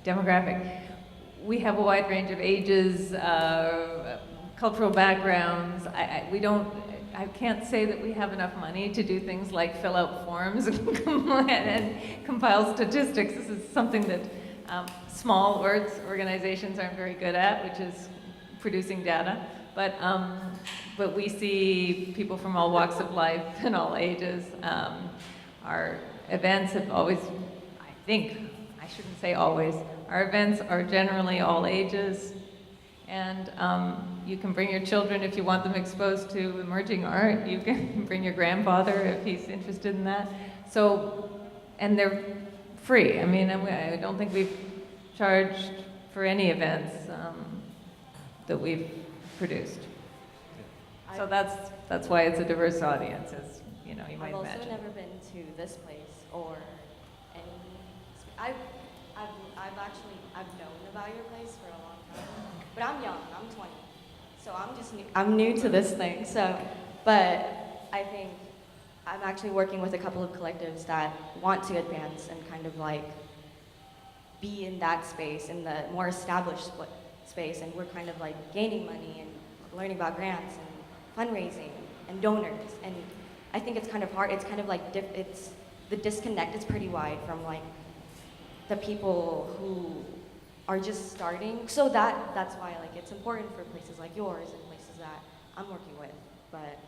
demographic. We have a wide range of ages, cultural backgrounds. I can't say that we have enough money to do things like fill out forms and compile statistics. This is something that small arts organizations aren't very good at, which is producing data. But we see people from all walks of life and all ages. Our events have always, I shouldn't say always, our events are generally all ages, And you can bring your children if you want them exposed to emerging art. You can bring your grandfather if he's interested in that. So, and they're free. I mean, I don't think we've charged for any events that we've produced. So that's why it's a diverse audience, as you know, you might I've imagine. also never been to this place or any. I've known about your place for a long time, but I'm young. I'm 20, so I'm just new. I'm new to this thing. So, but I think I'm actually working with a couple of collectives that want to advance and kind of like be in that space, in the more established space, and we're kind of like gaining money and learning about grants and fundraising and donors. And I think it's kind of hard. It's kind of like it's the disconnect is pretty wide from like the people who are just starting. So that's why like it's important for places like yours and places that I'm working with. But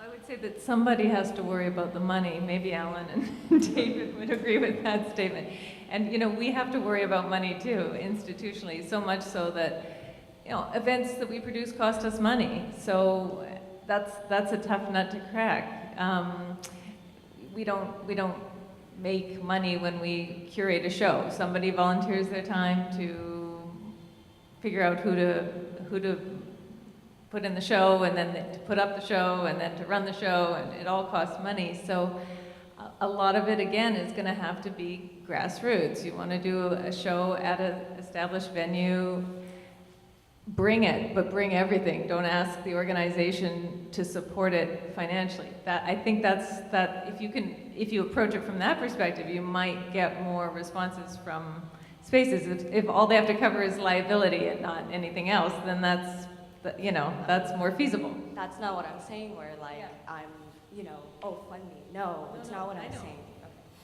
I would say that somebody has to worry about the money. Maybe Alan and David would agree with that statement. And you know, we have to worry about money too, institutionally, so much so that, you know, events that we produce cost us money. So that's a tough nut to crack. We don't make money when we curate a show. Somebody volunteers their time to figure out who to put in the show, and then to put up the show, and then to run the show, and it all costs money. So a lot of it, again, is going to have to be grassroots. You want to do a show at an established venue, bring it, but bring everything. Don't ask the organization to support it financially. I think that if you approach it from that perspective, you might get more responses from spaces. If all they have to cover is liability and not anything else, then that's more feasible. that's not what I'm saying. Where like I'm, oh, fund me. No, it's not what I'm saying.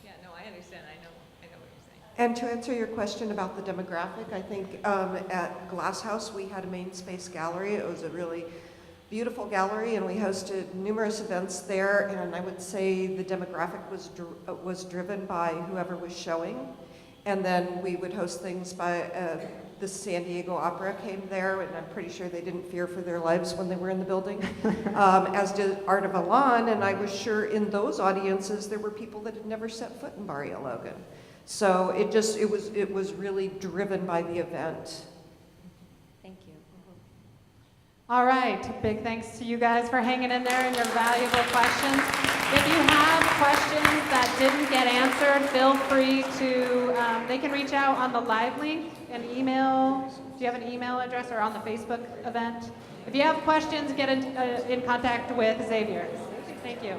Yeah, no, I understand. I know what you're saying. And to answer your question about the demographic, I think at Glashaus we had a main space gallery. It was a really beautiful gallery, and we hosted numerous events there. And I would say the demographic was driven by whoever was showing. And then we would host things by the San Diego Opera came there, and I'm pretty sure they didn't fear for their lives when they were in the building, as did Art of Elan, and I was sure in those audiences there were people that had never set foot in Barrio Logan. So it was really driven by the event. Thank you. All right, big thanks to you guys for hanging in there and your valuable questions. If you have questions that didn't get answered, feel free to, they can reach out on the live link, an email. Do you have an email address, or on the Facebook event? If you have questions, get in contact with Xavier. Thank you.